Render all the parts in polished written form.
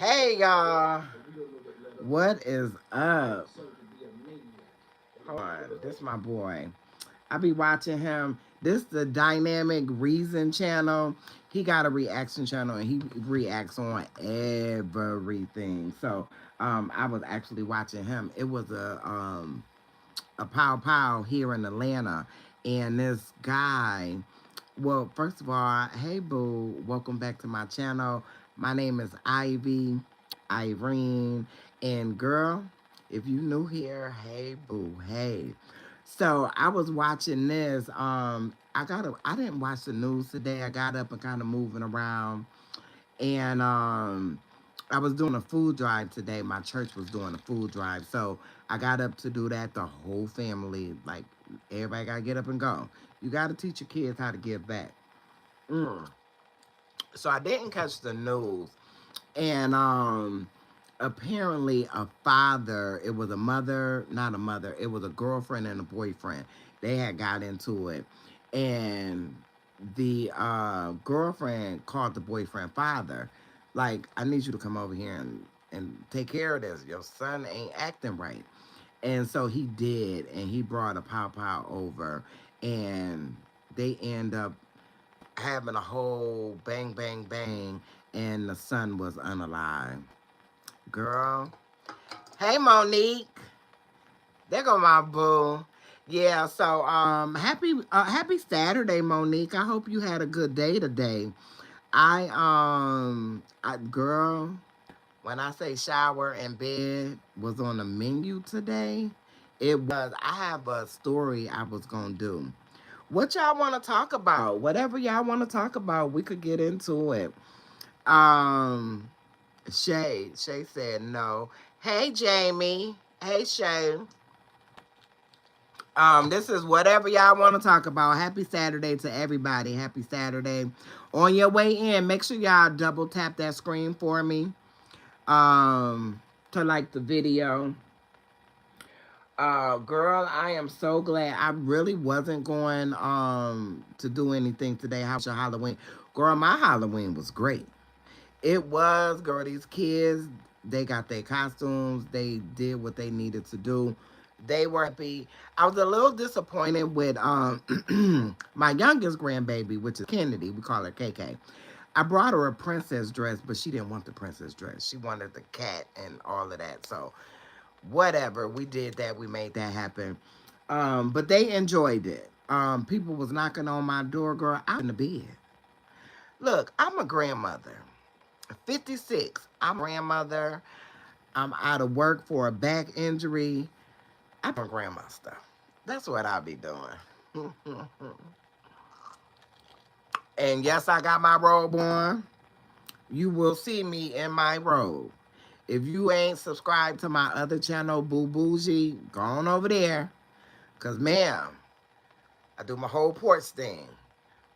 Hey y'all, what is up? Hold on, this my boy. I be watching him. This the Dynamic Reason channel. He got a reaction channel and he reacts on everything. So I was actually watching him. It was a pow pow here in Atlanta, and this guy. Well, first of all, hey boo, welcome back to my channel. My name is Irene, and girl, if you new here, hey boo, hey. So I was watching this. I didn't watch the news today. I got up and kind of moving around, and I was doing a food drive today. My church was doing a food drive, so I got up to do that. The whole family, like everybody, gotta get up and go. You gotta teach your kids how to give back. Mm. So I didn't catch the news, and apparently a father, it was a mother, not a mother, it was a girlfriend and a boyfriend. They had got into it, and the girlfriend called the boyfriend father, like, I need you to come over here and take care of this. Your son ain't acting right. And so he did, and he brought a pow pow over, and they end up having a whole bang, bang, bang, and the son was unalive. Girl. Hey, Monique. There go my boo. Yeah, so happy Saturday, Monique. I hope you had a good day today. Girl, when I say shower and bed was on the menu today, it was. I have a story I was gonna do. What y'all want to talk about? Whatever y'all want to talk about, we could get into it. Um, Shay said no. Hey, Jamie. Hey, Shay. This is whatever y'all want to talk about. Happy Saturday to everybody. Happy Saturday. On your way in, make sure y'all double tap that screen for me. To like the video. Girl, I am so glad. I really wasn't going to do anything today. How was your Halloween? Girl, my Halloween was great. It was, girl, these kids, they got their costumes. They did what they needed to do. They were happy. I was a little disappointed with my youngest grandbaby, which is Kennedy. We call her KK. I brought her a princess dress, but she didn't want the princess dress. She wanted the cat and all of that. So whatever, we did that. We made that happen. But they enjoyed it. People was knocking on my door, girl. I'm in the bed. Look, I'm a grandmother. 56. I'm a grandmother. I'm out of work for a back injury. I'm a grandma stuff. That's what I'll be doing. And yes, I got my robe on. You will see me in my robe. If you ain't subscribed to my other channel, Boo Bougie, go on over there. Because, ma'am, I do my whole porch thing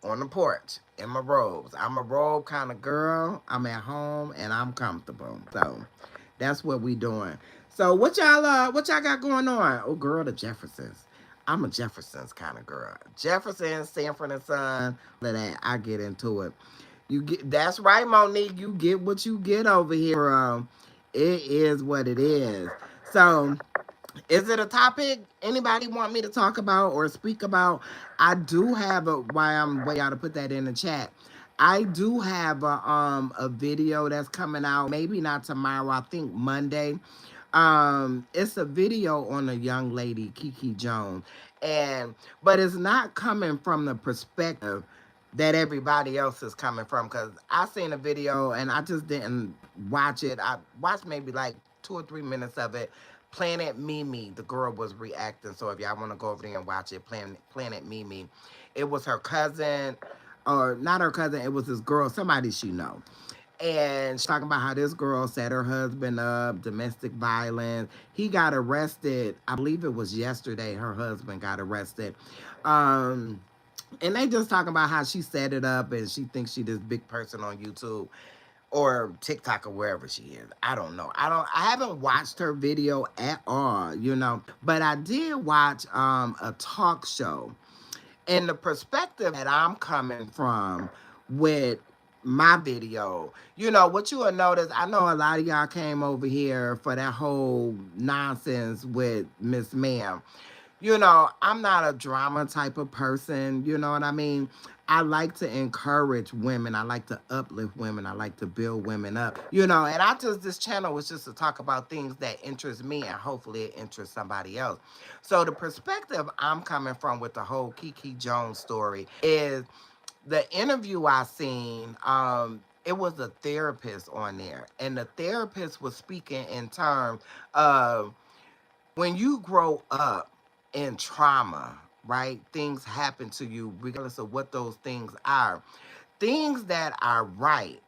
on the porch in my robes. I'm a robe kind of girl. I'm at home and I'm comfortable. So that's what we doing. So what y'all got going on? Oh, girl, the Jeffersons. I'm a Jeffersons kind of girl. Jeffersons, Sanford and Son, all of that. I get into it. You get, that's right, Monique. You get what you get over here. It is what it is. So, is it a topic anybody want me to talk about or speak about? I do have a, why I'm way out to put that in the chat. I do have a video that's coming out. Maybe not tomorrow. I think Monday. It's a video on a young lady, Kiki Jones, but it's not coming from the perspective that everybody else is coming from, because I seen a video and I just didn't watch it. I watched maybe like 2 or 3 minutes of it. Planet Mimi, the girl was reacting. So if y'all want to go over there and watch it, Planet Mimi, it was her cousin, or not her cousin. It was this girl, somebody she know. And she's talking about how this girl set her husband up, domestic violence. He got arrested. I believe it was yesterday. Her husband got arrested. And they just talking about how she set it up and she thinks she this big person on YouTube or TikTok or wherever she is. I don't know. I haven't watched her video at all, you know. But I did watch a talk show. And the perspective that I'm coming from with my video. You know, what you will notice, I know a lot of y'all came over here for that whole nonsense with Miss Ma'am. You know, I'm not a drama type of person. You know what I mean? I like to encourage women. I like to uplift women. I like to build women up. You know, and this channel was just to talk about things that interest me and hopefully it interests somebody else. So the perspective I'm coming from with the whole Kiki Jones story is the interview I seen, it was a therapist on there. And the therapist was speaking in terms of when you grow up in trauma, right? Things happen to you, regardless of what those things are. Things that are right,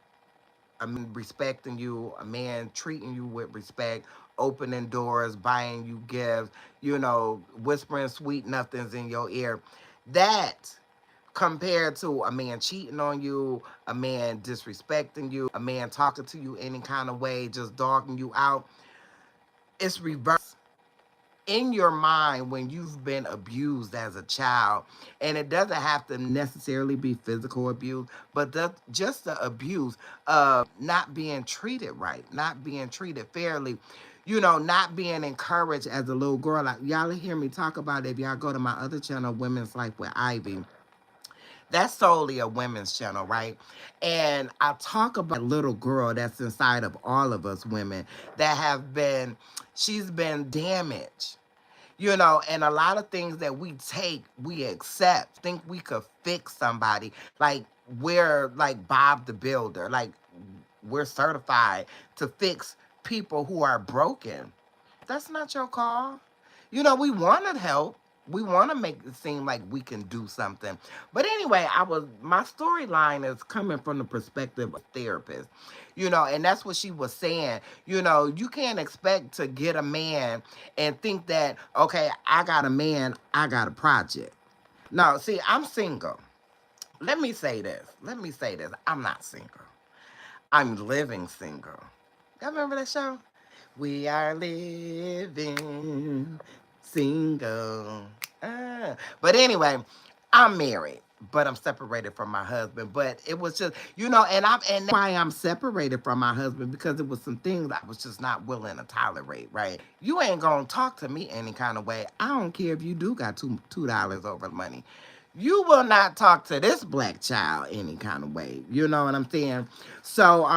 a man respecting you, a man treating you with respect, opening doors, buying you gifts, you know, whispering sweet nothings in your ear. That compared to a man cheating on you, a man disrespecting you, a man talking to you any kind of way, just dogging you out, it's reverse in your mind when you've been abused as a child. And it doesn't have to necessarily be physical abuse, but just the abuse of not being treated right, not being treated fairly, you know, not being encouraged as a little girl. Like, y'all hear me talk about it if y'all go to my other channel, Women's Life with Ivy. That's solely a women's channel, right? And I talk about a little girl that's inside of all of us women that have been, she's been damaged, you know, and a lot of things that we take, we accept, think we could fix somebody. Like, we're like Bob the Builder, like we're certified to fix people who are broken. That's not your call. You know, we want to help. We want to make it seem like we can do something. But anyway, my storyline is coming from the perspective of therapist. You know, and that's what she was saying. You know, you can't expect to get a man and think that, okay, I got a man, I got a project. No, see, I'm single. Let me say this. Let me say this. I'm not single. I'm living single. Y'all remember that show? We are living single. But anyway, I'm married, but I'm separated from my husband. But it was just, you know, and why I'm separated from my husband, because it was some things I was just not willing to tolerate, right? You ain't gonna talk to me any kind of way. I don't care if you do got $2 over the money. You will not talk to this black child any kind of way. You know what I'm saying? So,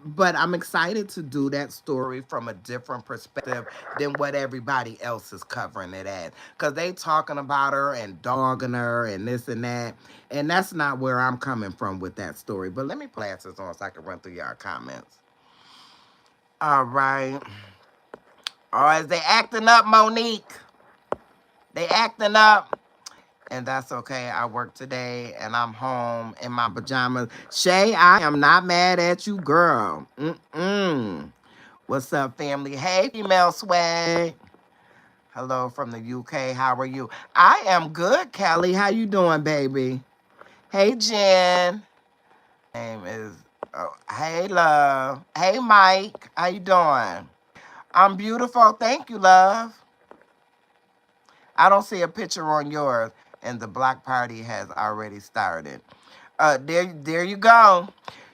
but I'm excited to do that story from a different perspective than what everybody else is covering it as. Because they talking about her and dogging her and this and that. And that's not where I'm coming from with that story. But let me put glasses on so I can run through y'all comments. All right. All right, they acting up, Monique. They acting up. And that's okay. I work today and I'm home in my pajamas. Shay, I am not mad at you, girl. What's up, family? Hey, female swag. Hello from the UK. How are you? I am good, Kelly. How you doing, baby? Hey, Jen. Name is, oh, hey, love. Hey, Mike. How you doing? I'm beautiful. Thank you, love. I don't see a picture on yours, and the block party has already started. There you go.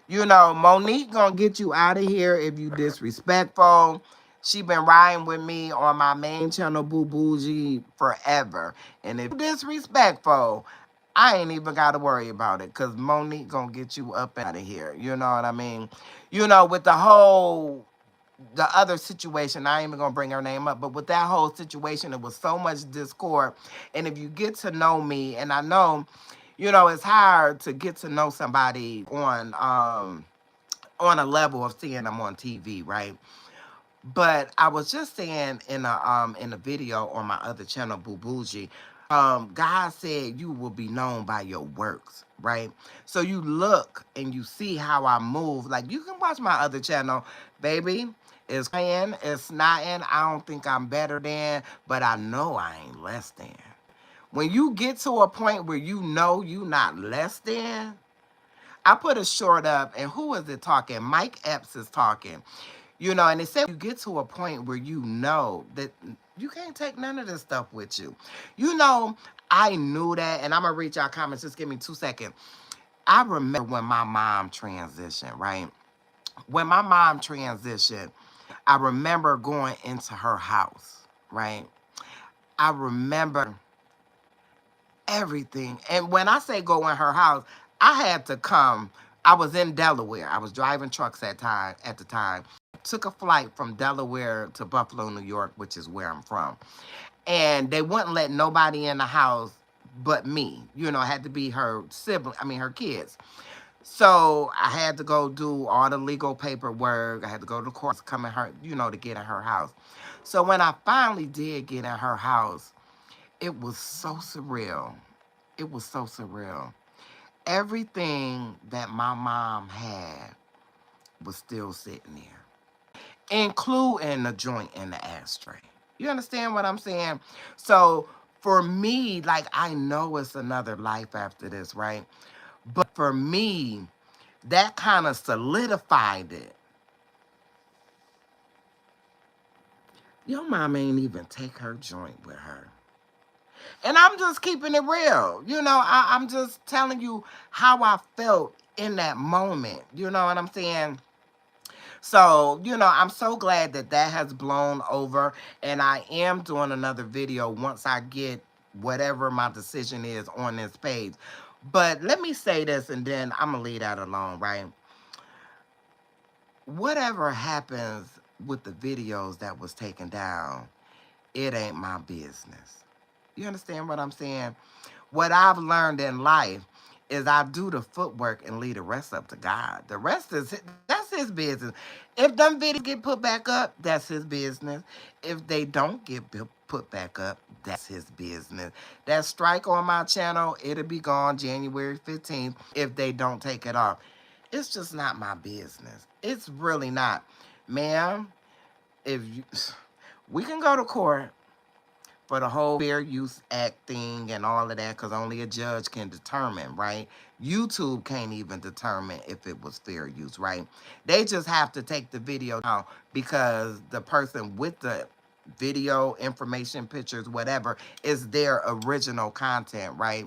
You know, Monique gonna get you out of here if you disrespectful. She been riding with me on my main channel, Boo Bougie, forever. And if you disrespectful, I ain't even got to worry about it, because Monique gonna get you up out of here. You know what I mean? You know, with the other situation, I ain't even gonna bring her name up, but with that whole situation, it was so much discord. And if you get to know me, and I know, you know, it's hard to get to know somebody on a level of seeing them on TV, right? But I was just saying in a video on my other channel, Boo Bougie, God said you will be known by your works, right? So you look and you see how I move. Like, you can watch my other channel, baby. It's playing, it's snotting. I don't think I'm better than, but I know I ain't less than. When you get to a point where you know you not less than, I put a short up, and who is it talking? Mike Epps is talking. You know, and it said you get to a point where you know that you can't take none of this stuff with you. You know, I knew that, and I'm going to read y'all comments. Just give me 2 seconds. I remember when my mom transitioned, right? When my mom transitioned, I remember going into her house, right? I remember everything. And when I say go in her house, I had to come. I was in Delaware. I was driving trucks at the time. Took a flight from Delaware to Buffalo, New York, which is where I'm from. And they wouldn't let nobody in the house but me. It had to be her sibling, her kids. So I had to go do all the legal paperwork. I had to go to the court, come in her, to get in her house. So when I finally did get in her house, it was so surreal. It was so surreal. Everything that my mom had was still sitting there, including the joint in the ashtray. You understand what I'm saying? So for me, like, I know it's another life after this, right? But for me, that kind of solidified it. Your mom ain't even take her joint with her. And I'm just keeping it real. I'm just telling you how I felt in that moment. You know what I'm saying? So, I'm so glad that that has blown over. And I am doing another video once I get whatever my decision is on this page. But let me say this, and then I'm going to leave that alone, right? Whatever happens with the videos that was taken down, it ain't my business. You understand what I'm saying? What I've learned in life is I do the footwork and leave the rest up to God. The rest that's his business. If them videos get put back up, that's his business. If they don't get put back up, that's his business. That strike on my channel, it'll be gone January 15th if they don't take it off. It's just not my business. It's really not. Ma'am, if you, we can go to court for the whole Fair Use Act thing and all of that, because only a judge can determine, right? YouTube can't even determine if it was fair use, right? They just have to take the video down because the person with the video, information, pictures, whatever, is their original content, right?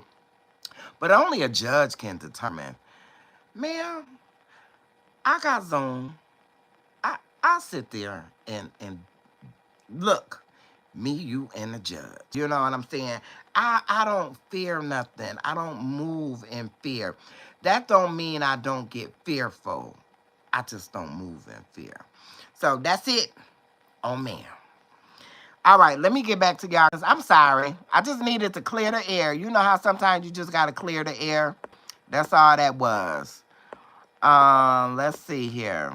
But only a judge can determine. Man, I got Zoom. I sit there and look, me, you, and the judge. You know what I'm saying? I don't fear nothing. I don't move in fear. That don't mean I don't get fearful. I just don't move in fear. So that's it. Oh, man. All right, let me get back to y'all. I'm sorry. I just needed to clear the air. You know how sometimes you just got to clear the air? That's all that was. Let's see here.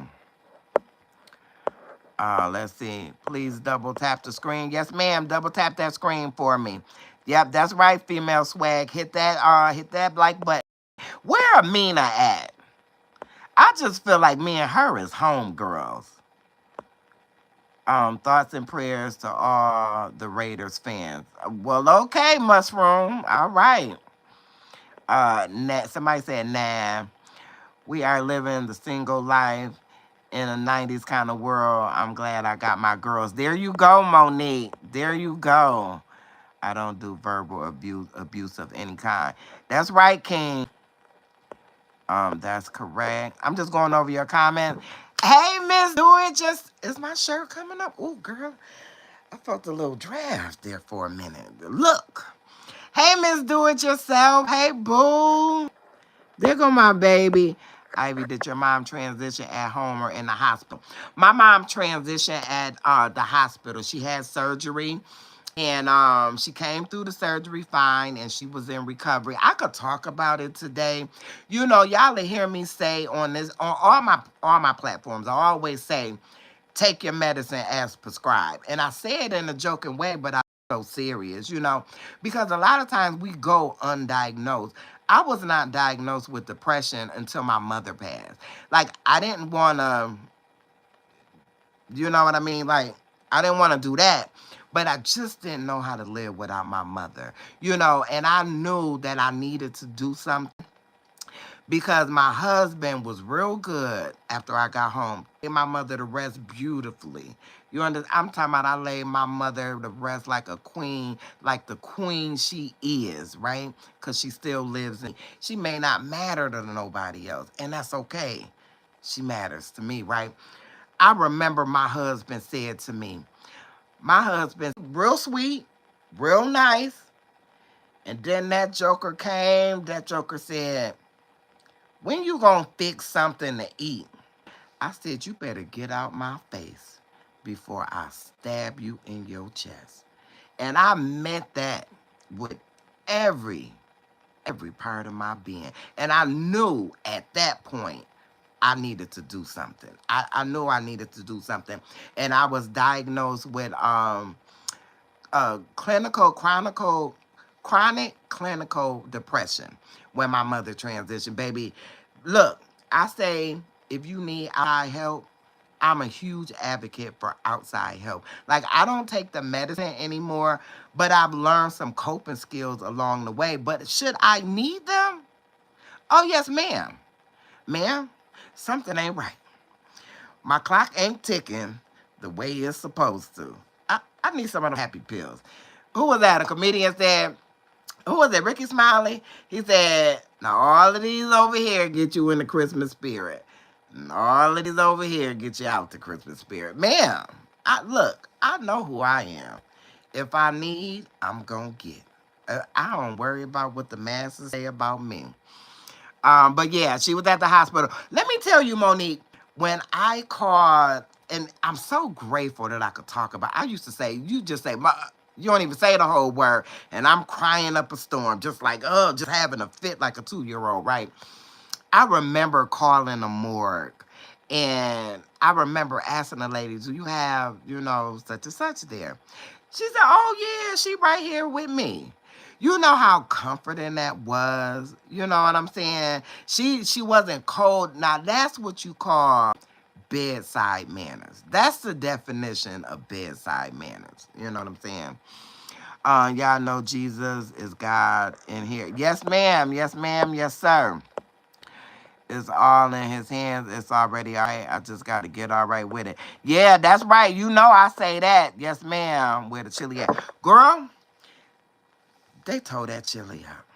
Let's see. Please double tap the screen. Yes, ma'am. Double tap that screen for me. Yep, that's right, female swag. Hit that like button. Where Amina at? I just feel like me and her is homegirls. Thoughts and prayers to all the Raiders fans. Well, okay, Mushroom. All right. Somebody said, nah. We are living the single life in a 90s kind of world. I'm glad I got my girls. There you go, Monique. There you go. I don't do verbal abuse of any kind. That's right, King. That's correct. I'm just going over your comment. Hey, Miss Do It Just, is my shirt coming up? Oh, girl. I felt a little draft there for a minute. Look. Hey, Miss Do It Yourself. Hey, boo. There go my baby. Ivy, did your mom transition at home or in the hospital? My mom transitioned at the hospital. She had surgery, and she came through the surgery fine, and she was in recovery. I could talk about it today. Y'all will hear me say on all my platforms, I always say, take your medicine as prescribed. And I say it in a joking way, but I'm so serious, because a lot of times we go undiagnosed. I was not diagnosed with depression until my mother passed. Like, I didn't want to, you know what I mean? Like, I didn't want to do that. But I just didn't know how to live without my mother, and I knew that I needed to do something because my husband was real good after I got home. Laid my mother to rest beautifully. You understand? I'm talking about I laid my mother to rest like a queen, like the queen she is, right? Because she still lives in. She may not matter to nobody else, and that's okay. She matters to me, right? I remember my husband said to me, my husband, real sweet, real nice, and then that joker came. That joker said, when you gonna fix something to eat? I said, you better get out my face before I stab you in your chest. And I meant that with every part of my being. And I knew at that point I needed to do something. I knew I needed to do something. And I was diagnosed with chronic clinical depression when my mother transitioned. Baby, look, I say if you need outside help, I'm a huge advocate for outside help. Like, I don't take the medicine anymore, but I've learned some coping skills along the way. But should I need them? Oh, yes, ma'am. Ma'am, something ain't right. My clock ain't ticking the way it's supposed to. I need some of them happy pills. Who was that? A comedian said, who was it? Ricky Smiley? He said, now all of these over here get you in the Christmas spirit. And all of these over here get you out the Christmas spirit. Ma'am, look, I know who I am. If I need, I'm going to get. I don't worry about what the masses say about me. But yeah, she was at the hospital. Let me tell you, Monique, when I called, and I'm so grateful that I could talk about, I used to say, you just say, you don't even say the whole word, and I'm crying up a storm, just like, just having a fit like a 2-year-old, right? I remember calling the morgue, and I remember asking the lady, do you have, such and such there? She said, oh, yeah, she right here with me. You know how comforting that was? You know what I'm saying? She wasn't cold. Now, that's what you call bedside manners. That's the definition of bedside manners. You know what I'm saying? Y'all know Jesus is God in here. Yes, ma'am. Yes, ma'am. Yes, sir. It's all in his hands. It's already all right. I just got to get all right with it. Yeah, that's right. You know I say that. Yes, ma'am. Where the chili at? Girl, they tore that chili up.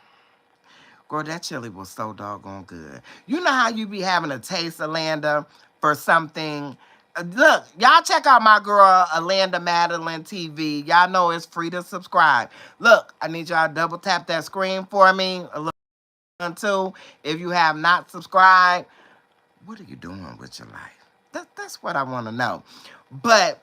Girl, that chili was so doggone good. You know how you be having a taste, Alanda, for something. Look, y'all check out my girl, Alanda Madeline TV. Y'all know it's free to subscribe. Look, I need y'all to double tap that screen for me. A little too. If you have not subscribed, what are you doing with your life? That's what I want to know. But,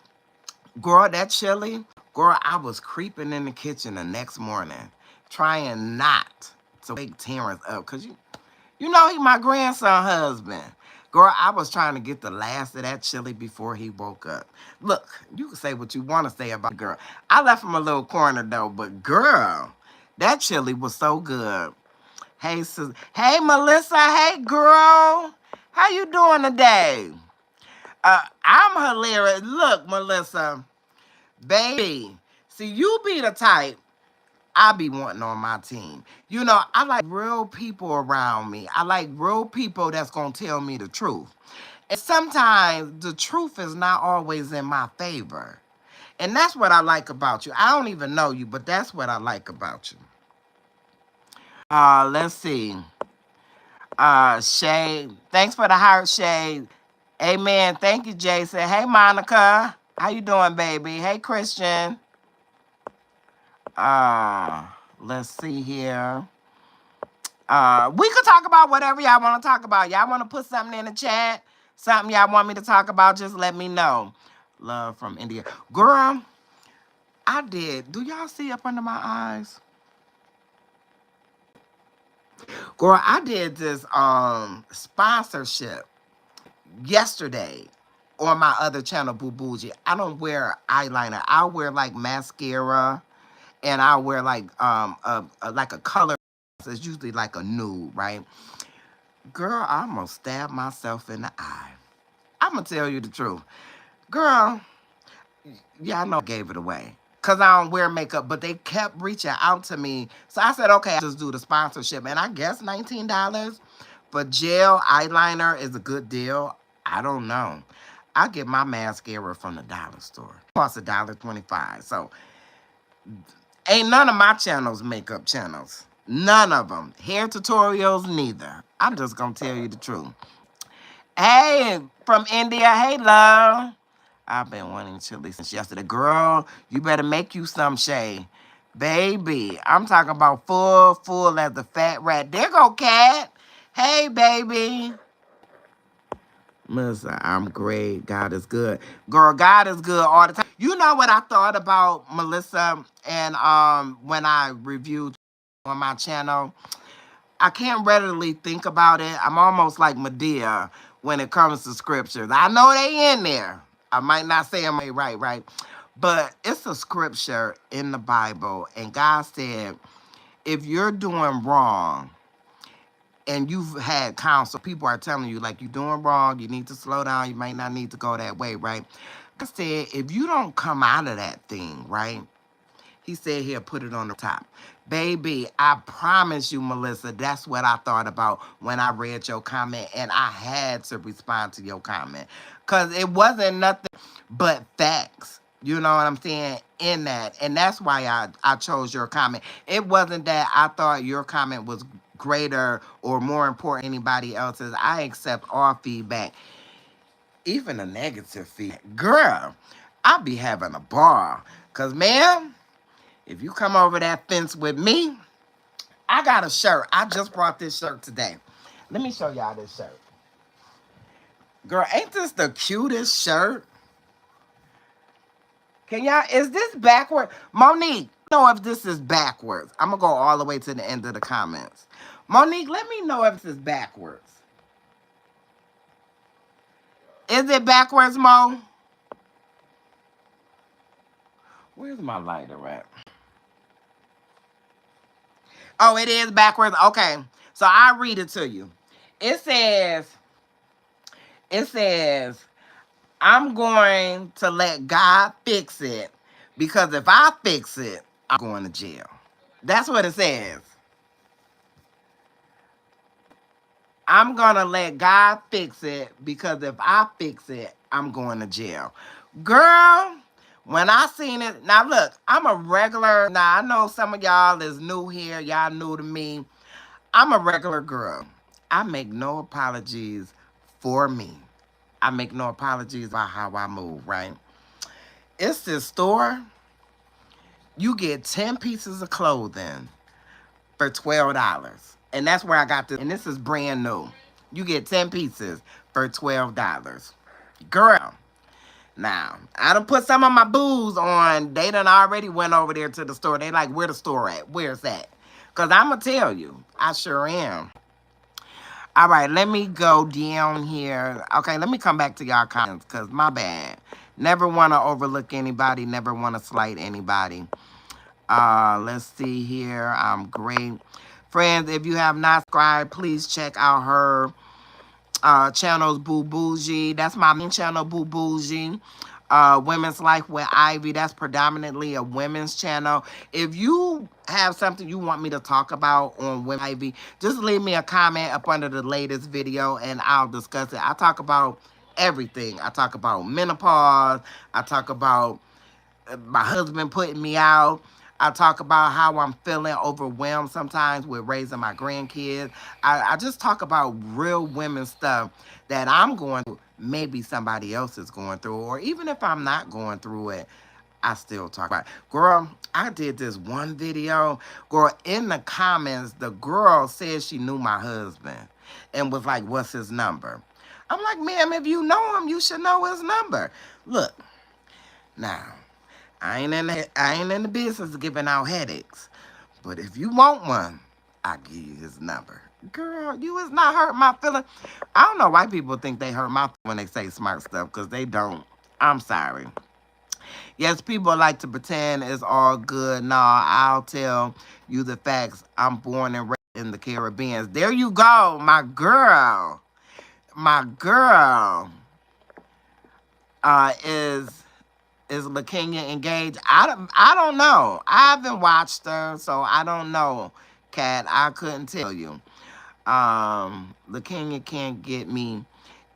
girl, that chili, girl, I was creeping in the kitchen the next morning, trying not to wake Terrence up. Because you know he my grandson husband. Girl, I was trying to get the last of that chili before he woke up. Look, you can say what you want to say about the girl. I left him a little corner, though. But, girl, that chili was so good. Hey, sis. Hey, Melissa. Hey, girl. How you doing today? I'm hilarious. Look, Melissa, baby. See, you be the type I be wanting on my team. You know, I like real people around me. I like real people that's going to tell me the truth. And sometimes the truth is not always in my favor. And that's what I like about you. I don't even know you, but that's what I like about you. Let's see. Shay, thanks for the heart, Shay. Amen. Thank you, Jason. Hey, Monica. How you doing, baby? Hey, Christian. Let's see here. We could talk about whatever y'all want to talk about. Y'all want to put something in the chat? Something y'all want me to talk about? Just let me know. Love from India. Girl, I did. Do y'all see up under my eyes? Girl, I did this sponsorship yesterday on my other channel, Boo Bougie. I don't wear eyeliner. I wear like mascara, and I wear like like a color. It's usually like a nude, right? Girl, I almost stabbed myself in the eye. I'm gonna tell you the truth, girl. Yeah, I know I gave it away because I don't wear makeup, but they kept reaching out to me. So I said, okay, I'll just do the sponsorship. And I guess $19 But gel eyeliner is a good deal. I don't know. I get my mascara from the dollar store. It costs $1.25. So ain't none of my channels makeup channels. None of them. Hair tutorials, neither. I'm just gonna tell you the truth. Hey, from India. Hey, love. I've been wanting chili since yesterday. Girl, you better make you some, Shay. Baby, I'm talking about full as the fat rat. There go Cat. Hey, baby. Melissa, I'm great. God is good. Girl, God is good all the time. You know what I thought about Melissa and when I reviewed on my channel? I can't readily think about it. I'm almost like Medea when it comes to scriptures. I know they in there. I might not say them right. But it's a scripture in the Bible. And God said, if you're doing wrong and you've had counsel, people are telling you, like, you're doing wrong, you need to slow down, you might not need to go that way, right? God said, if you don't come out of that thing, right? He said he'll put it on the top. Baby, I promise you, Melissa, that's what I thought about when I read your comment, and I had to respond to your comment. Because it wasn't nothing but facts. You know what I'm saying? In that. And that's why I chose your comment. It wasn't that I thought your comment was greater or more important than anybody else's. I accept all feedback, even the negative feedback. Girl, I be having a ball. Because, man, if you come over that fence with me, I got a shirt. I just brought this shirt today. Let me show y'all this shirt. Girl, ain't this the cutest shirt? Can y'all, is this backward? Monique, know if this is backwards. I'm going to go all the way to the end of the comments. Monique, let me know if this is backwards. Is it backwards, Mo? Where's my lighter at? Oh, it is backwards? Okay. So I'll read it to you. It says, I'm going to let God fix it because if I fix it, I'm going to jail. That's what it says. I'm going to let God fix it because if I fix it, I'm going to jail. Girl, when I seen it, now look, I'm a regular, now I know some of y'all is new here, y'all new to me. I'm a regular girl. I make no apologies for me. I make no apologies about how I move, right? It's this store. You get 10 pieces of clothing for $12. And that's where I got this. And this is brand new. You get 10 pieces for $12. Girl. Now, I done put some of my booze on. They done already went over there to the store. They like, where the store at? Where's that? Because I'm going to tell you. I sure am. All right, let me go down here. Okay, let me come back to y'all comments because my bad. Never want to overlook anybody. Never want to slight anybody. Let's see here. I'm great. Friends, if you have not subscribed, please check out her channels, Boo Bougie. That's my main channel, Boo Bougie. Women's Life with Ivy. That's predominantly a women's channel. If you have something you want me to talk about on Women Ivy, just leave me a comment up under the latest video and I'll discuss it. I talk about everything. I talk about menopause. I talk about my husband putting me out. I talk about how I'm feeling overwhelmed sometimes with raising my grandkids. I just talk about real women stuff that I'm going through. Maybe somebody else is going through, or even if I'm not going through it, I still talk about it. Girl, I did this one video. Girl, in the comments, the girl said she knew my husband and was like, what's his number? I'm like, ma'am, if you know him, you should know his number. Look, now, I ain't in the business of giving out headaches. But if you want one, I'll give you his number. Girl, you is not hurt my feelings. I don't know why people think they hurt my feelings when they say smart stuff, because they don't. I'm sorry. Yes, people like to pretend it's all good. Nah, I'll tell you the facts. I'm born and raised in the Caribbean. There you go, my girl. My girl is LaKenya engaged? I don't know. I haven't watched her, so I don't know, Kat. I couldn't tell you. LaKenya can't get me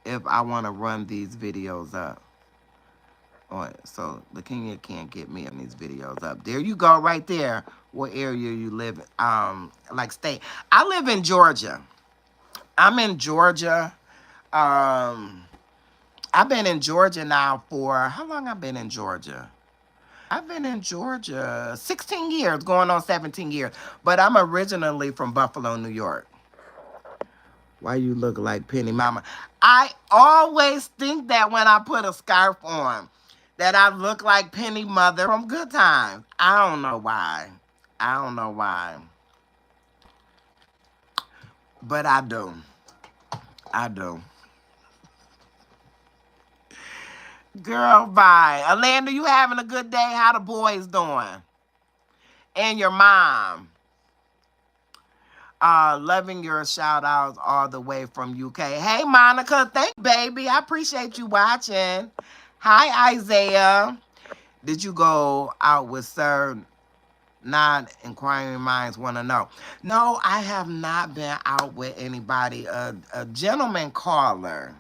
if I want to run these videos up. So LaKenya can't get me on these videos up. There you go, right there. What area you live in? Like state. I live in Georgia. I'm in Georgia. I've been in Georgia now for, how long I've been in Georgia? I've been in Georgia 16 years, going on 17 years. But I'm originally from Buffalo, New York. Why you look like Penny Mama? I always think that when I put a scarf on, that I look like Penny Mother from Good Times. I don't know why. I don't know why. But I do. I do. Girl, bye. Alanda, you having a good day? How the boys doing? And your mom. Loving your shout outs all the way from UK. Hey, Monica. Thank you, baby. I appreciate you watching. Hi, Isaiah. Did you go out with Sir? Non-inquiring minds want to know. No, I have not been out with anybody. A gentleman caller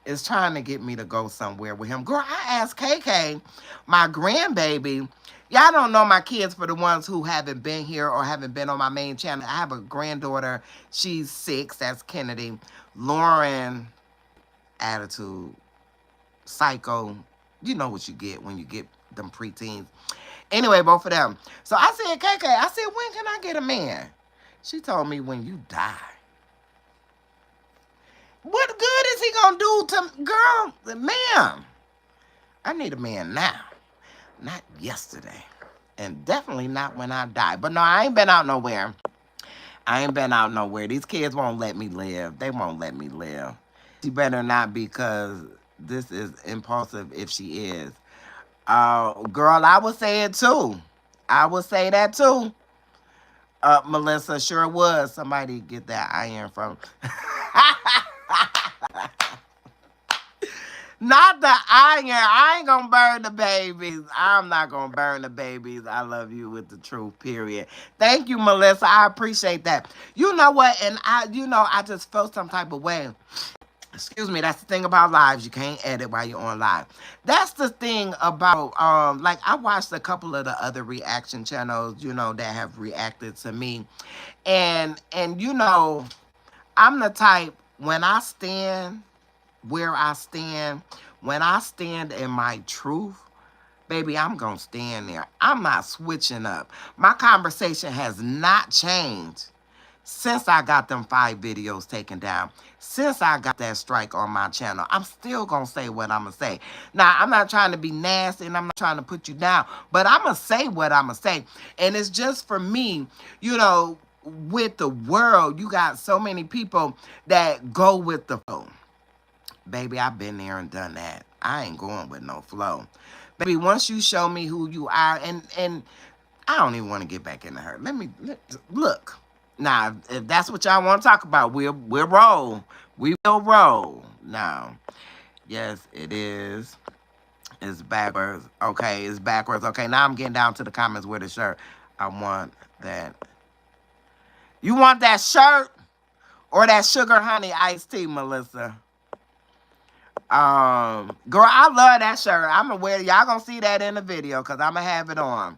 is trying to get me to go somewhere with him. Girl, I asked KK, my grandbaby. Y'all don't know my kids for the ones who haven't been here or haven't been on my main channel. I have a granddaughter. She's 6. That's Kennedy. Lauren, attitude, psycho. You know what you get when you get them preteens. Anyway, both of them. So I said, KK, I said, when can I get a man? She told me when you die. What good is he gonna do to, girl, ma'am? I need a man now, not yesterday. And definitely not when I die. But no, I ain't been out nowhere. I ain't been out nowhere. These kids won't let me live. They won't let me live. She better not, because this is impulsive if she is. Girl, I would say it too. I would say that too. Melissa, sure was. Somebody get that iron from. Not the iron. I ain't gonna burn the babies. I'm not gonna burn the babies. I love you with the truth, period. Thank you, Melissa. I appreciate that. You know what? And I just felt some type of way. Excuse me, that's the thing about lives. You can't edit while you're on live. That's the thing about, like, I watched a couple of the other reaction channels, that have reacted to me. And I'm the type, when I stand where I stand, when I stand in my truth, baby, I'm going to stand there. I'm not switching up. My conversation has not changed since I got them 5 videos taken down, since I got that strike on my channel. I'm still going to say what I'm going to say. Now, I'm not trying to be nasty and I'm not trying to put you down, but I'm going to say what I'm going to say. And it's just for me, with the world, you got so many people that go with the flow. Baby, I've been there and done that. I ain't going with no flow. Baby, once you show me who you are, and I don't even want to get back into her. Look. Now, if that's what y'all want to talk about, we'll roll. We will roll. Now, yes, it is. It's backwards. Okay, it's backwards. Okay, now I'm getting down to the comments with the shirt. I want that. You want that shirt or that sugar honey iced tea, Melissa? Girl, I love that shirt. I'm gonna wear it. Y'all gonna see that in the video because I'm gonna have it on.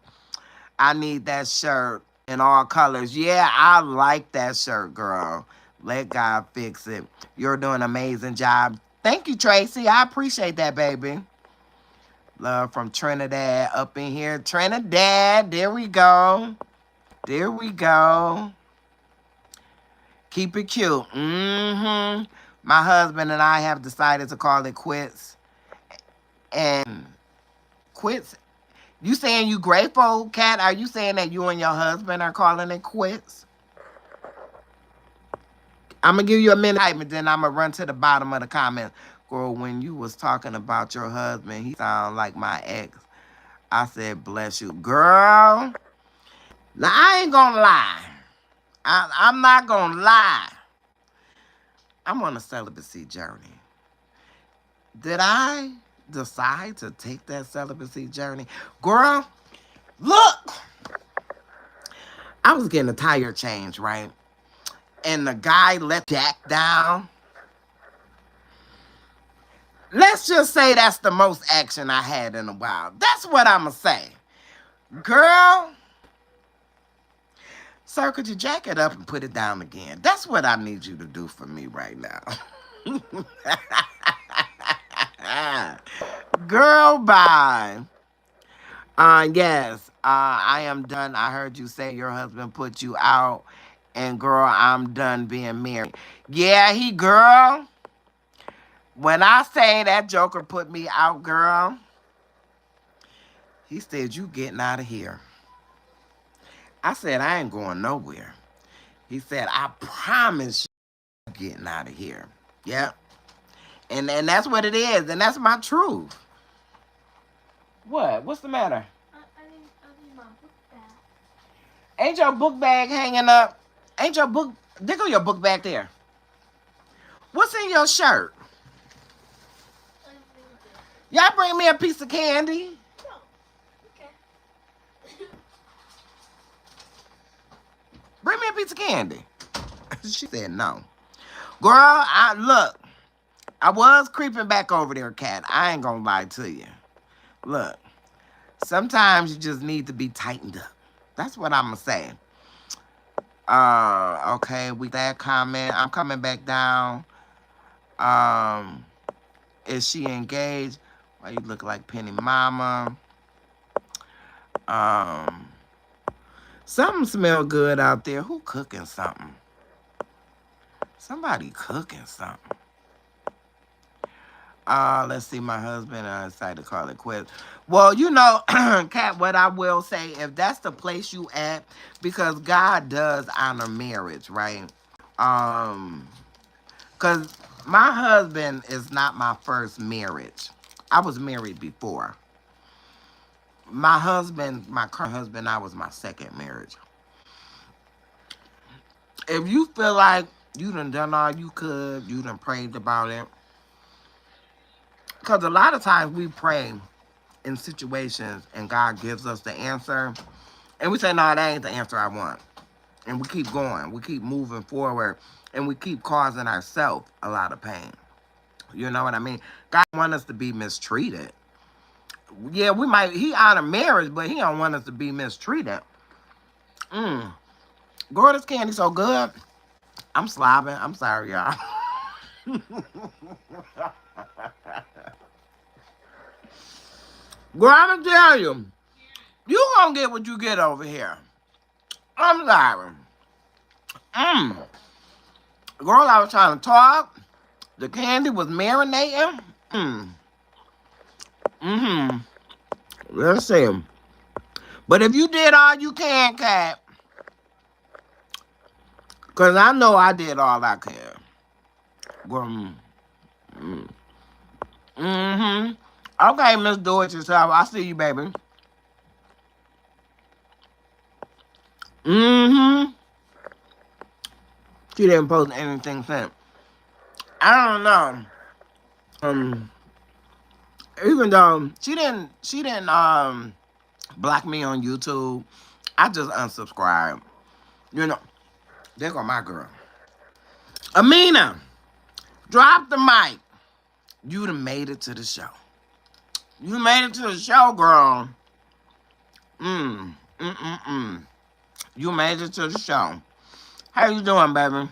I need that shirt in all colors. Yeah, I like that shirt, girl. Let God fix it. You're doing an amazing job. Thank you, Tracy. I appreciate that, baby. Love from Trinidad up in here. Trinidad, there we go. There we go. Keep it cute. Mm-hmm. My husband and I have decided to call it quits. And quits. You saying you grateful, Kat? Are you saying that you and your husband are calling it quits? I'm going to give you a minute, and then I'm going to run to the bottom of the comments. Girl, when you was talking about your husband, he sounded like my ex. I said, bless you. Girl, now I ain't going to lie. I'm not going to lie. I'm on a celibacy journey. Did I decide to take that celibacy journey? Girl, look. I was getting a tire change, right? and the guy let Jack down. Let's just say that's the most action I had in a while. That's what I'm going to say. Girl, sir, could you jack it up and put it down again? That's what I need you to do for me right now. Girl, bye. Yes, I am done. I heard you say your husband put you out. And girl, I'm done being married. Yeah, girl. When I say that joker put me out, girl, he said, you getting out of here. I said, I ain't going nowhere. He said, I promise you getting out of here. Yep. And that's what it is. And that's my truth. What? What's the matter? I need my book bag. Ain't your book bag hanging up? Ain't your book... There go your book back there. What's in your shirt? Y'all bring me a piece of candy? No. Okay. Bring me a piece of candy. She said no. Girl, look. I was creeping back over there, Kat. I ain't gonna lie to you. Look. Sometimes you just need to be tightened up. That's what I'm gonna say. Okay, with that comment, I'm coming back down. Is she engaged? Why you look like Penny Mama? Something smell good out there. Who cooking something? Somebody cooking something. Let's see, my husband decided to call it quits. Well, you know, Kat, what I will say, if that's the place you at, because God does honor marriage, right? Because my husband is not my first marriage. I was married before. My husband, my current husband, I was my second marriage. If you feel like you done all you could, you done prayed about it. Because a lot of times we pray in situations and God gives us the answer. And we say, no, that ain't the answer I want. And we keep going. We keep moving forward. And we keep causing ourselves a lot of pain. You know what I mean? God wants us to be mistreated. Yeah, he honor marriage, but he don't want us to be mistreated. Girl, this candy so good. I'm slobbing. I'm sorry, y'all. Girl, I'm gonna tell you, you gonna get what you get over here. I'm sorry. Girl, I was trying to talk. The candy was marinating. Let's see. But if you did all you can, Kat, because I know I did all I can. Girl, Okay, Miss Do It Yourself. I see you, baby. She didn't post anything since. I don't know. Even though she didn't block me on YouTube, I just unsubscribed. You know, there go my girl. Amina, drop the mic. You done made it to the show. You made it to the show, girl. You made it to the show. How you doing, baby?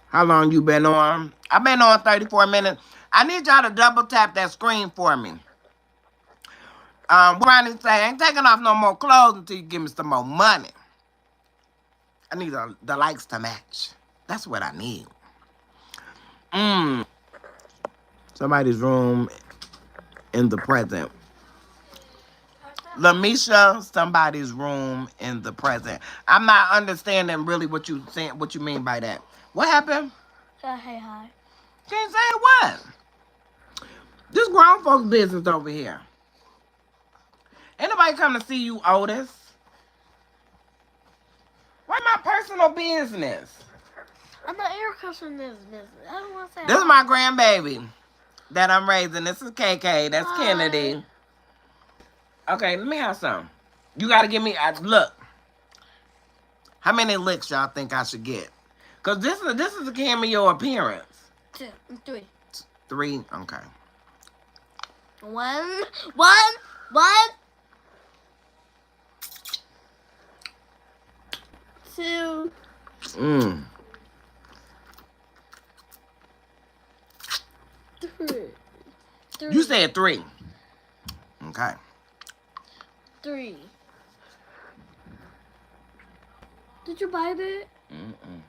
How long you been on? I've been on 34 minutes. I need y'all to double tap that screen for me. What I need to say, I ain't taking off no more clothes until you give me some more money. I need the likes to match. That's what I need. Somebody's room in the present. Lamisha, somebody's room in the present. I'm not understanding really what you mean by that. What happened? Hey, hi. Can't say what? This grown folks' business over here. Ain't nobody come to see you, Otis. Why my personal business? I'm not air cushioning this business. I don't want to say This is hi. my grandbaby that I'm raising. This is KK. That's Hi. Kennedy. Okay, let me have some. You gotta give me. Look, how many licks y'all think I should get? Cause this is a cameo appearance. 2, 3. 3. Okay. 1, 1, 1, 2. Mm. 3. You said 3. Okay. 3. Did you buy it? Mm-mm.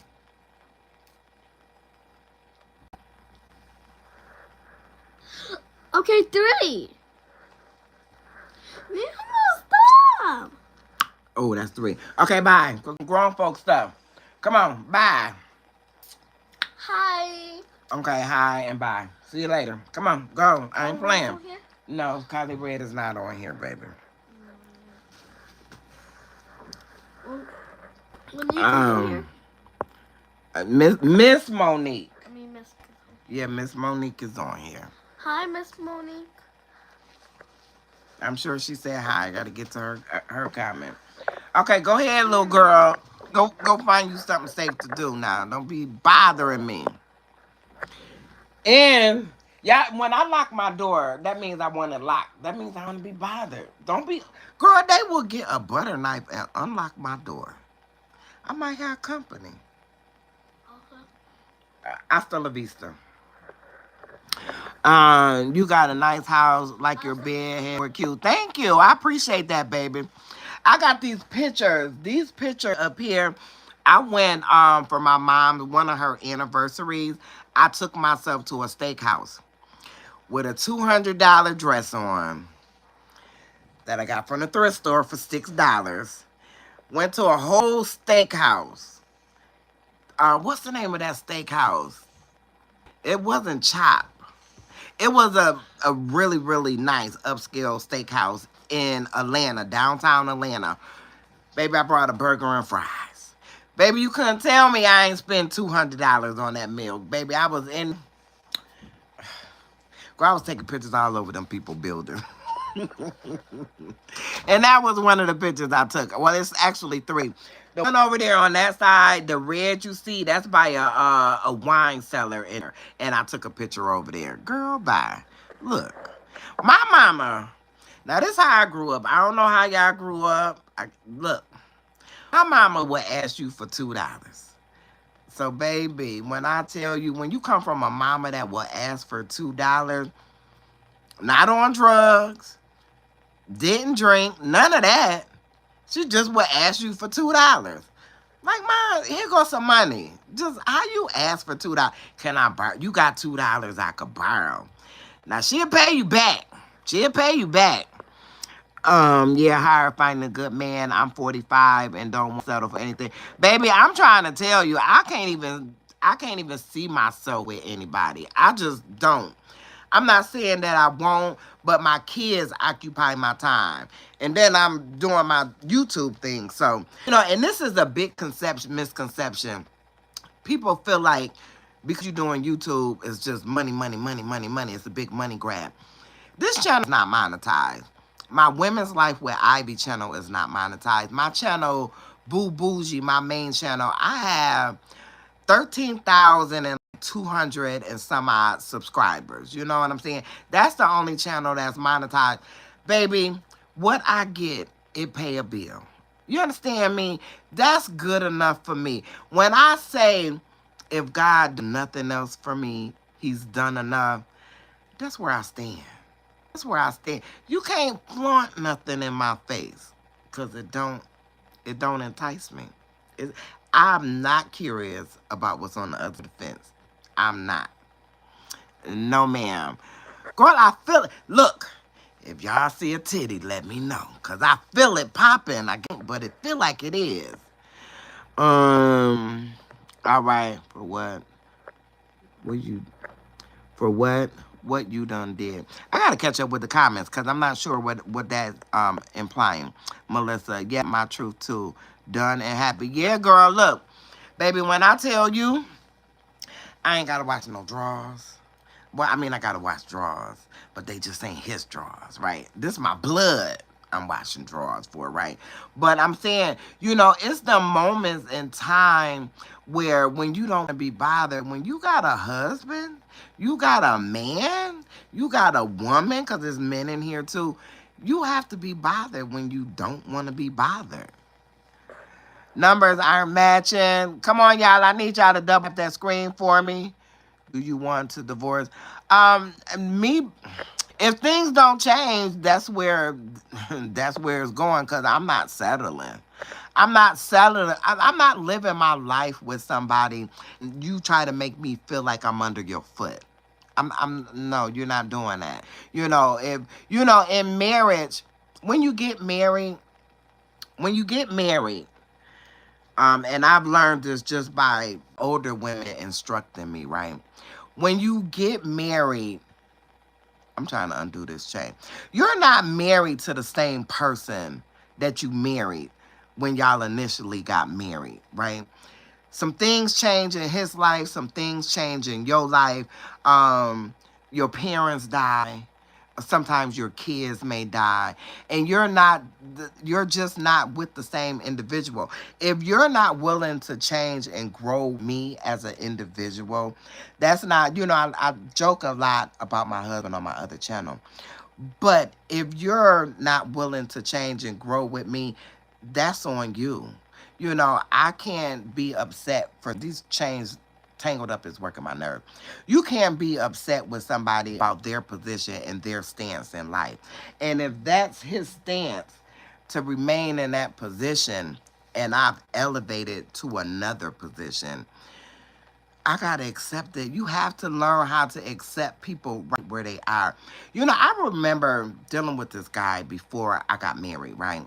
Okay, 3. Man, stop. Oh, that's 3. Okay, bye. Grown folk stuff. Come on, bye. Hi. Okay, hi and bye. See you later. Come on, go. I ain't playing. On here? No, Kylie Red is not on here, baby. When you on here? Miss Monique. I mean, Miss. Yeah, Miss Monique is on here. Hi, Miss Monique. I'm sure she said hi. I gotta get to her comment. Okay, go ahead, little girl. Go find you something safe to do now. Don't be bothering me. And yeah, when I lock my door, that means I want it locked. That means I want to be bothered. Don't be, girl. They will get a butter knife and unlock my door. I might have company. Okay. Hasta la vista. You got a nice house, like your bed, were cute. Thank you. I appreciate that, baby. I got these pictures. These pictures up here. I went for my mom, one of her anniversaries. I took myself to a steakhouse with a $200 dress on that I got from the thrift store for $6. Went to a whole steakhouse. What's the name of that steakhouse? It wasn't Chop. It was a really, really nice upscale steakhouse in Atlanta, downtown Atlanta. Baby, I brought a burger and fries. Baby, you couldn't tell me I ain't spent $200 on that meal. Baby, I was in... Girl, I was taking pictures all over them people building. And that was one of the pictures I took. Well, it's actually 3. The one over there on that side, the red you see, that's by a wine cellar in her. And I took a picture over there. Girl, bye. Look, my mama. Now, this is how I grew up. I don't know how y'all grew up. Look, my mama would ask you for $2. So, baby, when I tell you, when you come from a mama that will ask for $2, not on drugs, didn't drink, none of that. She just would ask you for $2. Like, Mom, here goes some money. Just how you ask for $2? Can I borrow? You got $2 I could borrow. Now, she'll pay you back. She'll pay you back. Yeah, hire finding a good man. I'm 45 and don't settle for anything. Baby, I'm trying to tell you, I can't even see myself with anybody. I just don't. I'm not saying that I won't, but my kids occupy my time. And then I'm doing my YouTube thing. So, and this is a big misconception. People feel like because you're doing YouTube, it's just money, money, money, money, money. It's a big money grab. This channel is not monetized. My Women's Life with Ivy channel is not monetized. My channel, Boo Bougie, my main channel, I have 13,200 and some odd subscribers. You know what I'm saying? That's the only channel that's monetized. Baby, what I get, it pay a bill. You understand me? That's good enough for me. When I say, if God did nothing else for me, he's done enough, that's where I stand. That's where I stand. You can't flaunt nothing in my face because it don't entice me. I'm not curious about what's on the other fence. I'm not. No, ma'am. Girl, I feel it. Look, if y'all see a titty, let me know. Because I feel it popping. But it feel like it is. All right. For what? For what? What you done did. I gotta catch up with the comments because I'm not sure what that implying. Melissa, yeah, my truth too. Done and happy. Yeah, girl, look. Baby, when I tell you, I ain't gotta watch no draws. Well, I mean, I gotta watch draws, but they just ain't his draws, right? This is my blood. I'm washing drawers for, right? But I'm saying, you know, it's the moments in time where when you don't want to be bothered, when you got a husband, you got a man, you got a woman, because there's men in here too. You have to be bothered when you don't want to be bothered. Numbers aren't matching. Come on, y'all. I need y'all to double up that screen for me. Do you want to divorce? Me, if things don't change, that's where it's going, because I'm not settling. I'm not settling. I'm not living my life with somebody. You try to make me feel like I'm under your foot. No, you're not doing that. You know, if, you know, in marriage, when you get married, when you get married, and I've learned this just by older women instructing me, right? When you get married, I'm trying to undo this chain. You're not married to the same person that you married when y'all initially got married, right? Some things change in his life, some things change in your life. Your parents die. Sometimes your kids may die, and you're just not with the same individual. If you're not willing to change and grow me as an individual, that's not, you know, I joke a lot about my husband on my other channel. But if you're not willing to change and grow with me, that's on you. You know, I can't be upset for these chains. Tangled up is working my nerve. You can't be upset with somebody about their position and their stance in life. And if that's his stance to remain in that position, and I've elevated to another position, I gotta accept it. You have to learn how to accept people right where they are. You know, I remember dealing with this guy before I got married, right?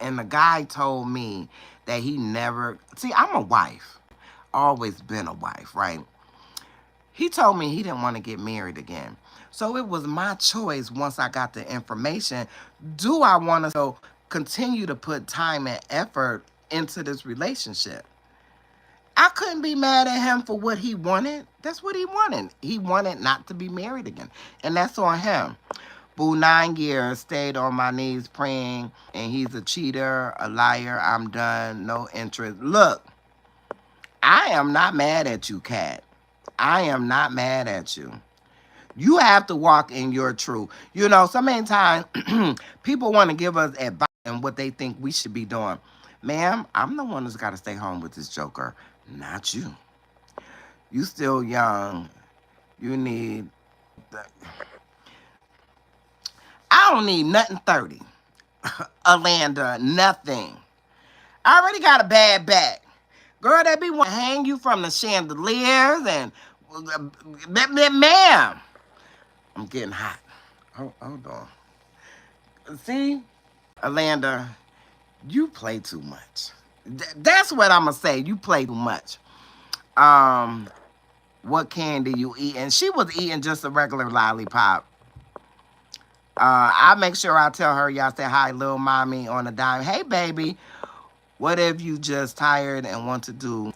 And the guy told me that he never, see, I'm a wife, always been a wife, right? He told me he didn't want to get married again. So it was my choice once I got the information. Do I want to continue to put time and effort into this relationship? I couldn't be mad at him for what he wanted. That's what he wanted. He wanted not to be married again. And that's on him. Boo, 9 years, stayed on my knees praying, and he's a cheater, a liar. I'm done, no interest. Look, I am not mad at you, Kat. I am not mad at you. You have to walk in your truth. You know, so many times people want to give us advice on what they think we should be doing. Ma'am, I'm the one that's got to stay home with this joker, not you. You still young. You need... I don't need nothing 30. Alanda, nothing. I already got a bad back. Girl, they be wanting to hang you from the chandeliers and... Ma'am. I'm getting hot. Hold on. See? Alanda, you play too much. That's what I'm going to say. You play too much. What candy you eat? And she was eating just a regular lollipop. I make sure I tell her, y'all say hi, little mommy on a dime. Hey, baby, what if you just tired and want to do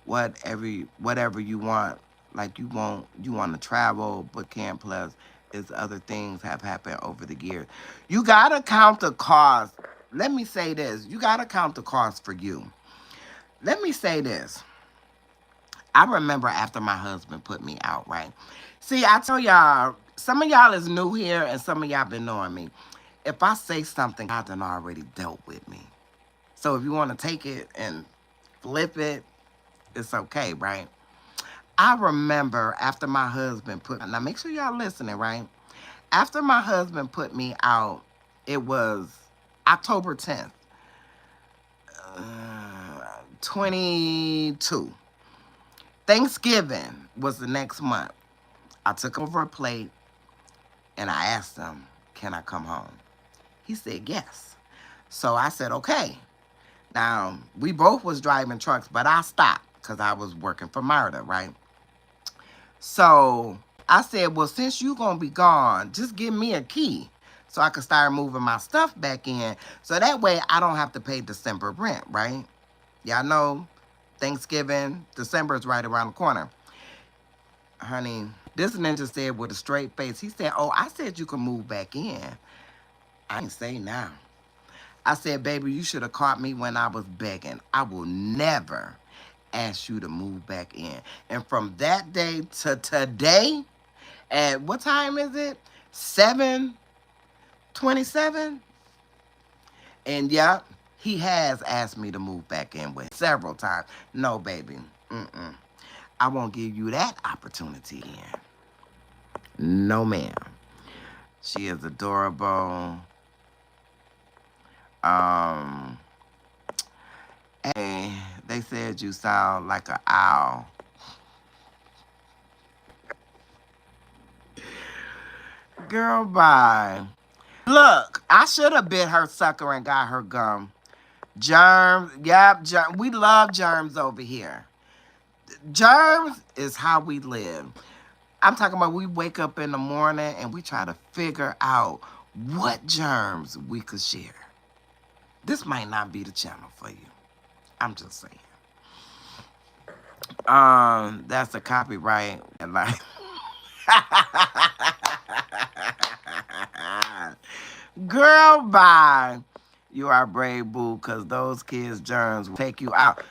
whatever you want? Like you want to travel, but can't, plus is other things have happened over the years. You got to count the cost. Let me say this. You got to count the cost for you. Let me say this. I remember after my husband put me out, right? See, I tell y'all, some of y'all is new here and some of y'all been knowing me. If I say something, God done already dealt with me. So if you want to take it and flip it, it's okay, right? I remember after my husband now make sure y'all listening, right? After my husband put me out, it was October 10th, 22. Thanksgiving was the next month. I took over a plate and I asked him, can I come home? He said yes. So I said, okay. Now, we both was driving trucks, but I stopped because I was working for Marta, right? So I said, well, since you going to be gone, just give me a key so I can start moving my stuff back in. So that way I don't have to pay December rent, right? Y'all know Thanksgiving, December is right around the corner. Honey, this ninja said with a straight face, he said, oh, I said you can move back in. I ain't say now. I said, baby, you should have caught me when I was begging. I will never ask you to move back in. And from that day to today, at what time is it? 7:27. And yep, he has asked me to move back in with several times. No, baby. Mm-mm. I won't give you that opportunity again. No, ma'am. She is adorable. Um, hey, they said you sound like an owl. Girl, bye. Look, I should have bit her sucker and got her gum. Germs, yep, we love germs over here. Germs is how we live. I'm talking about we wake up in the morning and we try to figure out what germs we could share. This might not be the channel for you. I'm just saying. That's a copyright. Like, girl, bye. You are brave, boo, because those kids' germs will take you out.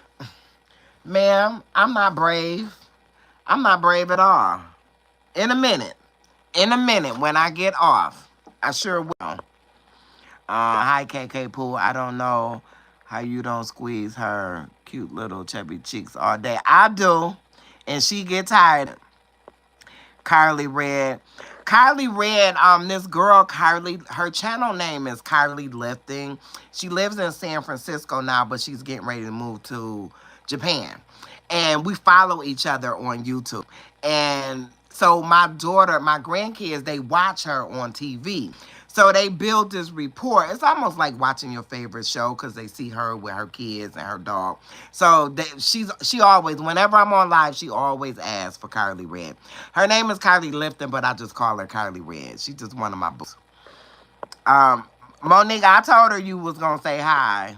Ma'am, I'm not brave. I'm not brave at all. In a minute. In a minute, when I get off, I sure will. Hi, KK Pooh. I don't know how you don't squeeze her cute little chubby cheeks all day. I do, and she get tired. Carly Red. Kylie Red, this girl, Kylie, her channel name is Kylie Lifting. She lives in San Francisco now, but she's getting ready to move to Japan. And we follow each other on YouTube. And so my daughter, my grandkids, they watch her on TV. So they build this report. It's almost like watching your favorite show because they see her with her kids and her dog. So she always, whenever I'm on live, she always asks for Kylie Red. Her name is Kylie Lifton, but I just call her Kylie Red. She's just one of my books. Monique, I told her you was gonna say hi.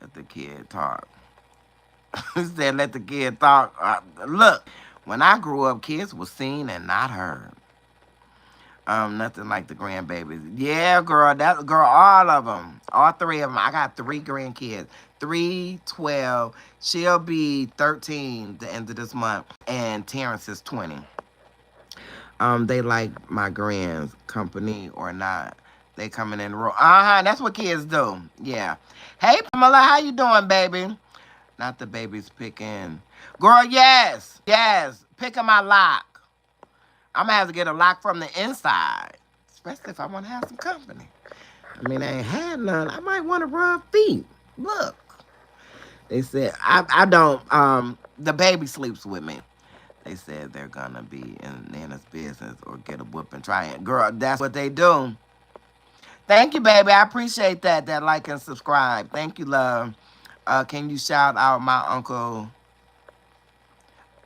Let the kid talk. He said, let the kid talk. Look, when I grew up, kids were seen and not heard. Nothing like the grandbabies. Yeah, girl, all of them. All three of them. I got 3 grandkids. 3, 12. She'll be 13 the end of this month. And Terrence is 20. They like my grand's company or not. They coming in row. That's what kids do. Yeah. Hey, Pamela, how you doing, baby? Not the baby's picking. Girl, yes. Yes. Picking my lock. I'm going to have to get a lock from the inside. Especially if I want to have some company. I mean, I ain't had none. I might want to rub feet. Look. They said, I don't, the baby sleeps with me. They said they're going to be in Nana's business or get a whoop and try it. Girl, that's what they do. Thank you, baby. I appreciate that like and subscribe. Thank you, love. Can you shout out my uncle?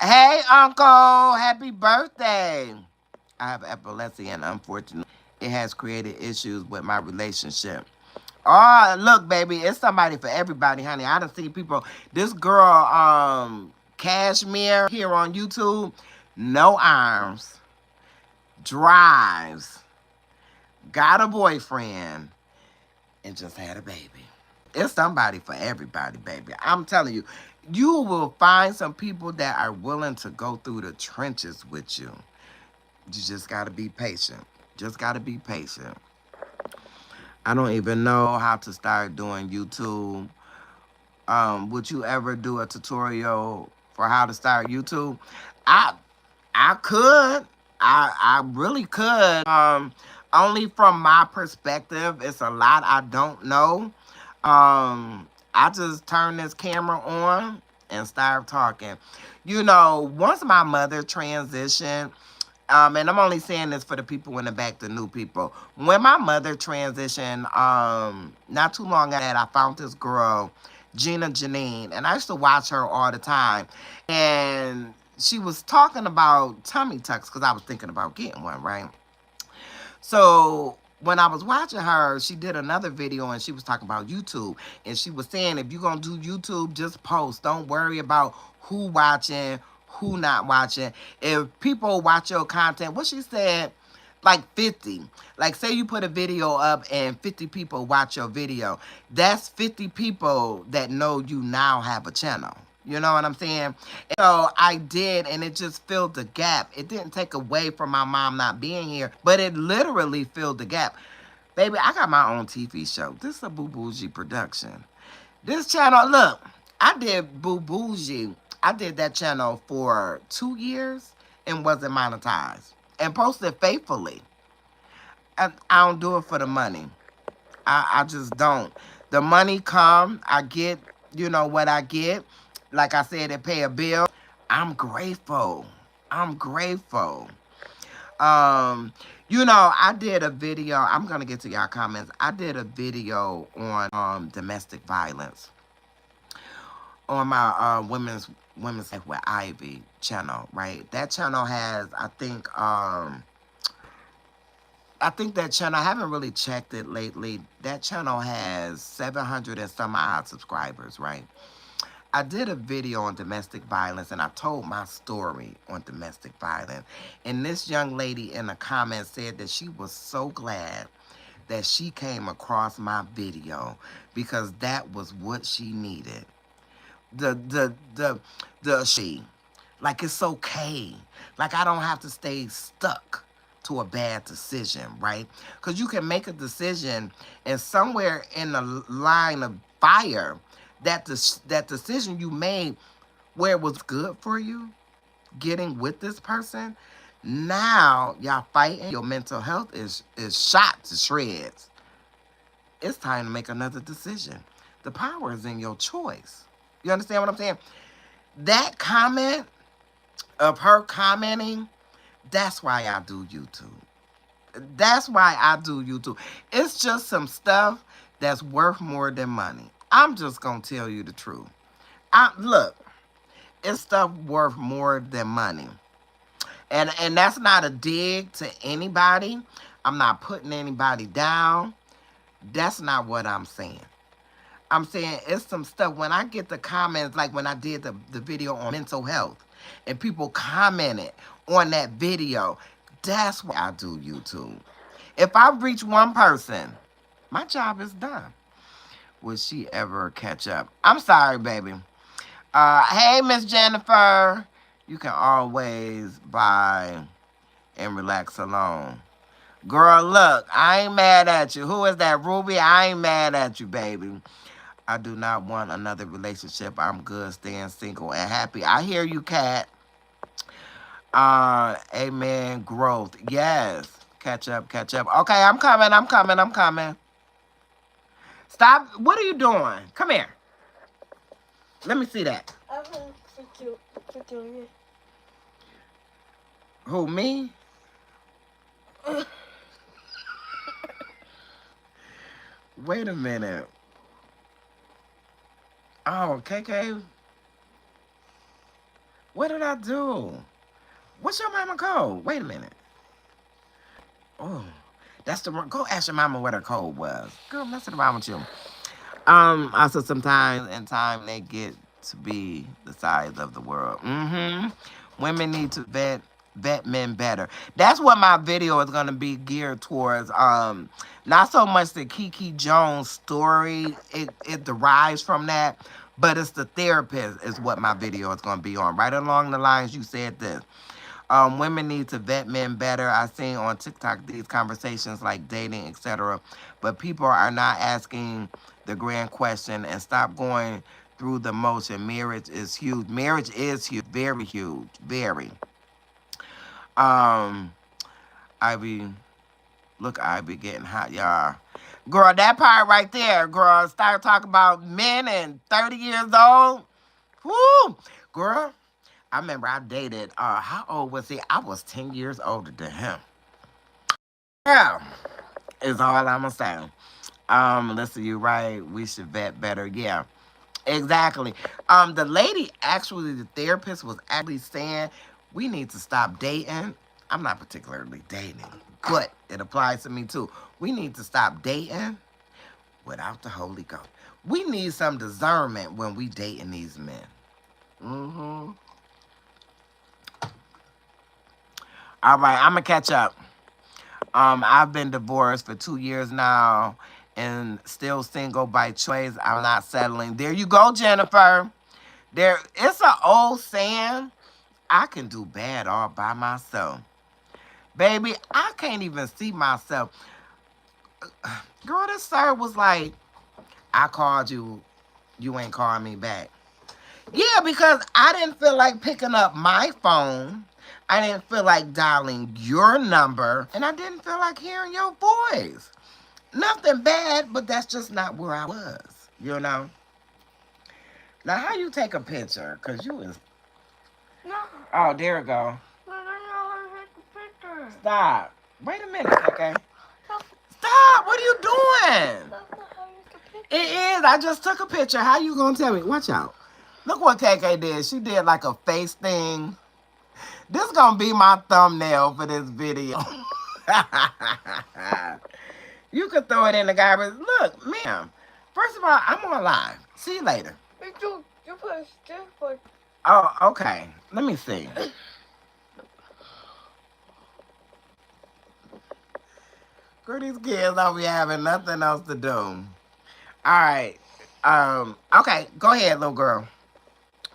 Hey, uncle. Happy birthday. I have epilepsy, and unfortunately, it has created issues with my relationship. Oh, look, baby. It's somebody for everybody, honey. I done see people. This girl, Cashmere, here on YouTube, no arms, drives, got a boyfriend, and just had a baby. It's somebody for everybody, baby. I'm telling you, you will find some people that are willing to go through the trenches with you. You just got to be patient. Just got to be patient. I don't even know how to start doing YouTube. Would you ever do a tutorial for how to start YouTube? I could. I really could. Only from my perspective, it's a lot I don't know. I just turn this camera on and start talking. You know, once my mother transitioned, and I'm only saying this for the people in the back, the new people. When my mother transitioned, not too long after that, I found this girl, GinaJyneen, and I used to watch her all the time. And she was talking about tummy tucks because I was thinking about getting one, right? So when I was watching her, she did another video and she was talking about YouTube. And she was saying, if you're going to do YouTube, just post. Don't worry about who watching, who not watching. If people watch your content, what she said, like 50. Like, say you put a video up and 50 people watch your video. That's 50 people that know you now have a channel. You know what I'm saying? So I did, and it just filled the gap. It didn't take away from my mom not being here, but it literally filled the gap. Baby, I got my own TV show. This is a Boo Bougie production. This channel, look, I did Boo Bougie. I did that channel for 2 years and wasn't monetized and posted faithfully. I don't do it for the money. I just don't. The money come, I get, you know, what I get. Like I said, it pay a bill. I'm grateful. I'm grateful. You know, I did a video. I'm gonna get to y'all comments. I did a video on domestic violence on my women's Life with Ivy channel, right? That channel has, I think that channel, I haven't really checked it lately. That channel has 700 and some odd subscribers, right? I did a video on domestic violence, and I told my story on domestic violence. And this young lady in the comments said that she was so glad that she came across my video because that was what she needed. She, like, it's okay. Like, I don't have to stay stuck to a bad decision, right? Because you can make a decision, and somewhere in the line of fire, that decision you made where it was good for you, getting with this person, now y'all fighting, your mental health is shot to shreds. It's time to make another decision. The power is in your choice. You understand what I'm saying? That comment of her commenting, that's why I do YouTube. That's why I do YouTube. It's just some stuff that's worth more than money. I'm just going to tell you the truth. Look, it's stuff worth more than money. And that's not a dig to anybody. I'm not putting anybody down. That's not what I'm saying. I'm saying it's some stuff. When I get the comments, like when I did the video on mental health, and people commented on that video, that's why I do YouTube. If I reach one person, my job is done. Will she ever catch up? I'm sorry, baby. Hey, Miss Jennifer. You can always buy and relax alone. Girl, look, I ain't mad at you. Who is that, Ruby? I ain't mad at you, baby. I do not want another relationship. I'm good staying single and happy. I hear you, Kat. Amen. Growth. Yes. Catch up, catch up. Okay, I'm coming. Stop. What are you doing? Come here. Let me see that. I'm gonna freak you. Who, me? Wait a minute. Oh, KK. What did I do? What's your mama code? Wait a minute. Oh, that's the one. Go ask your mama what her code was. Girl, messing around with you. Also, sometimes in time they get to be the size of the world. Women need to vet men better. That's what my video is gonna be geared towards. Not so much the Kiki Jones story. It derives from that, but it's the therapist is what my video is gonna be on. Right along the lines you said this. Women need to vet men better. I've seen on TikTok these conversations like dating, etc. But people are not asking the grand question and stop going through the motion. Marriage is huge. Marriage is huge. Very huge. Very. Ivy, look, Ivy getting hot, y'all. Girl, that part right there, girl, start talking about men and 30 years old. Woo! Girl, I remember I dated, how old was he? I was 10 years older than him. Yeah, is all I'm gonna say. Listen, you're right. We should vet better. Yeah, exactly. The lady, actually, the therapist was actually saying we need to stop dating. I'm not particularly dating, but it applies to me too. We need to stop dating without the Holy Ghost. We need some discernment when we dating these men. All right, I'm gonna catch up. I've been divorced for 2 years now and still single by choice. I'm not settling. There you go, Jennifer. There, it's an old saying. I can do bad all by myself. Baby, I can't even see myself. Girl, this sir was like, I called you, you ain't calling me back. Yeah, because I didn't feel like picking up my phone. I didn't feel like dialing your number. And I didn't feel like hearing your voice. Nothing bad, but that's just not where I was, you know? Now, how you take a picture? Because you is... No. Oh, there we go. But I know how to take a picture. Stop. Wait a minute, okay? Stop. What are you doing? That's not how you take a picture. It is. I just took a picture. How you going to tell me? Watch out. Look what KK did. She did like a face thing. This going to be my thumbnail for this video. You could throw it in the garbage. Look, ma'am. First of all, I'm on live. See you later. You put a stick for... Oh, okay. Let me see. Girl, these kids don't be having nothing else to do. All right. Okay, go ahead, little girl.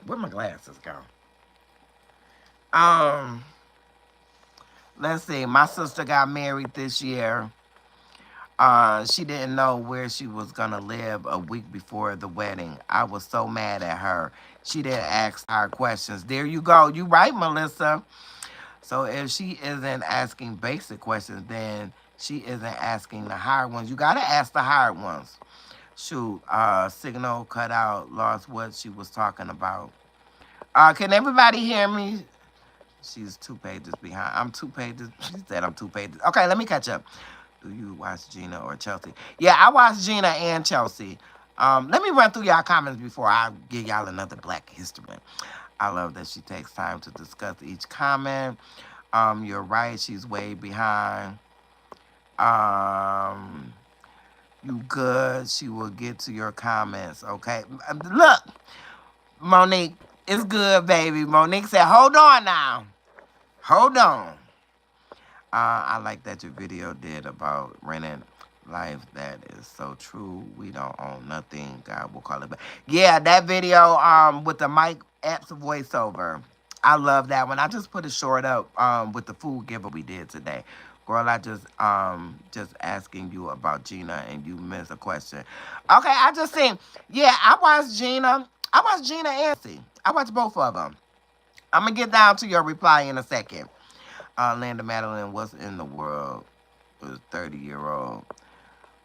Where my glasses go? Let's see. My sister got married this year. She didn't know where she was gonna live a week before the wedding. I was so mad at her. She didn't ask hard questions. There you go. You right, Melissa. So if she isn't asking basic questions, then she isn't asking the hard ones. You gotta ask the hard ones. Shoot, signal cut out, lost what she was talking about. Can everybody hear me? She's 2 pages behind. I'm 2 pages. She said I'm 2 pages. Okay, let me catch up. Do you watch Gina or Chelsea? Yeah, I watch Gina and Chelsea. Let me run through y'all comments before I give y'all another Black History. I love that she takes time to discuss each comment. You're right, she's way behind. You good. She will get to your comments, okay? Look, Monique, it's good, baby. Monique said, hold on now. Hold on. I like that your video did about renting life. That is so true. We don't own nothing. God will call it back. Yeah, that video with the Mike Epps voiceover. I love that one. I just put it short up with the food giver we did today. Girl, I just asking you about Gina and you missed a question. Okay, I just seen. Yeah, I watched Gina. I watched Gina and C. I watched both of them. I'm gonna get down to your reply in a second. Linda Madeline, what's in the world is 30-year-old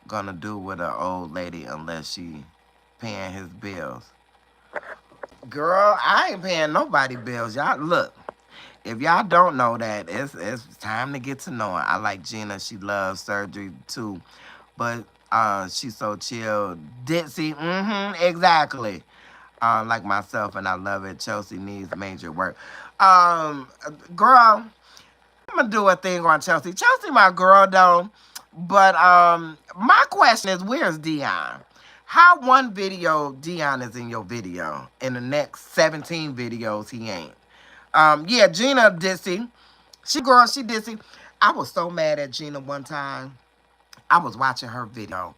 gonna do with an old lady unless she paying his bills? Girl, I ain't paying nobody bills. Y'all, look, if y'all don't know that, it's time to get to know her. I like Gina. She loves surgery too. But she's so chill. Ditzy, exactly. Like myself, and I love it. Chelsea needs major work. Girl, I'm gonna do a thing on Chelsea. Chelsea, my girl, though. But my question is, where's Dion? How one video Dion is in your video, in the next 17 videos he ain't? Yeah, Gina Dissy. She Dissy. I was so mad at Gina one time. I was watching her video,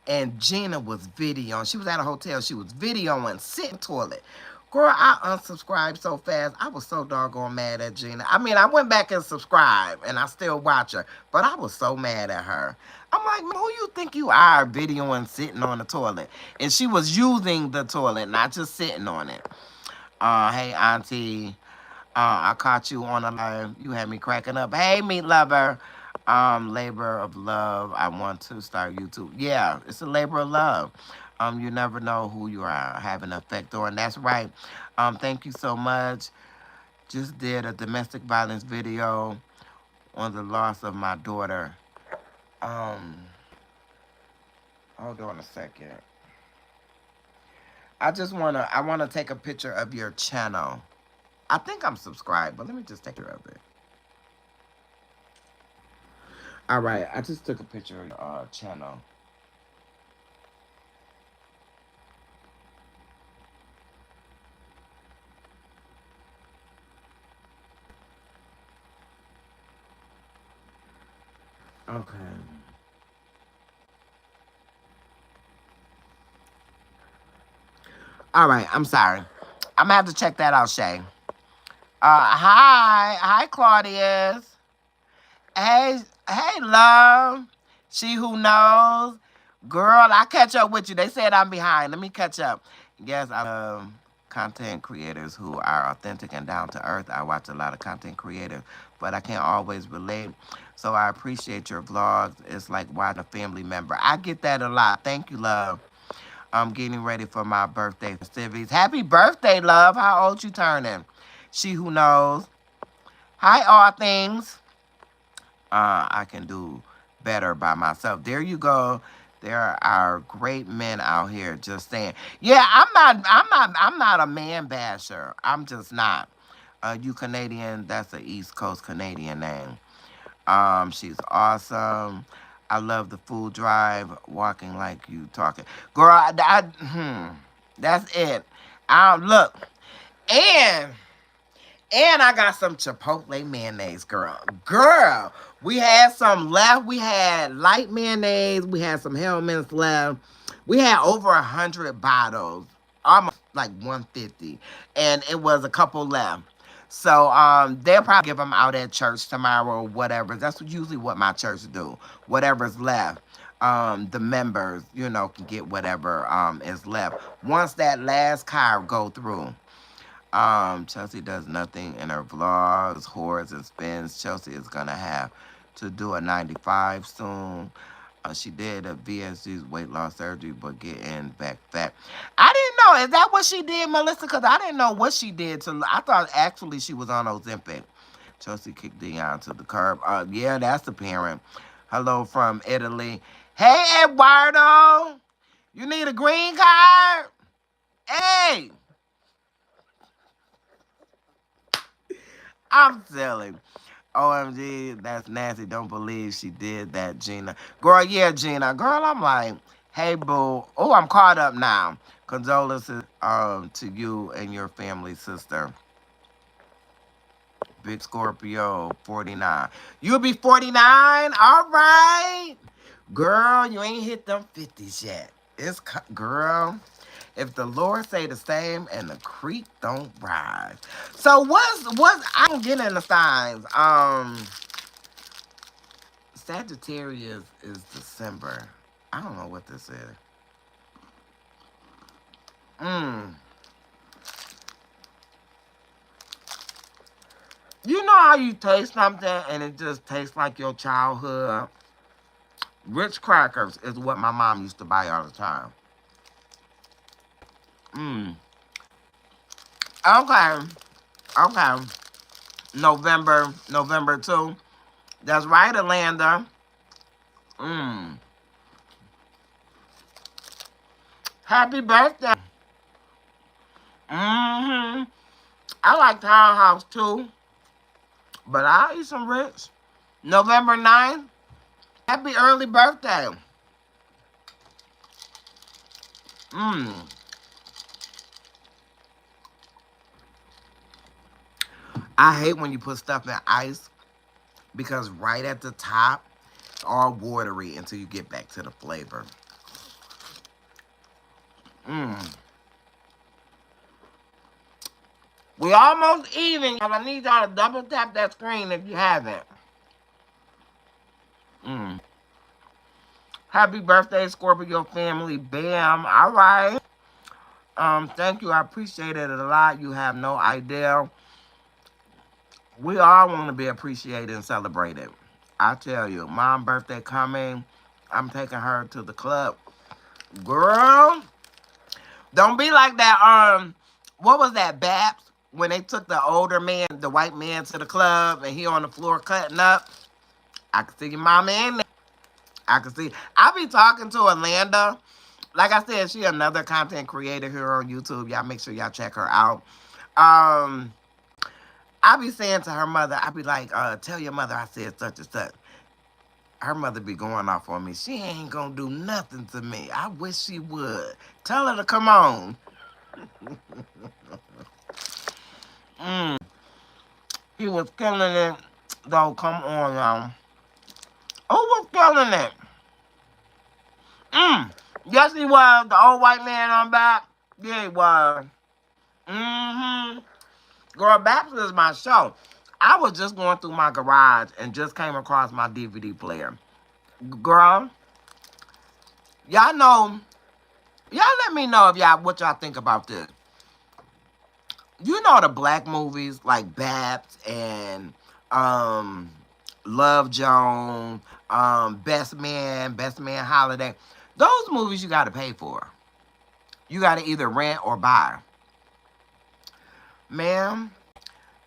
and Gina was videoing. She was at a hotel. She was videoing, sitting toilet. Girl, I unsubscribed so fast. I was so doggone mad at Gina. I mean, I went back and subscribed, and I still watch her. But I was so mad at her. I'm like, who you think you are videoing sitting on the toilet? And she was using the toilet, not just sitting on it. Hey, auntie. I caught you on a live. You had me cracking up. Hey, meat lover. Labor of love. I want to start YouTube. Yeah, it's a labor of love. You never know who you are having an effect on. That's right. Thank you so much. Just did a domestic violence video on the loss of my daughter. Hold on a second. I wanna take a picture of your channel. I think I'm subscribed, but let me just take care of it. All right, I just took a picture of your channel. Okay. All right, I'm sorry. I'm gonna have to check that out, Shay. Hi, Claudius. Hey, hey, love. She who knows, girl. I catch up with you. They said I'm behind. Let me catch up. Yes, I love content creators who are authentic and down to earth. I watch a lot of content creators, but I can't always relate. So I appreciate your vlogs. It's like watching a family member. I get that a lot. Thank you, love. I'm getting ready for my birthday festivities. Happy birthday, love. How old you turning? She who knows. Hi, all things. I can do better by myself. There you go. There are great men out here just saying, yeah, I'm not a man basher. I'm just not. You Canadian, that's an East Coast Canadian name. She's awesome. I love the food drive, walking like you talking. Girl, that's it. Look, and I got some Chipotle mayonnaise, girl. Girl, we had some left. We had light mayonnaise. We had some Hellmann's left. We had over 100 bottles, almost like 150, and it was a couple left. So they'll probably give them out at church tomorrow or whatever. That's usually what my church do. Whatever's left, the members, can get whatever is left. Once that last car go through. Chelsea does nothing in her vlogs, hoards and spins. Chelsea is gonna have to do a 95 soon. She did a VSG's weight loss surgery, but getting back fat. I didn't know. Is that what she did, Melissa? Because I didn't know what she did. I thought actually she was on Ozempic. Chelsea kicked Dion to the curb. Yeah, that's the parent. Hello from Italy. Hey, Eduardo. You need a green card? Hey. I'm silly. OMG, that's nasty. Don't believe she did that, Gina. Girl, yeah, Gina. Girl, I'm like, hey, boo. Oh, I'm caught up now. Condolences to you and your family, sister. Big Scorpio, 49. You'll be 49? All right. Girl, you ain't hit them 50s yet. Girl. If the Lord say the same and the creek don't rise. So what's I don't get in the signs. Sagittarius is December. I don't know what this is. Mm. You know how you taste something and it just tastes like your childhood? Rich crackers is what my mom used to buy all the time. Mm. Okay. Okay. November 2. That's right, Alanda. Mm. Happy birthday. Mm-hmm. I like Townhouse too, but I'll eat some Ritz. November 9th. Happy early birthday. Mm. I hate when you put stuff in ice because right at the top, it's all watery until you get back to the flavor. Mm. We almost even. I need y'all to double tap that screen if you haven't. Mm. Happy birthday, Scorpio family. Bam. All right. Thank you. I appreciate it a lot. You have no idea. We all want to be appreciated and celebrated. I tell you, mom birthday coming. I'm taking her to the club. Girl, don't be like that. What was that, Baps? When they took the older man, the white man, to the club and he on the floor cutting up. I can see your mama in there. I can see. I be talking to Alanda. Like I said, she another content creator here on YouTube. Y'all make sure y'all check her out. Um, I be saying to her mother, I be like, tell your mother I said such and such. Her mother be going off on me. She ain't gonna do nothing to me. I wish she would. Tell her to come on. Mm. He was killing it. Though, come on, y'all. Oh, killing it. Yes, he was. The old white man on back. Yeah, he was. Mm-hmm. Girl, Babs is my show. I was just going through my garage and just came across my DVD player. Girl, y'all know, y'all let me know if y'all what y'all think about this. You know the black movies like Babs and Love Joan, Best Man Holiday. Those movies you gotta pay for. You gotta either rent or buy. Ma'am,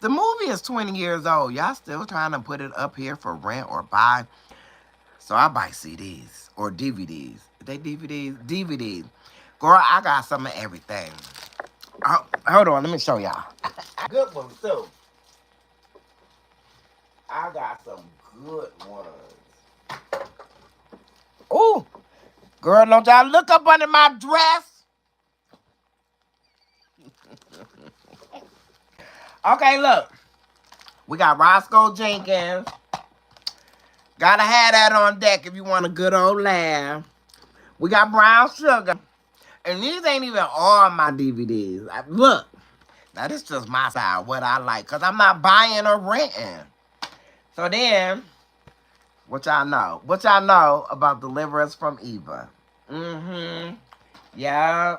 the movie is 20 years old. Y'all still trying to put it up here for rent or buy. So I buy CDs or DVDs. They DVDs? DVDs. Girl, I got some of everything. Oh, hold on, let me show y'all. Good ones too. I got some good ones. Ooh, girl, don't y'all look up under my dress. Okay, look. We got Roscoe Jenkins. Gotta have that on deck if you want a good old laugh. We got Brown Sugar. And these ain't even all my DVDs. Look, now this is just my side, what I like. Because I'm not buying or renting. So then, what y'all know? What y'all know about Deliverance from Eva? Mm-hmm. Yeah.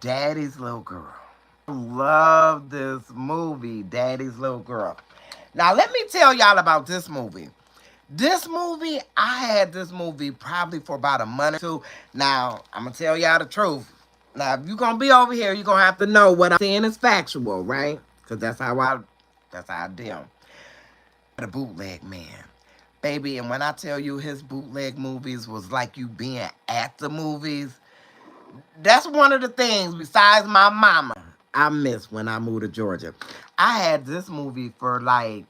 Daddy's Little Girl. Love this movie, Daddy's Little Girl. Now, let me tell y'all about this movie. This movie, I had this movie probably for about a month or two. Now, I'm going to tell y'all the truth. Now, if you're going to be over here, you're going to have to know what I'm saying is factual, right? Because that's how I deal. The bootleg man. Baby, and when I tell you his bootleg movies was like you being at the movies, that's one of the things besides my mama I miss when I moved to Georgia. I had this movie for like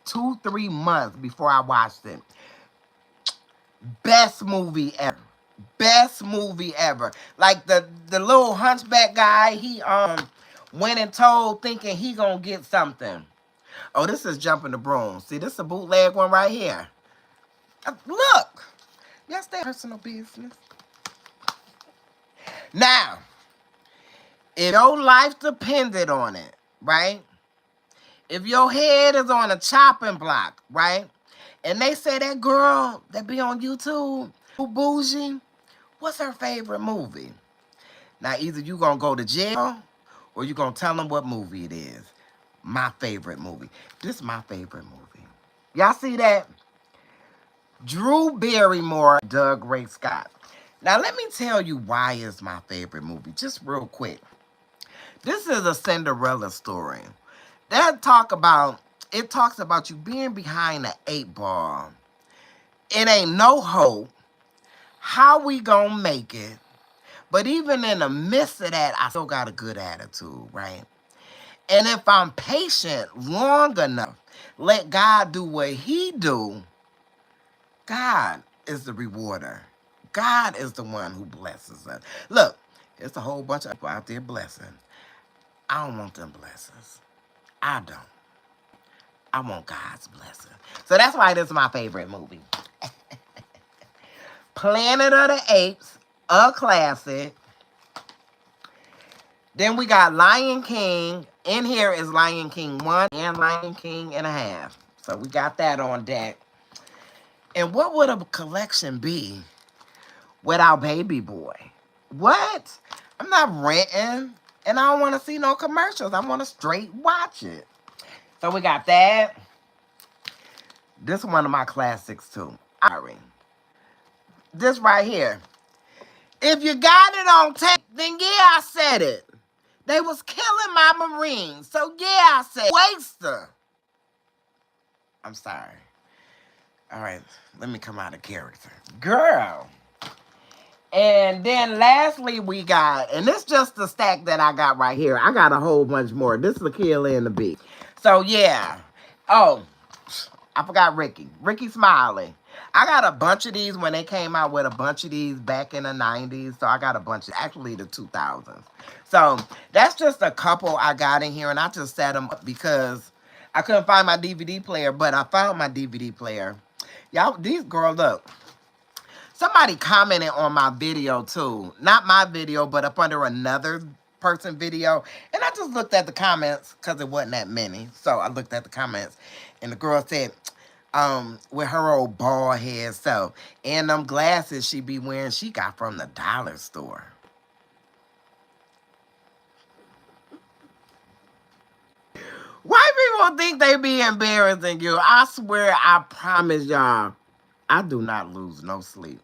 2-3 months before I watched it. Best movie ever. Best movie ever. Like the little hunchback guy, he went and told thinking he gonna get something. Oh, this is Jumping the Broom. See, this is a bootleg one right here. Look. Yes, that's personal business. Now, if your life depended on it, right? If your head is on a chopping block, right? And they say that girl that be on YouTube, who bougie, what's her favorite movie? Now, either you gonna go to jail or you gonna tell them what movie it is. My favorite movie. This is my favorite movie. Y'all see that? Drew Barrymore, Doug Ray Scott. Now, let me tell you why it's my favorite movie, just real quick. This is a Cinderella story. It talks about you being behind the 8 ball. It ain't no hope. How we gonna make it? But even in the midst of that, I still got a good attitude, right? And if I'm patient long enough, let God do what he do, God is the rewarder. God is the one who blesses us. Look, it's a whole bunch of people out there blessing. I don't want them blessings. I don't. I want God's blessing. So that's why this is my favorite movie. Planet of the Apes, a classic. Then we got Lion King. In here is Lion King 1 and Lion King and a half. So we got that on deck. And what would a collection be without Baby Boy? What? I'm not renting. And I don't want to see no commercials. I want to straight watch it. So we got that. This is one of my classics too. Sorry. This right here. If you got it on tape, then yeah, I said it. They was killing my Marines. So yeah, I said waster. I'm sorry. All right, let me come out of character. Girl. And then lastly we got, and this just the stack that I got right here. I got a whole bunch more. This is the Kill and the Beat. So yeah. Oh, I forgot Ricky. Ricky Smiley. I got a bunch of these when they came out with a bunch of these back in the 90s. So I got a bunch of, actually the 2000s. So that's just a couple I got in here. And I just set them up because I couldn't find my DVD player. But I found my DVD player. Y'all, these girls, look. Somebody commented on my video too. Not my video, but up under another person video. And I just looked at the comments because it wasn't that many. So I looked at the comments. And the girl said, with her old bald head self, and them glasses she be wearing, she got from the dollar store. White people think they be embarrassing you. I swear, I promise y'all, I do not lose no sleep.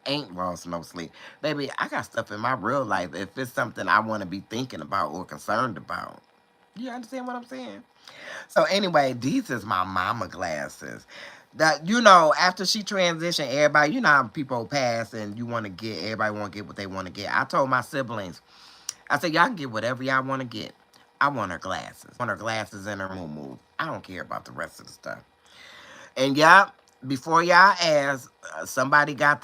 Ain't lost no sleep. Baby, I got stuff in my real life if it's something I want to be thinking about or concerned about. You understand what I'm saying? So anyway, these is my mama glasses. That, you know, after she transitioned, everybody, you know how people pass and you want to get, everybody want to get what they want to get. I told my siblings, I said, y'all can get whatever y'all want to get. I want her glasses. I want her glasses and her moo. I don't care about the rest of the stuff. And y'all, before y'all ask, somebody got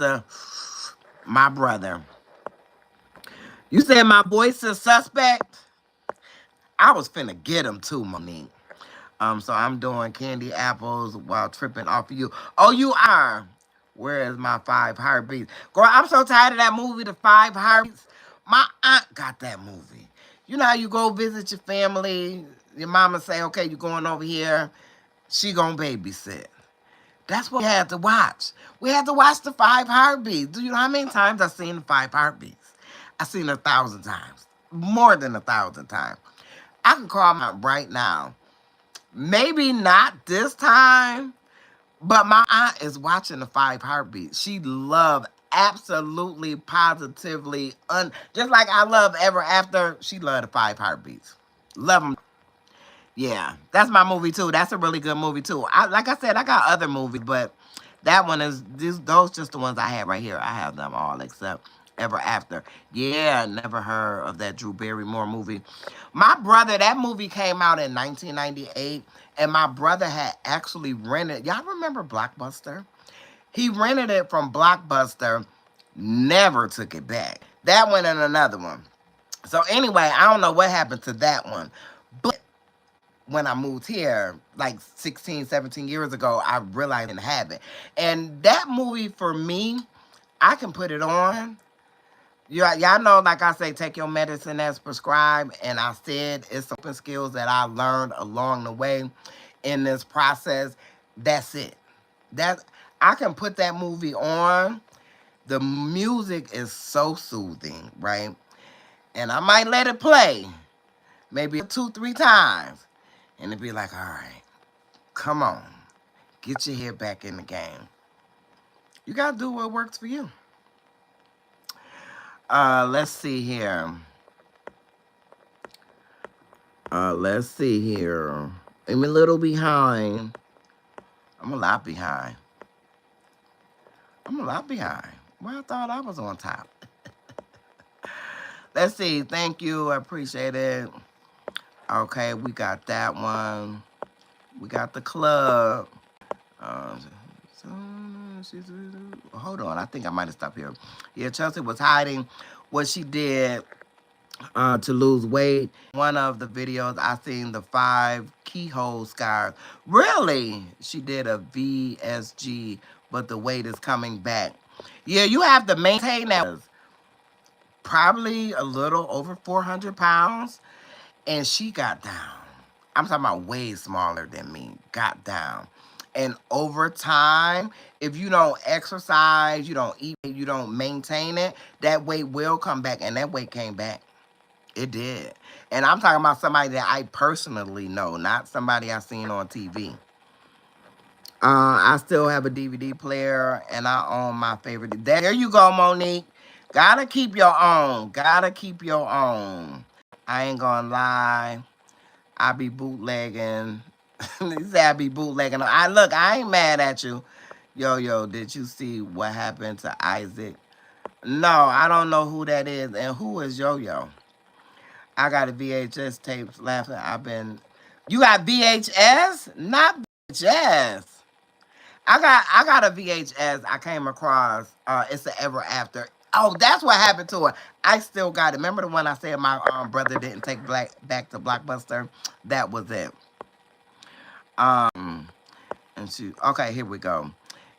my brother. You said my voice is suspect? I was finna get him too, Monique. So I'm doing candy apples while tripping off of you. Oh, you are. Where is my 5 heartbeats? Girl, I'm so tired of that movie, The 5 Heartbeats. My aunt got that movie. You know how you go visit your family, your mama say, okay, you're going over here. She gonna babysit. That's what we had to watch. We had to watch The 5 Heartbeats. Do you know how many times I've seen The 5 Heartbeats? I've seen it 1,000 times. More than 1,000 times. I can call my right now. Maybe not this time, but my aunt is watching The 5 Heartbeats. She loved absolutely, positively, just like I love Ever After, she loved The 5 Heartbeats. Love them. Yeah, that's my movie too. That's a really good movie too. Like I said, I got other movies, but that one is those just the ones I have right here. I have them all except Ever After. Yeah, never heard of that Drew Barrymore movie. My brother, that movie came out in 1998, and my brother had actually rented. Y'all remember Blockbuster? He rented it from Blockbuster, never took it back. That one and another one. So anyway, I don't know what happened to that one. But when I moved here, like 16, 17 years ago, I realized I didn't have it. And that movie, for me, I can put it on. Y'all know, like I say, take your medicine as prescribed. And I said it's open skills that I learned along the way in this process. That's it. That I can put that movie on. The music is so soothing, right? And I might let it play maybe 2, 3 times. And it'd be like, all right, come on. Get your head back in the game. You got to do what works for you. Let's see here. Let's see here. I'm a little behind. I'm a lot behind. Well, I thought I was on top. Let's see. Thank you. I appreciate it. Okay, we got that one. We got the club. Hold on. I think I might have stopped here. Yeah, Chelsea was hiding what she did to lose weight. One of the videos, I seen the 5 keyhole scars. Really? She did a VSG, but the weight is coming back. Yeah, you have to maintain that. Probably a little over 400 pounds. And she got down. I'm talking about way smaller than me. Got down. And over time, if you don't exercise, you don't eat, you don't maintain it, that weight will come back. And that weight came back. It did. And I'm talking about somebody that I personally know, not somebody I seen on TV. I still have a DVD player, and I own my favorite. There you go, Monique. Gotta keep your own. Gotta keep your own. I ain't gonna lie. I be bootlegging. He said I be bootlegging. Look, I ain't mad at you. Yo, did you see what happened to Isaac? No, I don't know who that is. And who is Yo? I got a VHS tapes laughing. You got VHS? Not VHS. I got a VHS I came across. It's the Ever After. Oh, that's what happened to her. I still got it. Remember the one I said my brother didn't take back to Blockbuster? That was it. And okay, here we go.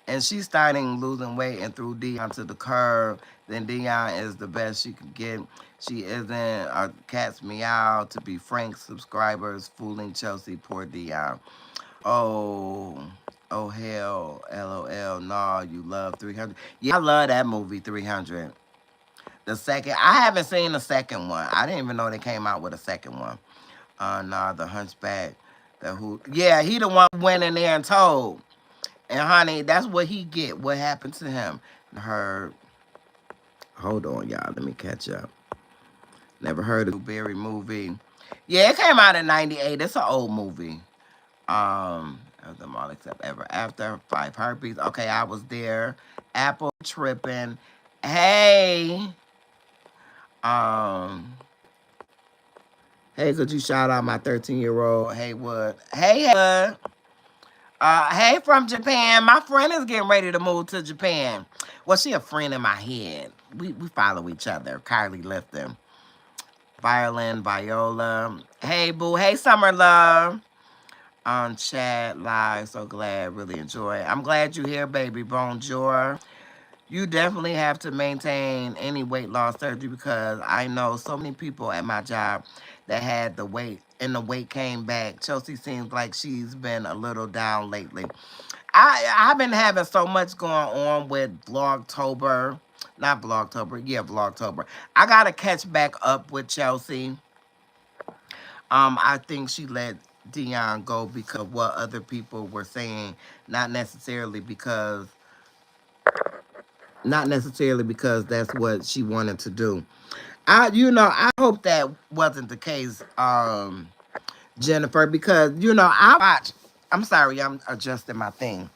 And she's starting losing weight and threw Dion to the curb. Then Dion is the best she could get. She isn't a cat's meow to be frank. Subscribers fooling Chelsea. Poor Dion. Oh, oh hell, LOL. Nah, you love 300. Yeah, I love that movie 300. The second, I haven't seen the second one. I didn't even know they came out with a second one. Nah, the Hunchback. The who? Yeah, he the one who went in there and told. And honey, that's what he get. What happened to him? Heard. Hold on, y'all. Let me catch up. Never heard of the Berry movie. Yeah, it came out in '98. It's an old movie. Of them all except Ever After. Five Heartbeats. Okay, I was there. Apple tripping. Hey. Um. Hey, could you shout out my 13-year-old Haywood? Hey, Haywood. Hey from Japan. My friend is getting ready to move to Japan. Well, she a friend in my head. We follow each other. Kylie Lifton. Violin, Viola. Hey, boo. Hey, Summer Love. On chat live. So glad. Really enjoy. I'm glad you're here, baby. Bonjour. You definitely have to maintain any weight loss surgery because I know so many people at my job that had the weight and the weight came back. Chelsea seems like she's been a little down lately. I've been having so much going on with Vlogtober. Not Vlogtober. Yeah, Vlogtober. I gotta catch back up with Chelsea. I think she let Dion go because of what other people were saying, not necessarily because that's what she wanted to do. I hope that wasn't the case, Jennifer, because I watch. I'm sorry, I'm adjusting my thing.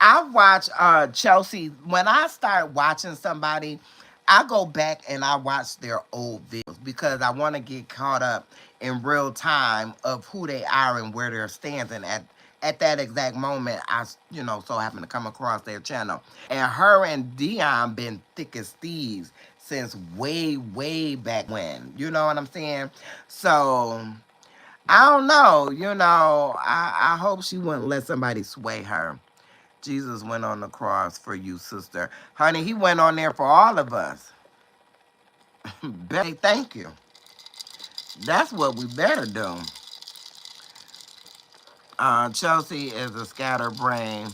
I watch Chelsea. When I start watching somebody, I go back and I watch their old videos because I want to get caught up in real time of who they are and where they're standing at that exact moment. So happen to come across their channel, and her and Dion been thick as thieves since way, way back when. You know what I'm saying? So I don't know. I hope she wouldn't let somebody sway her. Jesus went on the cross for you, sister. Honey, he went on there for all of us. Better say thank you. That's what we better do. Chelsea is a scatterbrain.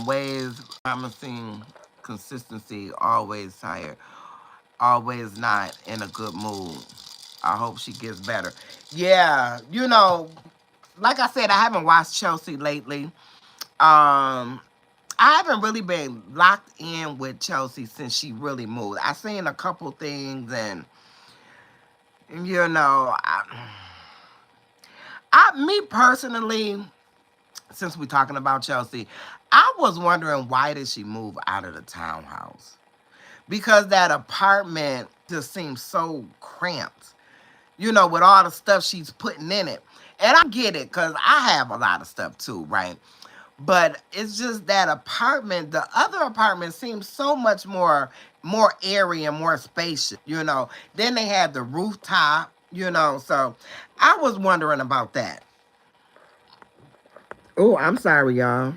Ways promising consistency, always tired, always not in a good mood. I hope she gets better. Yeah, like I said, I haven't watched Chelsea lately. Um, I haven't really been locked in with Chelsea since she really moved. I seen a couple things, and me personally, since we're talking about Chelsea, I was wondering why did she move out of the townhouse? Because that apartment just seems so cramped, with all the stuff she's putting in it. And I get it, because I have a lot of stuff too, right? But it's just that apartment, the other apartment seems so much more airy and more spacious, Then they had the rooftop, so I was wondering about that. Oh, I'm sorry, y'all.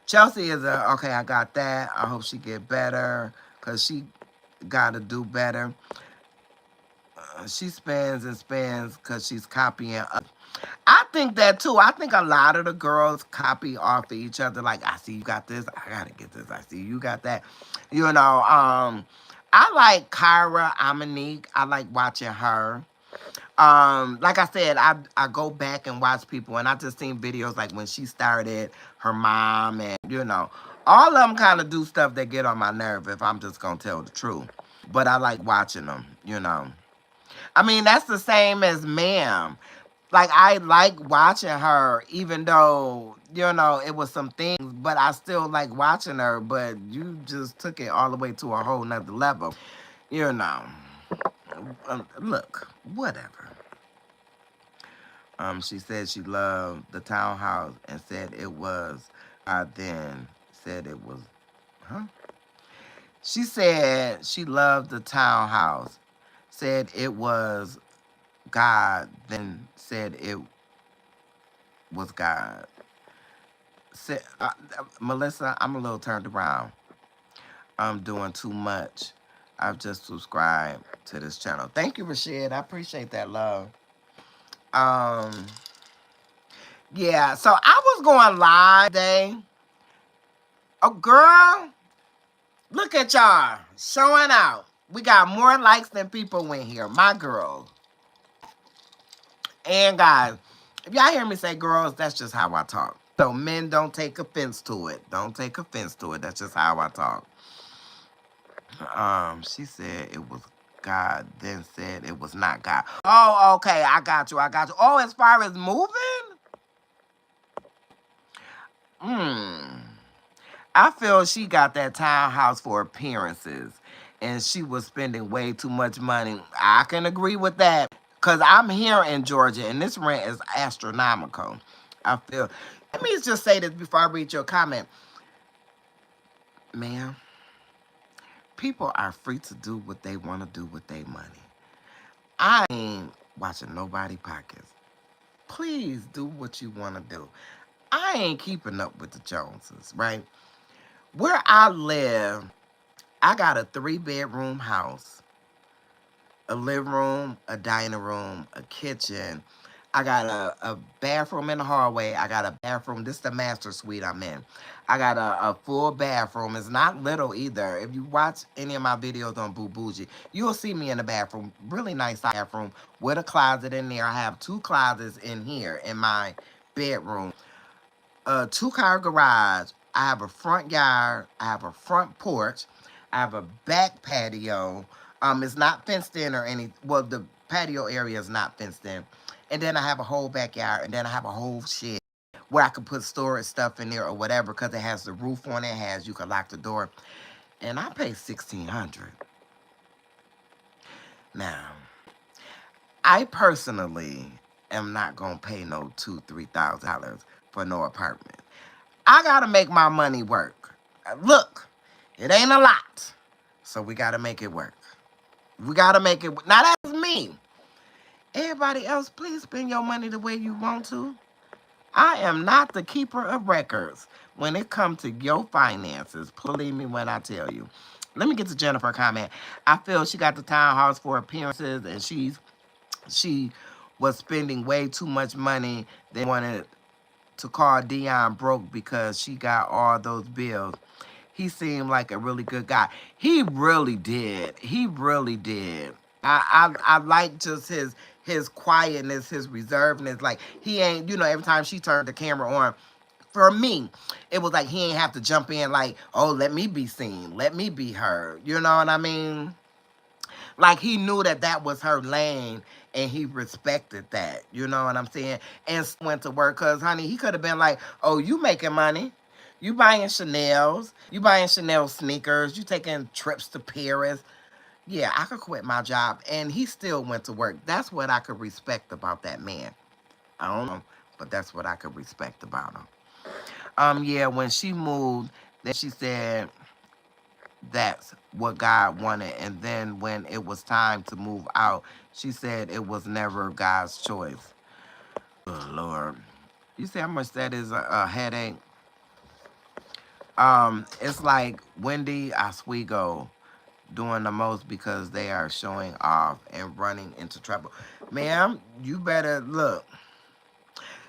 Chelsea is okay, I got that. I hope she get better because she got to do better. She spends and spends because she's copying. I think that too. I think a lot of the girls copy off of each other. Like, I see you got this, I gotta get this. I see you got that. I like Kyra Amanique. I like watching her. Like I said, I go back and watch people, and I just seen videos like when she started, her mom, and all of them kind of do stuff that get on my nerve. If I'm just gonna tell the truth, but I like watching them. I mean, that's the same as Ma'am. Like, I like watching her, even though, it was some things, but I still like watching her, but you just took it all the way to a whole nother level. You know. Look, whatever. She said she loved the townhouse and said it was, I then said it was, huh? She said she loved the townhouse, said it was God, then said it was God. Melissa, I'm a little turned around. I'm doing too much. I've just subscribed to this channel. Thank you, Rashid. I appreciate that love. Um, yeah, so I was going live today. Oh, girl, look at y'all showing out. We got more likes than people in here. My girls. And guys, if y'all hear me say girls, that's just how I talk. So men, don't take offense to it. Don't take offense to it. That's just how I talk. She said it was God, then said it was not God. Oh, okay, I got you. Oh, as far as moving? I feel she got that townhouse for appearances, and she was spending way too much money. I can agree with that, because I'm here in Georgia, and this rent is astronomical. I feel, let me just say this before I read your comment. Ma'am, people are free to do what they want to do with their money. I ain't watching nobody pockets. Please do what you want to do. I ain't keeping up with the Joneses, right? Where I live, I got a 3-bedroom house, a living room, a dining room, a kitchen. I got a bathroom in the hallway. I got a bathroom. This is the master suite I'm in. I got a full bathroom. It's not little either. If you watch any of my videos on Boo Bougie, you'll see me in the bathroom. Really nice bathroom with a closet in there. I have 2 closets in here in my bedroom. A 2-car garage. I have a front yard. I have a front porch. I have a back patio. It's not fenced in or any. Well, the patio area is not fenced in. And then I have a whole backyard. And then I have a whole shed where I could put storage stuff in there or whatever, because it has the roof on it. It has, you can lock the door. And I pay $1,600. Now, I personally am not gonna pay no $2,000-$3,000 for no apartment. I gotta make my money work. Look, it ain't a lot, so we gotta make it work. We gotta make it. Now that's me. Everybody else, please spend your money the way you want to. I am not the keeper of records when it comes to your finances. Believe me when I tell you. Let me get to Jennifer comment. I feel she got the townhouse for appearances, and she was spending way too much money. They wanted to call Dion broke because she got all those bills. He seemed like a really good guy. He really did. He really did. I like just his quietness, his reservedness. Like, he ain't, every time she turned the camera on, for me, it was like he ain't have to jump in like, oh, let me be seen. Let me be heard. You know what I mean? Like, he knew that that was her lane, and he respected that. You know what I'm saying? And went to work, because, honey, he could have been like, oh, you making money. You buying Chanel's. You buying Chanel sneakers. You taking trips to Paris. Yeah, I could quit my job. And he still went to work. That's what I could respect about that man. I don't know, but that's what I could respect about him. Yeah, when she moved, then she said that's what God wanted. And then when it was time to move out, she said it was never God's choice. Oh, Lord. You see how much that is a headache? It's like Wendy Oswego doing the most because they are showing off and running into trouble. Ma'am, you better look.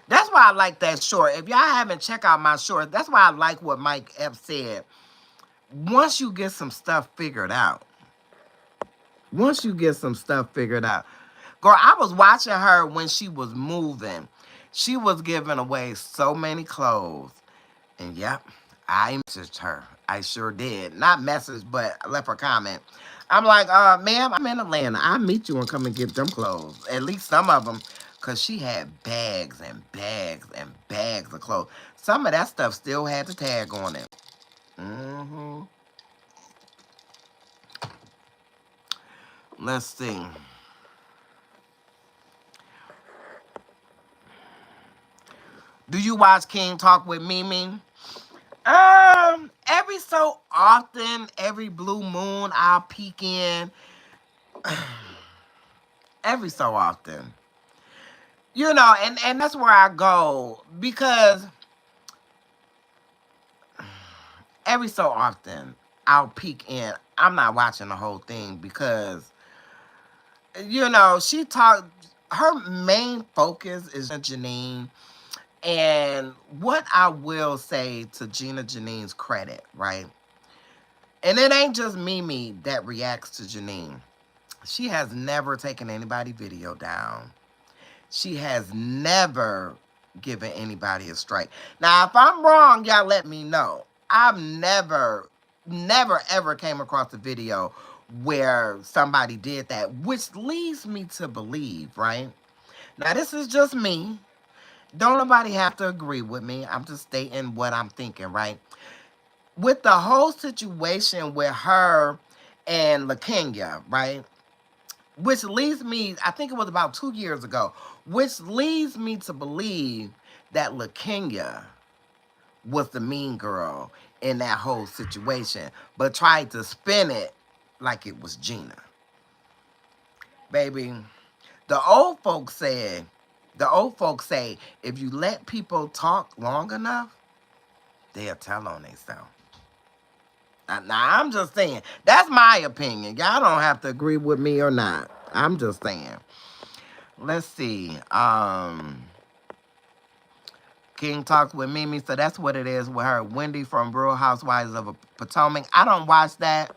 That's why I like that short. If y'all haven't checked out my short, that's why I like what Mike Epps said. Once you get some stuff figured out, girl, I was watching her when she was moving. She was giving away so many clothes. And yep, I messaged her. I sure did. Not message, but I left her a comment. I'm like, ma'am, I'm in Atlanta. I'll meet you and come and get them clothes. At least some of them. Because she had bags and bags and bags of clothes. Some of that stuff still had the tag on it. Mm-hmm. Let's see. Do you watch King Talk with Mimi? Every so often, every blue moon, I'll peek in. Every so often. And that's where I go, because every so often, I'll peek in. I'm not watching the whole thing because, you know, her main focus is GinaJyneen. And what I will say to GinaJyneen's credit, right? And it ain't just Mimi that reacts to Janine. She has never taken anybody video down. She has never given anybody a strike. Now, if I'm wrong, y'all let me know. I've never ever came across a video where somebody did that, which leads me to believe, right? Now, this is just me. Don't nobody have to agree with me. I'm just stating what I'm thinking, right? With the whole situation with her and LaKenya, right? Which leads me, I think it was about 2 years ago, which leads me to believe that LaKenya was the mean girl in that whole situation, but tried to spin it like it was Gina. Baby, the old folks say, if you let people talk long enough, they'll tell on themselves. Now, I'm just saying, that's my opinion. Y'all don't have to agree with me or not. I'm just saying. Let's see. King talks with Mimi, so that's what it is with her. Wendy from Real Housewives of Potomac. I don't watch that,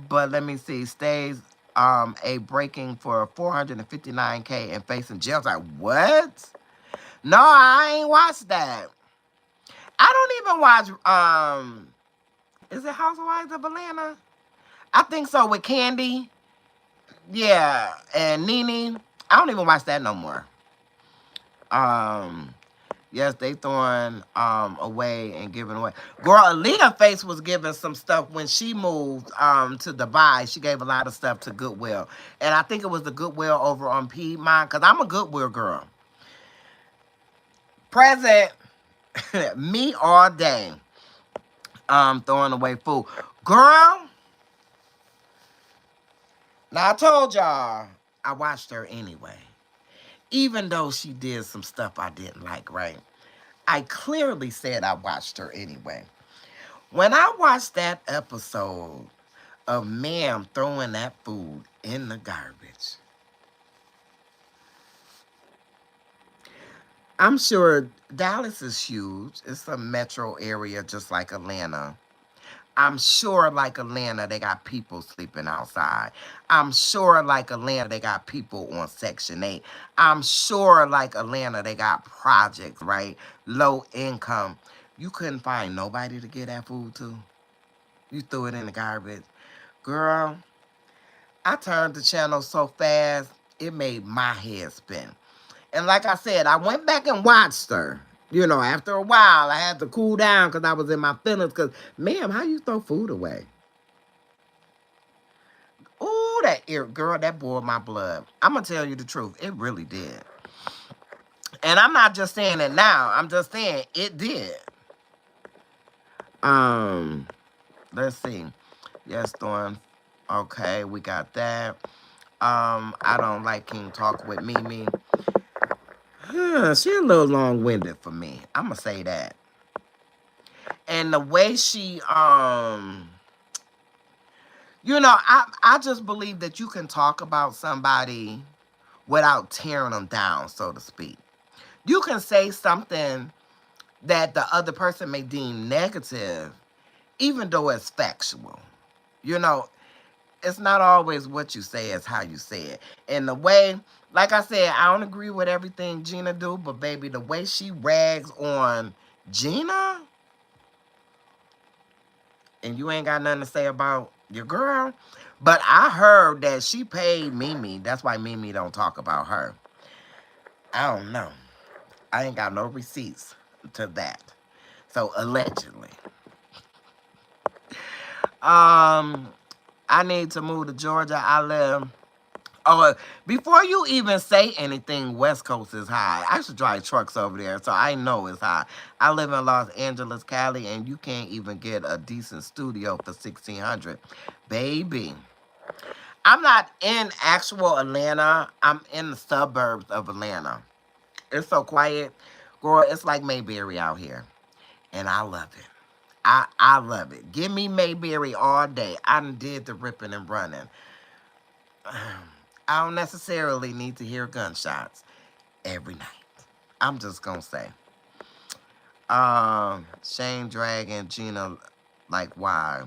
but let me see. Stays a breaking for 459K and facing jail. I was like, what? No, I ain't watched that. I don't even watch is it Housewives of Atlanta? I think so, with Candy. Yeah, and Nene. I don't even watch that no more. Yes, they throwing away and giving away. Girl, Aaliyah Face was giving some stuff when she moved to Dubai. She gave a lot of stuff to Goodwill. And I think it was the Goodwill over on Piedmont, because I'm a Goodwill girl. Present. Me all day. Throwing away food. Girl, now I told y'all I watched her anyway. Even though she did some stuff I didn't like, right? I clearly said I watched her anyway. When I watched that episode of Ma'am throwing that food in the garbage, I'm sure Dallas is huge. It's a metro area just like Atlanta. I'm sure like Atlanta, they got people sleeping outside. I'm sure like Atlanta, they got people on Section 8. I'm sure like Atlanta, they got projects, right? Low income. You couldn't find nobody to get that food to. You threw it in the garbage. Girl, I turned the channel so fast, it made my head spin. And like I said, I went back and watched her. You know, after a while, I had to cool down because I was in my feelings. Because, ma'am, how you throw food away? Ooh, that ear, girl, that boiled my blood. I'm going to tell you the truth. It really did. And I'm not just saying it now. I'm just saying it did. Let's see. Yes, Thorn. Okay, we got that. I don't like King talk with Mimi. She a little long-winded for me. I'm gonna say that. And the way she, you know, I just believe that you can talk about somebody without tearing them down, so to speak. You can say something that the other person may deem negative, even though it's factual. You know, it's not always what you say, it's how you say it. And the way, like I said, I don't agree with everything Gina do, but baby, the way she rags on Gina, and you ain't got nothing to say about your girl. But I heard that she paid Mimi. That's why Mimi don't talk about her. I don't know. I ain't got no receipts to that. So allegedly. I need to move to Georgia. I live. Oh, before you even say anything, West Coast is high. I should drive trucks over there, so I know it's high. I live in Los Angeles, Cali, and you can't even get a decent studio for $1,600. Baby, I'm not in actual Atlanta. I'm in the suburbs of Atlanta. It's so quiet. Girl, it's like Mayberry out here, and I love it. I love it. Give me Mayberry all day. I done did the ripping and running. I don't necessarily need to hear gunshots every night. I'm just gonna say. Shane Dragon, Gina, like why?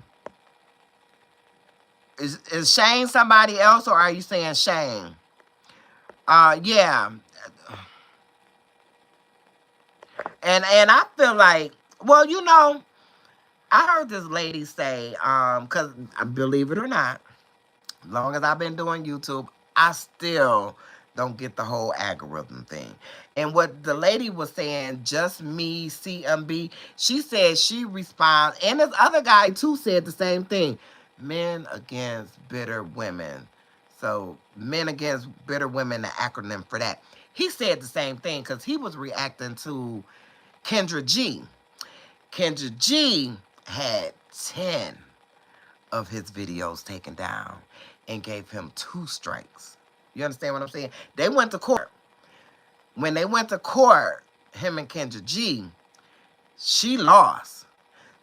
Is Shane somebody else or are you saying Shane? Yeah. And I feel like, well, I heard this lady say, cause believe it or not, long as I've been doing YouTube, I still don't get the whole algorithm thing. And what the lady was saying, just me, CMB, she said she responds, and this other guy too said the same thing. Men against bitter women. So men against bitter women, the acronym for that. He said the same thing because he was reacting to Kendra G. Kendra G had 10 of his videos taken down and gave him 2 strikes. You understand what I'm saying? They went to court. When they went to court, him and Kendra G, she lost.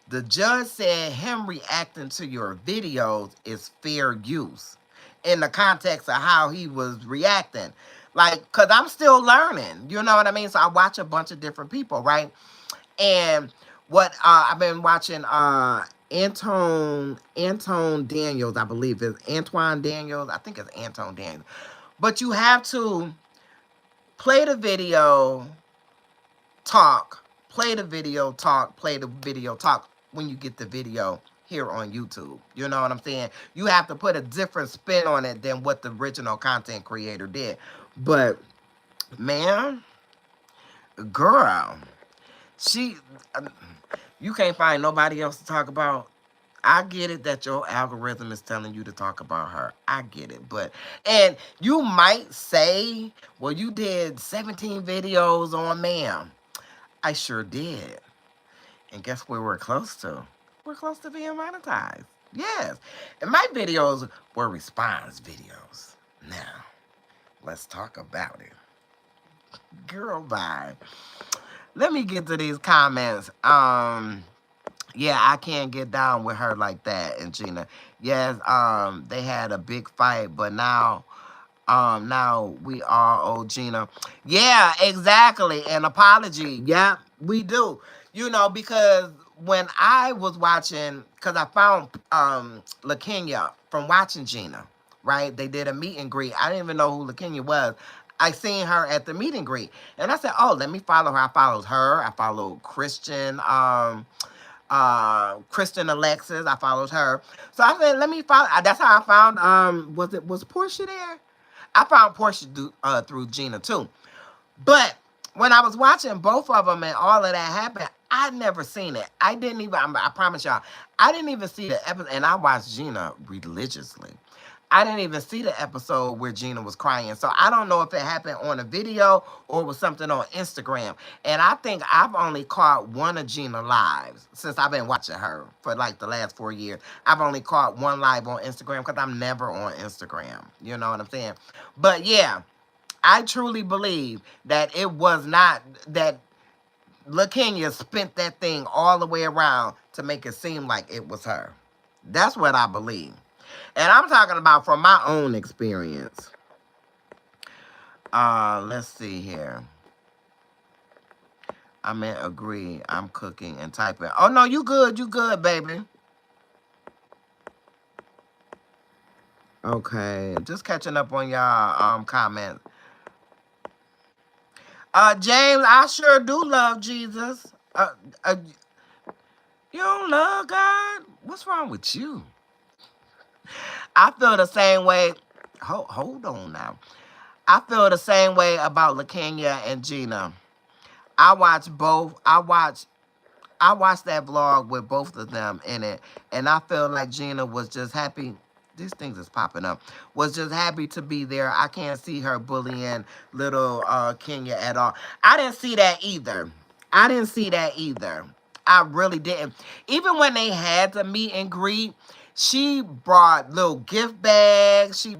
The judge said him reacting to your videos is fair use in the context of how he was reacting. Like, because I'm still learning. You know what I mean? So I watch a bunch of different people, right? And what I've been watching Anton Daniels, I believe is Antoine Daniels. I think it's Anton Daniels. But you have to play the video, talk, play the video, talk, play the video, talk when you get the video here on YouTube. You know what I'm saying? You have to put a different spin on it than what the original content creator did. But man, girl, she, you can't find nobody else to talk about. I get it that your algorithm is telling you to talk about her. I get it. And you might say, well, you did 17 videos on ma'am. I sure did. And guess where we're close to? We're close to being monetized. Yes. And my videos were response videos. Now, let's talk about it. Girl, bye. Let me get to these comments. Yeah, I can't get down with her like that. And Gina, yes, they had a big fight, but now we are old Gina. Yeah, exactly. An apology. Yeah, we do. Because when I was watching, because I found LaKenya from watching Gina, right? They did a meet and greet. I didn't even know who LaKenya was. I seen her at the meet and greet. And I said, oh, let me follow her. I followed her. I followed Kristen Alexis. I followed her. So I said, let me follow. That's how I found, was Portia there? I found Portia through Gina too. But when I was watching both of them and all of that happen, I'd never seen it. I didn't even, I promise y'all, I didn't even see the episode, and I watched Gina religiously. I didn't even see the episode where Gina was crying. So I don't know if it happened on a video or was something on Instagram. And I think I've only caught one of Gina lives since I've been watching her for like the last 4 years. I've only caught one live on Instagram because I'm never on Instagram. You know what I'm saying? But yeah, I truly believe that it was not that LaKenya spent that thing all the way around to make it seem like it was her. That's what I believe. And I'm talking about from my own experience. Let's see here. I meant agree. I'm cooking and typing. Oh, no, you good. You good, baby. Okay. Just catching up on y'all comments. James, I sure do love Jesus. You don't love God? What's wrong with you? I feel the same way. Hold on now. I feel the same way about LaKenya and Gina. I watched both. I watched that vlog with both of them in it, and I feel like Gina was just happy. These things is popping up. Was just happy to be there. I can't see her bullying little Kenya at all. I didn't see that either. I didn't see that either. I really didn't. Even when they had the meet and greet, she brought little gift bags. She,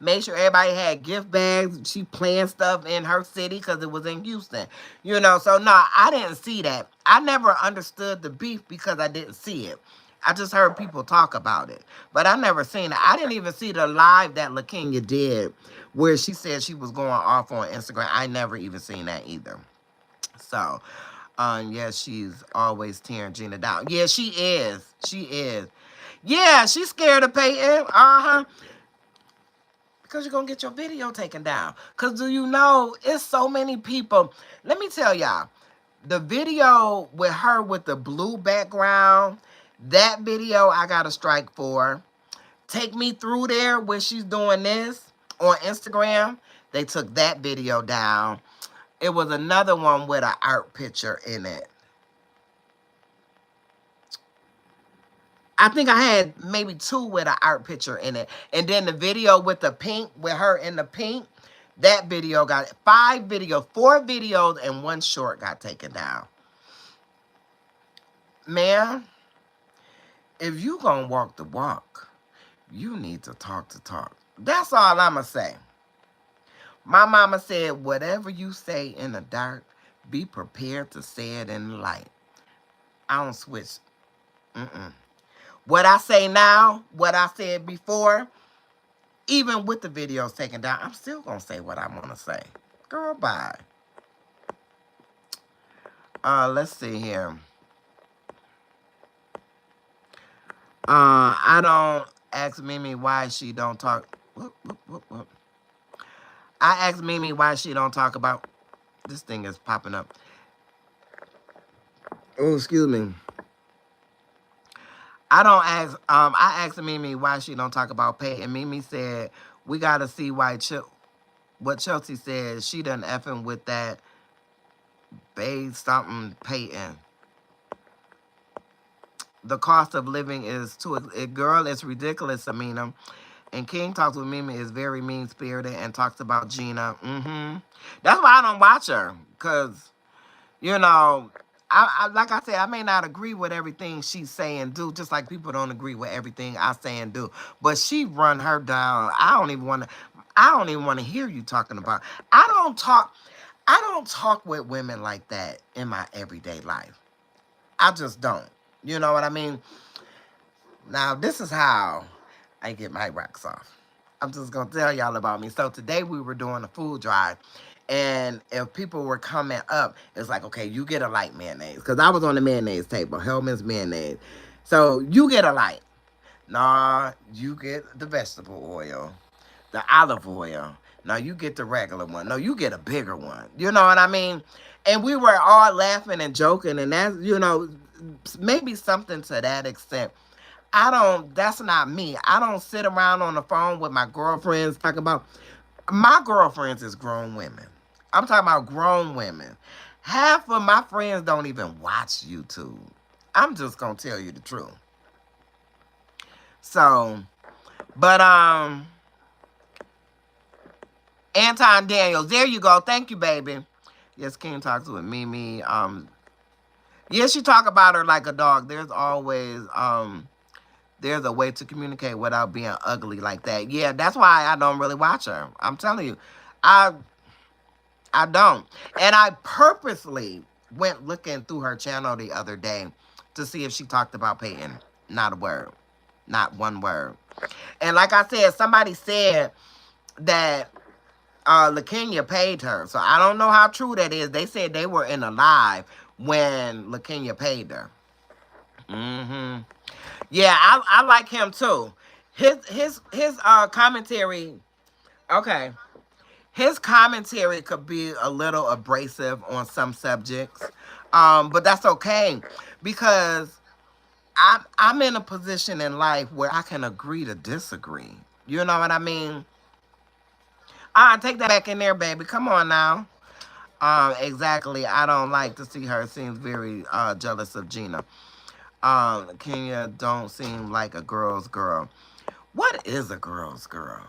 made sure everybody had gift bags. She planned stuff in her city because it was in Houston. So, no, I didn't see that. I never understood the beef because I didn't see it. I just heard people talk about it, but I never seen it. I didn't even see the live that LaKenya did where she said she was going off on Instagram. I never even seen that either. So, yeah, she's always tearing Gina down. Yeah, she is. She is. Yeah, she's scared of Peyton. Uh-huh. Because you're going to get your video taken down. Because do you know, it's so many people. Let me tell y'all, the video with her with the blue background, that video I got a strike for. Take Me Through There where she's doing this on Instagram. They took that video down. It was another one with an art picture in it. I think I had maybe two with an art picture in it. And then the video with the pink, with her in the pink, that video got 4 videos, and 1 short got taken down. Man, if you gonna walk the walk, you need to talk the talk. That's all I'ma say. My mama said, whatever you say in the dark, be prepared to say it in the light. I don't switch. Mm-mm. What I say now, what I said before, even with the videos taken down, I'm still going to say what I want to say. Girl, bye. Let's see here. I don't ask Mimi why she don't talk. Whoop. I asked Mimi why she don't talk about. This thing is popping up. Oh, excuse me. I asked Mimi why she don't talk about Pay, and Mimi said, we got to see what Chelsea said. She done effing with that Bay something Peyton. The cost of living is too, girl, it's ridiculous, Amina. And King talks with Mimi is very mean-spirited and talks about Gina. That's why I don't watch her, because, you know, I like I said, I may not agree with everything she say and do, just like people don't agree with everything I say and do. But she run her down. I don't even want to hear you talking about. I don't talk with women like that in my everyday life. I just don't. You know what I mean? Now, this is how I get my rocks off. I'm just going to tell y'all about me. So today we were doing a food drive. And if people were coming up, it's like, okay, you get a light mayonnaise. Because I was on the mayonnaise table, Hellman's mayonnaise. So you get a light. Nah, you get the vegetable oil, the olive oil. No, you get the regular one. No, you get a bigger one. You know what I mean? And we were all laughing and joking. And that's, maybe something to that extent. That's not me. I don't sit around on the phone with my girlfriends talking about, my girlfriends is grown women. I'm talking about grown women. Half of my friends don't even watch YouTube. I'm just going to tell you the truth. So, but, Anton Daniels, there you go. Thank you, baby. Yes, King talks with Mimi. Yes, you talk about her like a dog. There's always, there's a way to communicate without being ugly like that. Yeah, that's why I don't really watch her. I'm telling you. I don't. And I purposely went looking through her channel the other day to see if she talked about Peyton. Not a word. Not one word. And like I said, somebody said that LaKenya paid her. So I don't know how true that is. They said they were in a live when LaKenya paid her. Yeah, I like him too. His commentary, okay. His commentary could be a little abrasive on some subjects. But that's okay because I'm in a position in life where I can agree to disagree. You know what I mean? Take that back in there, baby. Come on now. Exactly. I don't like to see her. Seems very jealous of Gina. Kenya don't seem like a girl's girl. What is a girl's girl?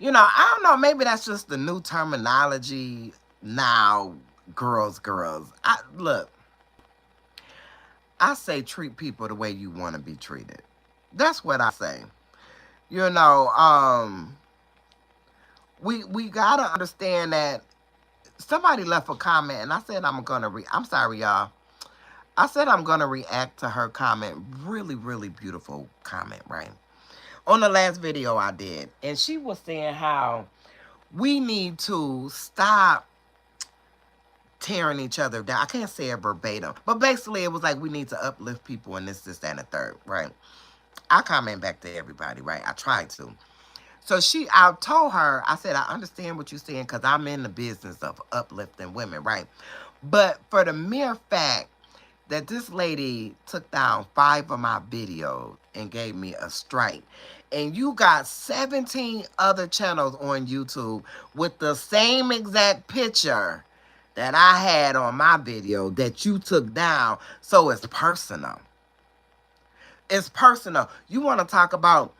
I don't know. Maybe that's just the new terminology now. Girls. Look, I say treat people the way you want to be treated. That's what I say. We gotta understand that somebody left a comment, and I said I'm gonna read. I'm sorry, y'all. I said I'm going to react to her comment. Really, really beautiful comment, right? On the last video I did. And she was saying how we need to stop tearing each other down. I can't say it verbatim. But basically, it was like we need to uplift people and this, that, and the third, right? I comment back to everybody, right? I tried to. So I told her, I said, I understand what you're saying because I'm in the business of uplifting women, right? But for the mere fact that this lady took down 5 of my videos and gave me a strike, and you got 17 other channels on YouTube with the same exact picture that I had on my video that you took down, so it's personal. It's personal. You want to talk about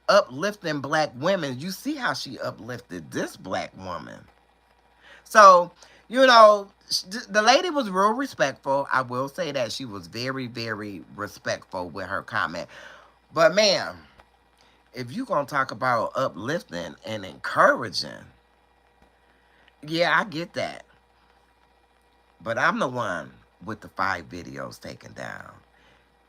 uplifting black women. You see how she uplifted this black woman. So, you know, the lady was real respectful. I will say that she was very, very respectful with her comment. But, ma'am, if you're going to talk about uplifting and encouraging, yeah, I get that. But I'm the one with the 5 videos taken down.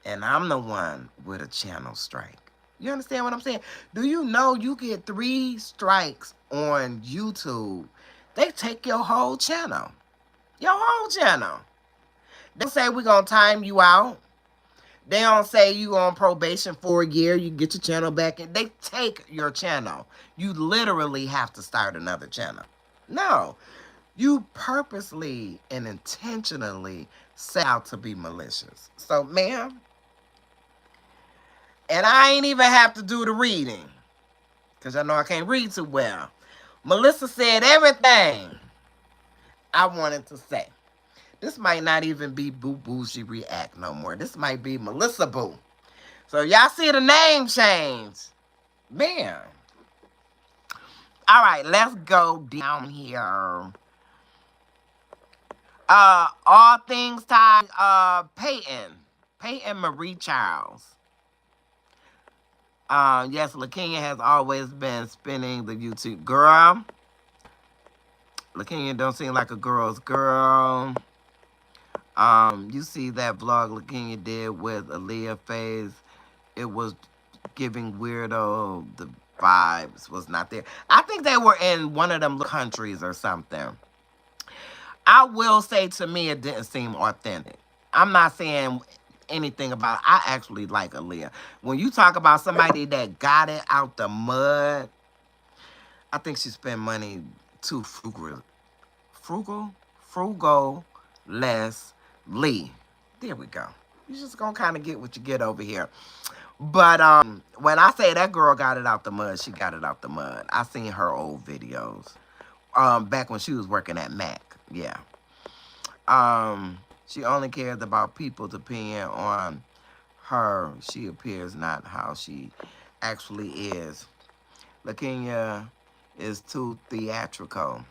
And I'm the one with a channel strike. You understand what I'm saying? Do you know you get 3 strikes on YouTube? They take your whole channel. Your whole channel. They say we're going to time you out. They don't say you on probation for a year. You get your channel back. And they take your channel. You literally have to start another channel. No. You purposely and intentionally set out to be malicious. So, ma'am, and I ain't even have to do the reading, because I know I can't read too well. Melissa said everything I wanted to say. This might not even be Boo Bougie React no more. This might be Melissa Boo. So y'all see the name change. Man. All right, let's go down here. All things tied, Peyton Marie Charles. Yes, LaKenya has always been spinning the YouTube. Girl, LaKenya don't seem like a girl's girl. You see that vlog LaKenya did with Aaliyah Faze. It was giving weirdo. The vibes was not there. I think they were in one of them countries or something. I will say, to me, it didn't seem authentic. I'm not saying anything about it. I actually like Aaliyah. When you talk about somebody that got it out the mud, I think she spent money too less. There we go. You just gonna kind of get what you get over here. But when I say that girl got it out the mud, she got it out the mud. I seen her old videos. Back when she was working at Mac. Yeah. She only cares about people's opinion on her. She appears not how she actually is. LaKenya is too theatrical.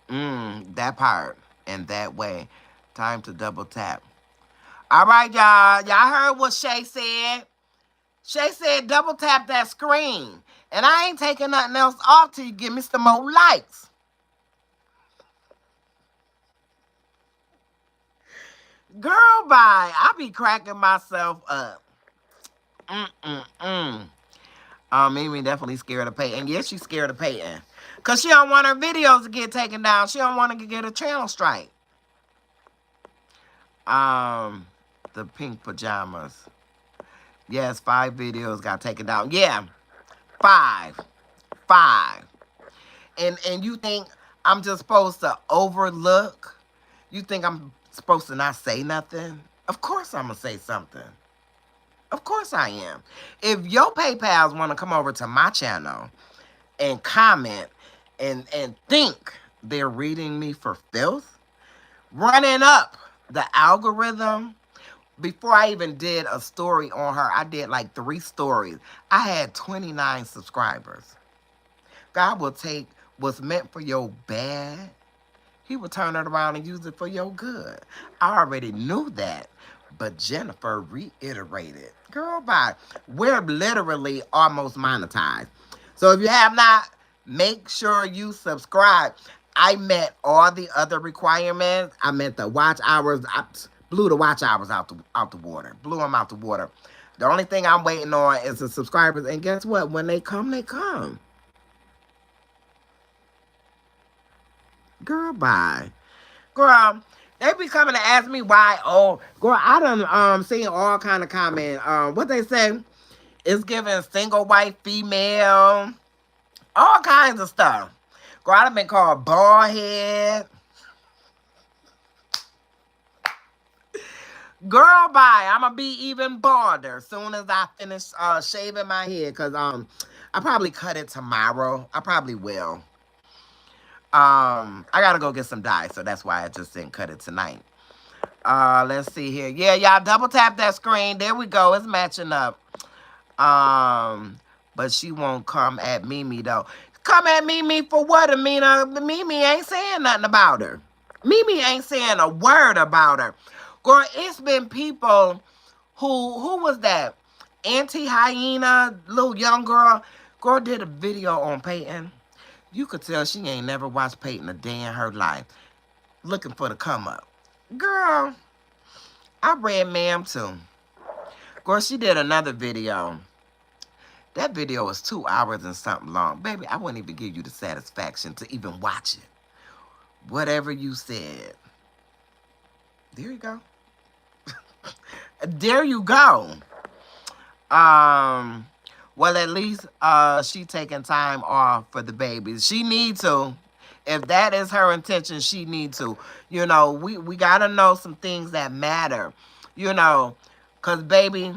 That part and that way. Time to double tap. All right, y'all. Y'all heard what Shay said. Shay said double tap that screen. And I ain't taking nothing else off till you give me some more likes. Girl, bye. I be cracking myself up. Mimi definitely scared of Peyton. Yes, she's scared of Peyton. Because she don't want her videos to get taken down. She don't want to get a channel strike. The pink pajamas. Yes, 5 videos got taken down. Yeah, 5. And you think I'm just supposed to overlook? You think I'm supposed to not say nothing? Of course I'm going to say something. Of course I am. If your PayPals want to come over to my channel and comment and think they're reading me for filth, running up the algorithm, before I even did a story on her, I did like 3 stories. I had 29 subscribers. God will take what's meant for your bad. He will turn it around and use it for your good. I already knew that. But Jennifer reiterated. Girl, bye. We're literally almost monetized. So if you have not, make sure you subscribe. I met all the other requirements. I met the watch hours. Blew the watch hours out the water. Blew them out the water. The only thing I'm waiting on is the subscribers. And guess what? When they come, they come. Girl, bye. Girl, they be coming to ask me why. Oh, girl, I done seen all kind of comment. What they say? It's giving single white female. All kinds of stuff. Girl, I done been called bald head. Girl, bye. I'ma be even balder as soon as I finish shaving my head. Cause I probably cut it tomorrow. I probably will. I gotta go get some dye, so that's why I just didn't cut it tonight. Let's see here. Yeah, y'all double tap that screen. There we go. It's matching up. But she won't come at Mimi though. Come at Mimi for what, Amina? Mimi ain't saying nothing about her. Mimi ain't saying a word about her. Girl, it's been people who was that? Anti-hyena, little young girl. Girl did a video on Peyton. You could tell she ain't never watched Peyton a day in her life. Looking for the come up. Girl, I read ma'am too. Girl, she did another video. That video was 2 hours and something long. Baby, I wouldn't even give you the satisfaction to even watch it. Whatever you said. There you go. There you go. Well, at least she taking time off for the babies. She need to. If that is her intention, she need to. You know, we got to know some things that matter. You know, because, baby,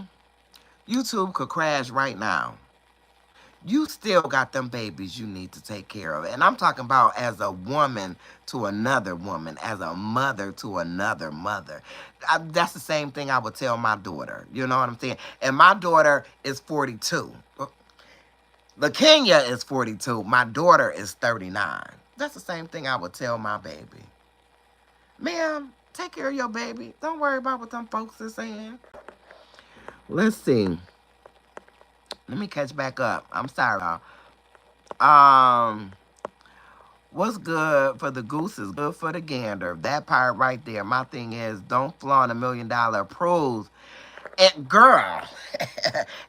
YouTube could crash right now. You still got them babies you need to take care of. And I'm talking about as a woman to another woman, as a mother to another mother. That's the same thing I would tell my daughter. You know what I'm saying? And my daughter is 42. LaKenya is 42. My daughter is 39. That's the same thing I would tell my baby. Ma'am, take care of your baby. Don't worry about what them folks are saying. Let's see. Let me catch back up. I'm sorry, y'all. What's good for the goose is good for the gander. That part right there. My thing is, don't flaunt $1 million approved. And girl,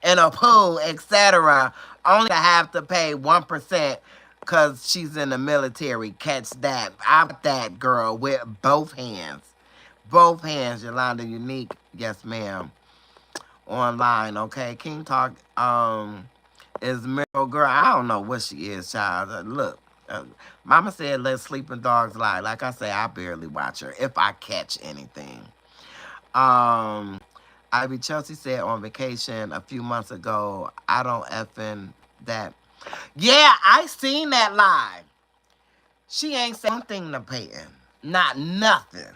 in a pool, etc. Only to have to pay 1% because she's in the military. Catch that. I got that, girl, with both hands. Both hands, Yolanda Unique. Yes, ma'am. Online, okay? King Talk is Miracle Girl. I don't know what she is, child. Look, Mama said let sleeping dogs lie. Like I say, I barely watch her if I catch anything. Ivy Chelsea said on vacation a few months ago, I don't effing that. Yeah, I seen that live. She ain't saying anything to Peyton. Not nothing.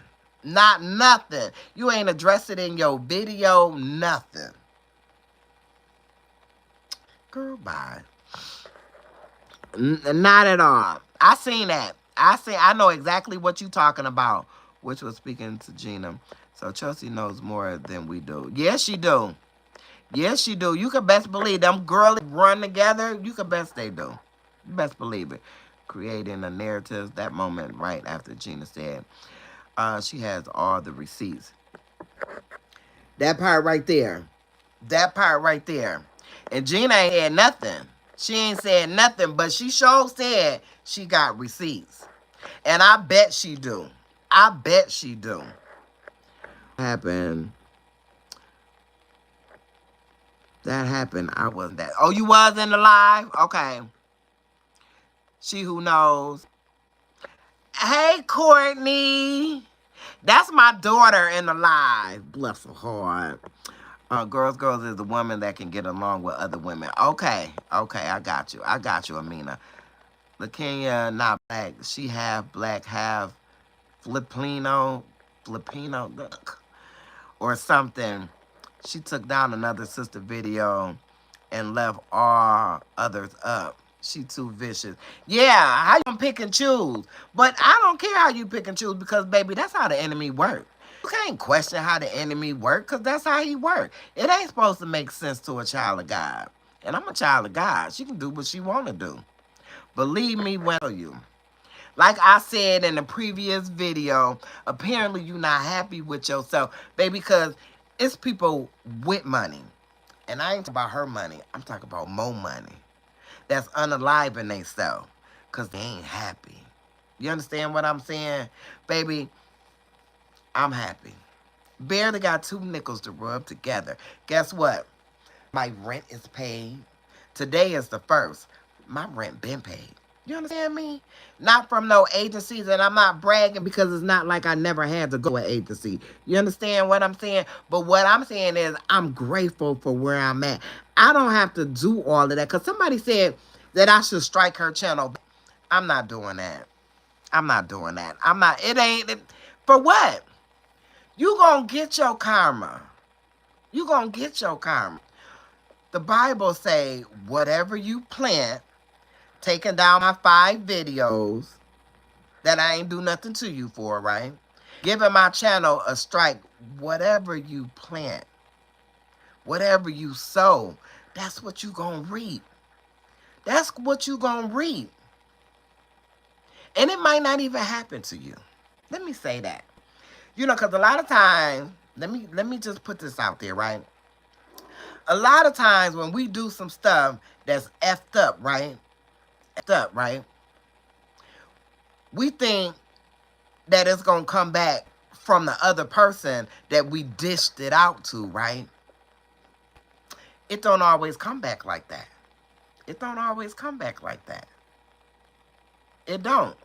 Not nothing. You ain't addressed it in your video, nothing. Girl, bye. Not at all. I seen that. I know exactly what you talking about, which was speaking to Gina. So Chelsea knows more than we do. Yes, she do. Yes, she do. You can best believe them girls run together. You can best they do. You best believe it. Creating a narrative. That moment right after Gina said, she has all the receipts. That part right there. That part right there. And Gina ain't had nothing. She ain't said nothing, but she sure said she got receipts. And I bet she do. I bet she do. Happened. That happened. I wasn't that. Oh, you was in the live? Okay. She who knows. Hey, Courtney. That's my daughter in the live. Bless her heart. Girls is the woman that can get along with other women. Okay. Okay, I got you. I got you, Amina. LaKenya, not black. She half black, half Filipino, or something. She took down another sister video and left all others up. She too vicious. Yeah, how you gonna pick and choose? But I don't care how you pick and choose because, baby, that's how the enemy works. You can't question how the enemy works because that's how he works. It ain't supposed to make sense to a child of God. And I'm a child of God. She can do what she want to do. Believe me when I tell you. Like I said in the previous video, apparently you're not happy with yourself, baby, because it's people with money. And I ain't talking about her money. I'm talking about more money. That's unaliving themselves because they ain't happy. You understand what I'm saying? Baby, I'm happy. Barely got 2 nickels to rub together. Guess what? My rent is paid. Today is the 1st. My rent been paid. You understand me? Not from no agencies, and I'm not bragging because it's not like I never had to go to an agency. You understand what I'm saying? But what I'm saying is I'm grateful for where I'm at. I don't have to do all of that because somebody said that I should strike her channel. I'm not doing that. I'm not doing that. I'm not. It ain't. For what? You gonna get your karma. You gonna get your karma. The Bible say, whatever you plant, taking down my 5 videos that I ain't do nothing to you for, right? Giving my channel a strike. Whatever you plant, whatever you sow, that's what you gonna reap. That's what you gonna reap. And it might not even happen to you. Let me say that. You know, because a lot of times, let me just put this out there, right? A lot of times when we do some stuff that's effed up, right? Effed up, right? We think that it's going to come back from the other person that we dished it out to, right? It don't always come back like that. It don't always come back like that. It don't.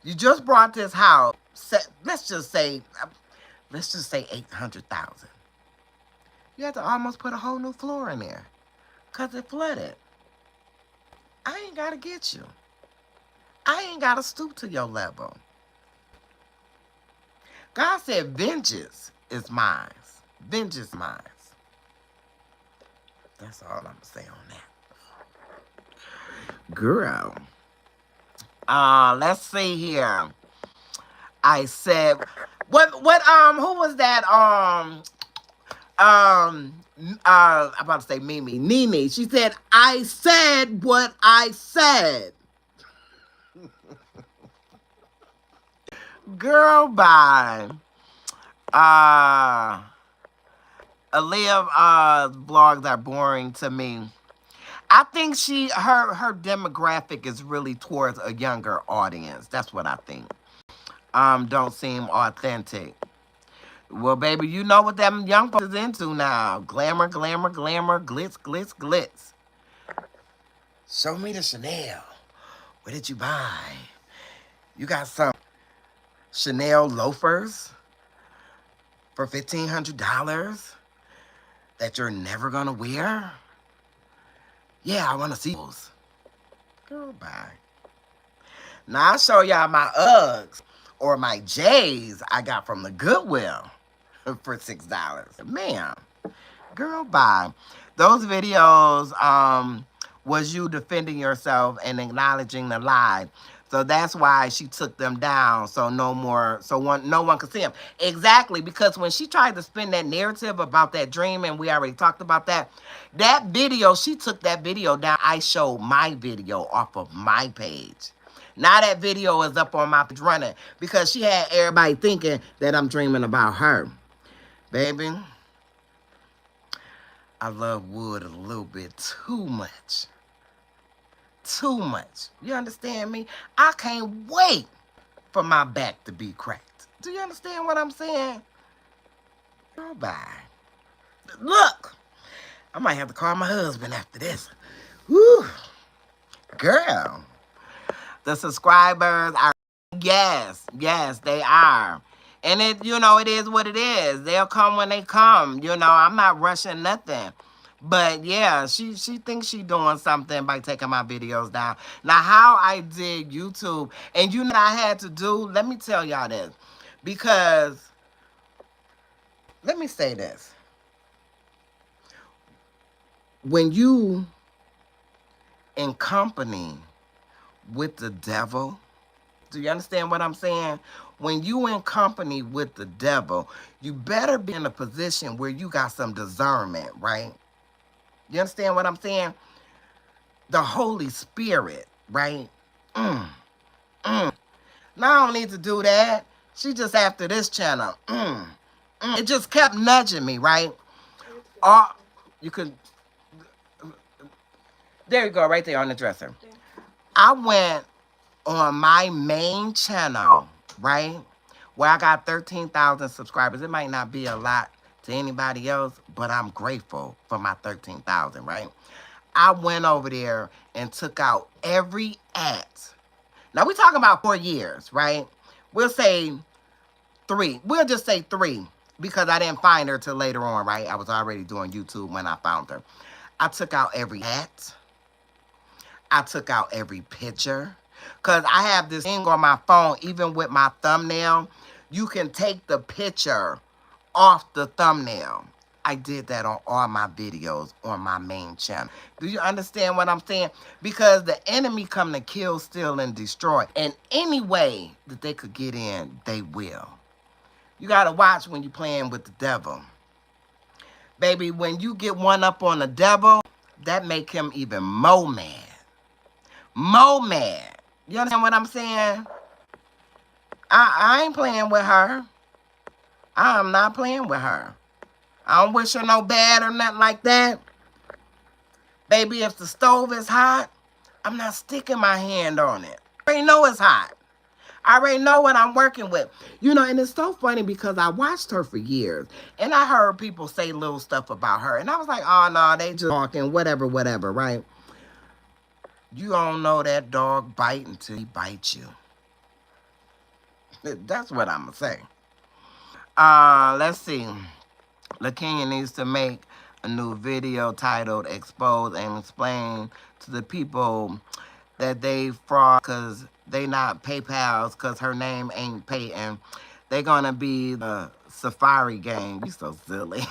You just brought this house, let's just say 800,000. You had to almost put a whole new floor in there because it flooded. I ain't got to get you. I ain't got to stoop to your level. God said, vengeance is mine. Vengeance is mine. That's all I'm going to say on that. Girl. Let's see here. I said, who was that? I'm about to say Mimi. Nene. She said, I said what I said. Girl, bye. Aaliyah vlogs are boring to me. I think her demographic is really towards a younger audience. That's what I think. Don't seem authentic. Well, baby, you know what them young folks is into now. Glamour, glamour, glamour, glitz, glitz, glitz. Show me the Chanel. Where did you buy? You got some Chanel loafers for $1,500 that you're never going to wear? Yeah, I want to see those. Girl, bye. Now, I'll show y'all my Uggs or my J's I got from the Goodwill for $6. Ma'am, girl, bye. Those videos was you defending yourself and acknowledging the lie. So that's why she took them down, so no one could see them. Exactly, because when she tried to spin that narrative about that dream, and we already talked about that video, she took that video down. I showed my video off of my page. Now that video is up on my page running because she had everybody thinking that I'm dreaming about her. Baby, I love wood a little bit too much. Too much. You understand me? I can't wait for my back to be cracked. Do you understand what I'm saying? Girl, bye. Look, I might have to call my husband after this. Woo. Girl. The subscribers are, yes, they are. And it is what it is. They'll come when they come. I'm not rushing nothing. But yeah, she thinks she's doing something by taking my videos down. Now, how I did YouTube, and what I had to do, let me tell y'all this. Because, let me say this. When you in company with the devil, do you understand what I'm saying? When you in company with the devil, you better be in a position where you got some discernment, right? You understand what I'm saying? The Holy Spirit, right? No, I don't need to do that. She just after this channel. It just kept nudging me, right? Or you could, there you go, right there on the dresser. I went on my main channel, right? Where I got 13,000 subscribers. It might not be a lot to anybody else, but I'm grateful for my 13,000, right? I went over there and took out every ad. Now, we're talking about 4 years, right? We'll say 3. We'll just say 3 because I didn't find her till later on, right? I was already doing YouTube when I found her. I took out every ad. I took out every picture. Because I have this thing on my phone, even with my thumbnail, you can take the picture off the thumbnail. I did that on all my videos on my main channel. Do you understand what I'm saying? Because the enemy come to kill, steal, and destroy. And any way that they could get in, they will. You got to watch when you're playing with the devil. Baby, when you get one up on the devil, that make him even more mad. More mad. You understand what I'm saying? I ain't playing with her. I'm not playing with her. I don't wish her no bad or nothing like that. Baby, if the stove is hot, I'm not sticking my hand on it. I already know it's hot. I already know what I'm working with. You know, and it's so funny because I watched her for years. And I heard people say little stuff about her. And I was like, oh, no, they just talking, whatever, right? You don't know that dog bite until he bites you. That's what I'm going to say. Let's see. LaKenya needs to make a new video titled Expose and Explain to the people that they fraud because they not PayPals because her name ain't Peyton. They gonna be the Safari gang. You so silly.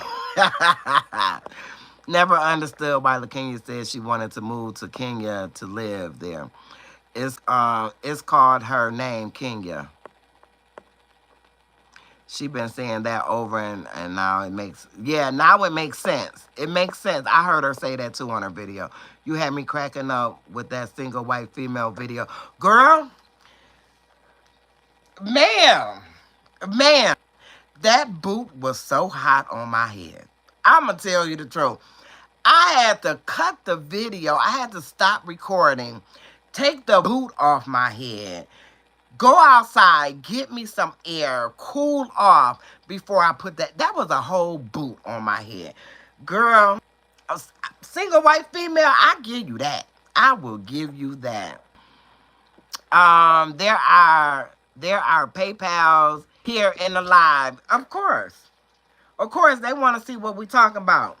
Never understood why LaKenya said she wanted to move to Kenya to live there. It's called her name, Kenya. She been saying that over and now it makes, yeah, now it makes sense. It makes sense. I heard her say that too on her video. You had me cracking up with that single white female video. Girl, ma'am, that boot was so hot on my head. I'm going to tell you the truth. I had to cut the video. I had to stop recording, take the boot off my head, go outside, get me some air, cool off before I put that. That was a whole boot on my head. Girl, a single white female, I give you that. I will give you that. There are PayPals here in the live. Of course, they want to see what we talking about.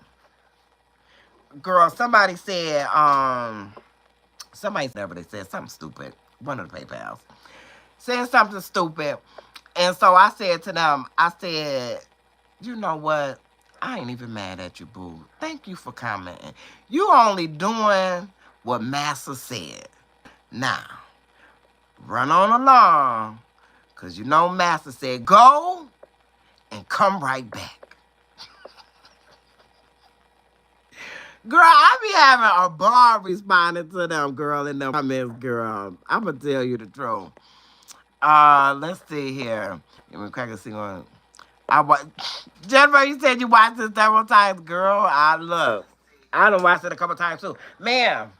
Girl, somebody said, whatever they said, something stupid. One of the PayPals said something stupid. And so I said to them, I said, you know what? I ain't even mad at you, boo. Thank you for commenting. You only doing what Massa said. Now, run on along, because you know Massa said, go and come right back. Girl, I be having a bar responding to them, girl, in them comments, girl. I'm going to tell you the truth. Let's see here. Jennifer, you said you watched it several times, girl. I done watched it a couple times too. Ma'am.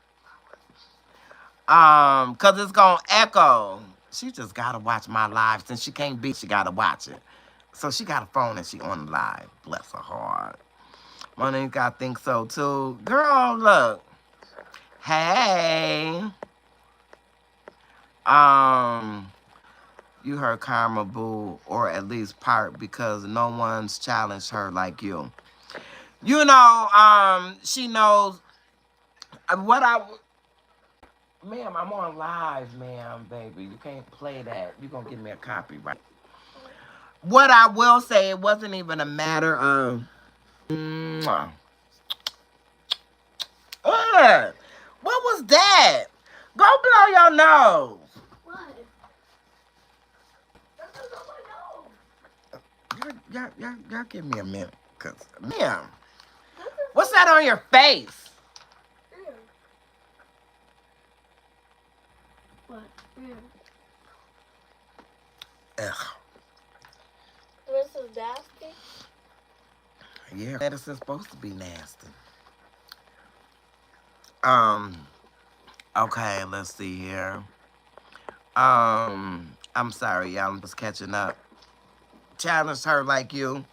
Cause it's gonna echo. She just gotta watch my live. Since she can't be, she gotta watch it. So she got a phone and she on the live. Bless her heart. Monique, I think so too. Girl, look. Hey. You heard Karma Boo, or at least part, because no one's challenged her like you. You know, she knows what ma'am, I'm on live, ma'am, baby. You can't play that. You're going to give me a copyright. What I will say, it wasn't even a matter of, what was that? Go blow your nose. Y'all give me a minute. Cause, ma'am, what's that on your face? What? Ugh. This is nasty. Yeah, medicine's supposed to be nasty. Okay, let's see here. I'm sorry, y'all. I'm just catching up. Challenged her like you.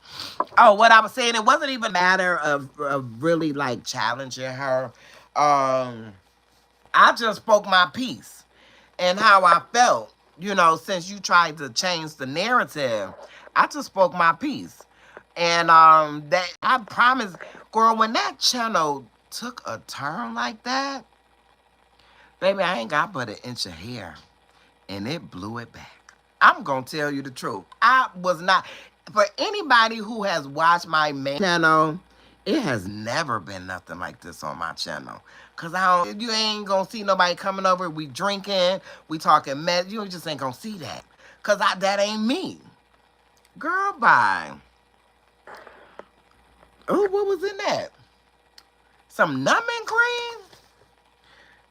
Oh, what I was saying, it wasn't even a matter of really like challenging her. I just spoke my piece and how I felt. You know, since you tried to change the narrative, I just spoke my piece. And that I promise, girl, when that channel took a turn like that, baby, I ain't got but an inch of hair. And it blew it back. I'm gonna tell you the truth. I was not, for anybody who has watched my main channel, it has never been nothing like this on my channel. Cause you ain't gonna see nobody coming over, we drinking, we talking mess, you just ain't gonna see that. Cause that ain't me. Girl, bye. Oh, what was in that? Some numbing cream?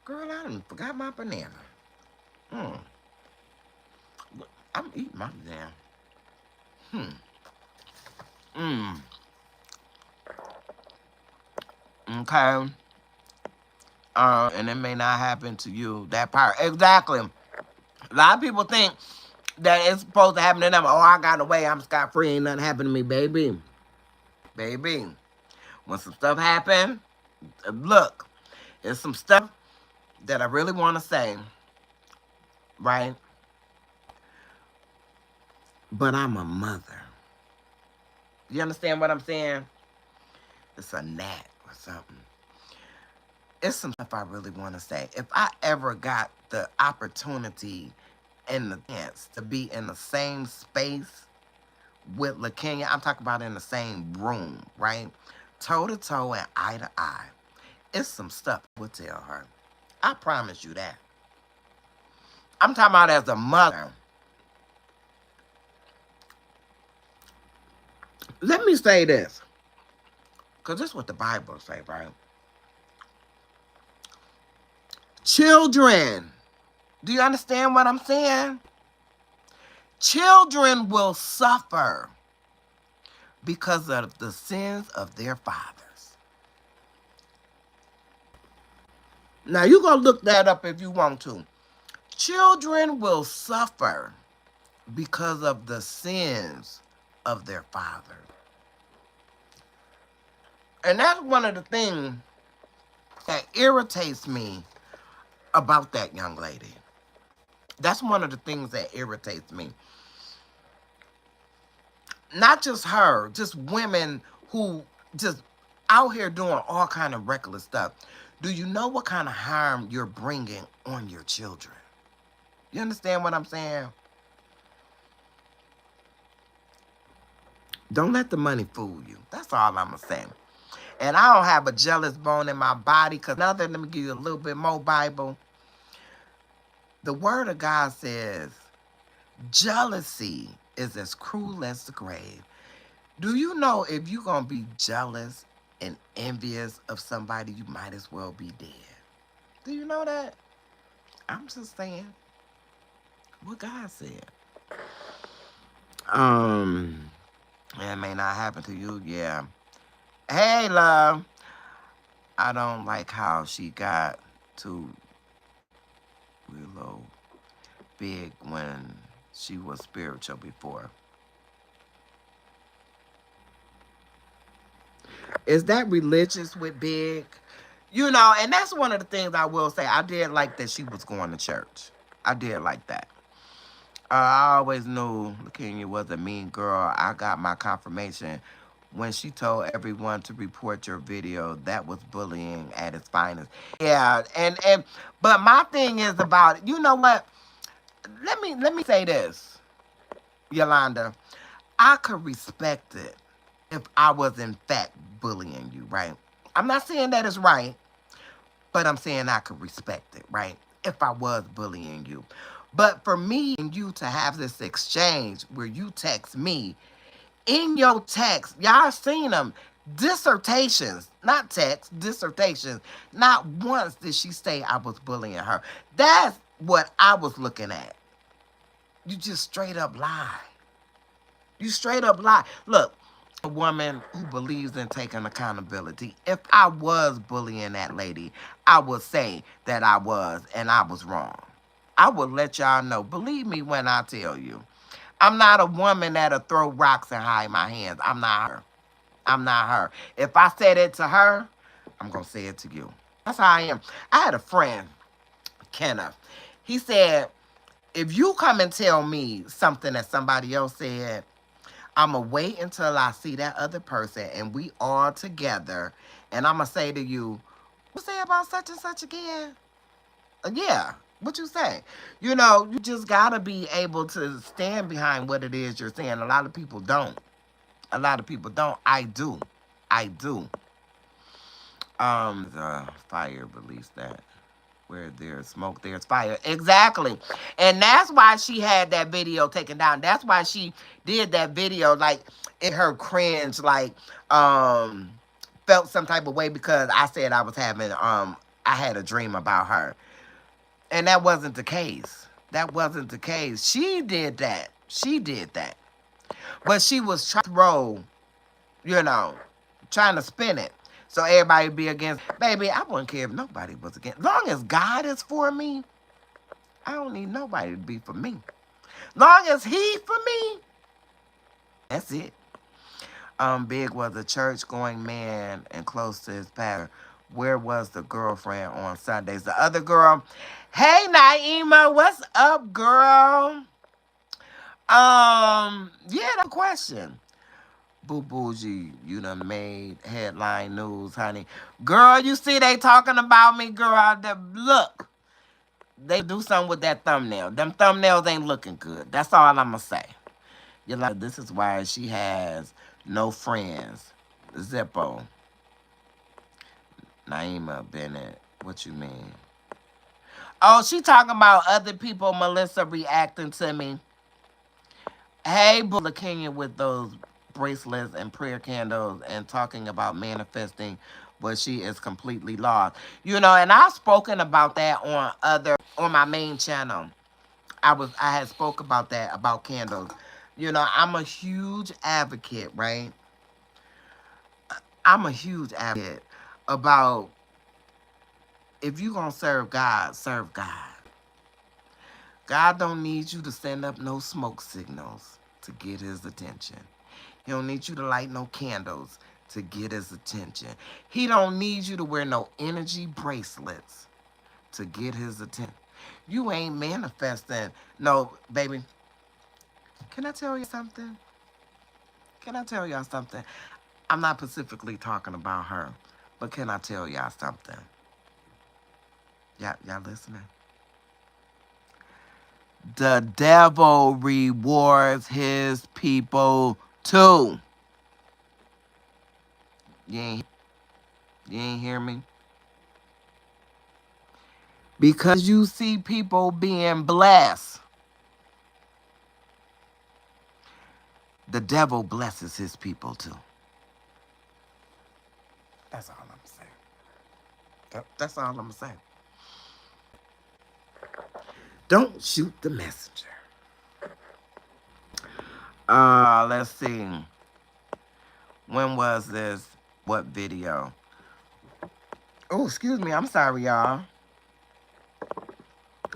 Girl, I done forgot my banana. I'm eating my damn. Okay. And it may not happen to you. That part. Exactly. A lot of people think that it's supposed to happen to them. Oh, I got away. I'm scot-free. Ain't nothing happened to me, baby. Baby. When some stuff happen, look, it's some stuff that I really want to say. Right? But I'm a mother. You understand what I'm saying? It's a gnat or something. It's some stuff I really want to say. If I ever got the opportunity and the chance to be in the same space with LaKenya, I'm talking about in the same room, right? Toe to toe and eye to eye. It's some stuff I would tell her. I promise you that. I'm talking about as a mother. Let me say this. Because this is what the Bible say, right? Children. Do you understand what I'm saying? Children will suffer because of the sins of their fathers. Now, you're going to look that up if you want to. Children will suffer because of the sins of their fathers. And that's one of the things that irritates me about that young lady. That's one of the things that irritates me. Not just her, just women who just out here doing all kind of reckless stuff. Do you know what kind of harm you're bringing on your children? You understand what I'm saying? Don't let the money fool you. That's all I'm going to say. And I don't have a jealous bone in my body because now that, let me give you a little bit more Bible. The word of God says, jealousy is as cruel as the grave. Do you know if you're going to be jealous and envious of somebody, you might as well be dead? Do you know that? I'm just saying what God said. It may not happen to you, yeah. Hey, love. I don't like how she got too real big when she was spiritual before. Is that religious with big? You know, and that's one of the things I will say. I did like that she was going to church. I did like that. I always knew LaKenya was a mean girl. I got my confirmation when she told everyone to report your video. That was bullying at its finest. Yeah, and but my thing is about, you know what? Let me say this, Yolanda. I could respect it if I was in fact bullying you, right? I'm not saying that is right, but I'm saying I could respect it, right? If I was bullying you. But for me and you to have this exchange where you text me, in your text, y'all seen them, dissertations, not text, dissertations. Not once did she say I was bullying her. That's what I was looking at. You just straight up lie. You straight up lie. Look, a woman who believes in taking accountability. If I was bullying that lady, I would say that I was and I was wrong. I would let y'all know. Believe me when I tell you. I'm not a woman that'll throw rocks and hide my hands. I'm not her. I'm not her. If I said it to her, I'm going to say it to you. That's how I am. I had a friend, Kenneth. He said, if you come and tell me something that somebody else said, I'm going to wait until I see that other person and we all together. And I'm going to say to you, what you say about such and such again? Yeah. What you say? You know, you just got to be able to stand behind what it is you're saying. A lot of people don't. A lot of people don't. I do. I do. The fire released that. Where there's smoke, there's fire. Exactly. And that's why she had that video taken down. That's why she did that video. Like, it her cringe, like, felt some type of way because I said I was having, I had a dream about her. And that wasn't the case. That wasn't the case. She did that. She did that. But she was trying to roll, you know, trying to spin it. So everybody would be against. Baby, I wouldn't care if nobody was against. Long as God is for me, I don't need nobody to be for me. Long as he for me, that's it. Big was a church-going man and close to his pastor. Where was the girlfriend on Sundays? The other girl, hey, Naima, what's up, girl? Yeah, no question. Boo Bougie, you done made headline news, honey. Girl, you see they talking about me, girl. Look, they do something with that thumbnail. Them thumbnails ain't looking good. That's all I'm going to say. You're like, this is why she has no friends. Zippo. Naima Bennett. What you mean? Oh, she talking about other people, Melissa, reacting to me. Hey, Bula Kenya with those bracelets and prayer candles and talking about manifesting, but she is completely lost. You know, and I've spoken about that on my main channel. I had spoke about that, about candles. You know, I'm a huge advocate, right? I'm a huge advocate about if you gonna serve God, serve God. God don't need you to send up no smoke signals to get his attention. He don't need you to light no candles to get his attention. He don't need you to wear no energy bracelets to get his attention. You ain't manifesting. No, baby. Can I tell you something? Can I tell y'all something? I'm not specifically talking about her, but can I tell y'all something? Y'all listening? The devil rewards his people too. You ain't hear me? Because you see people being blessed, the devil blesses his people too. That's all I'm saying. That's all I'm saying. Don't shoot the messenger. Let's see. When was this? What video? Oh, excuse me. I'm sorry, y'all.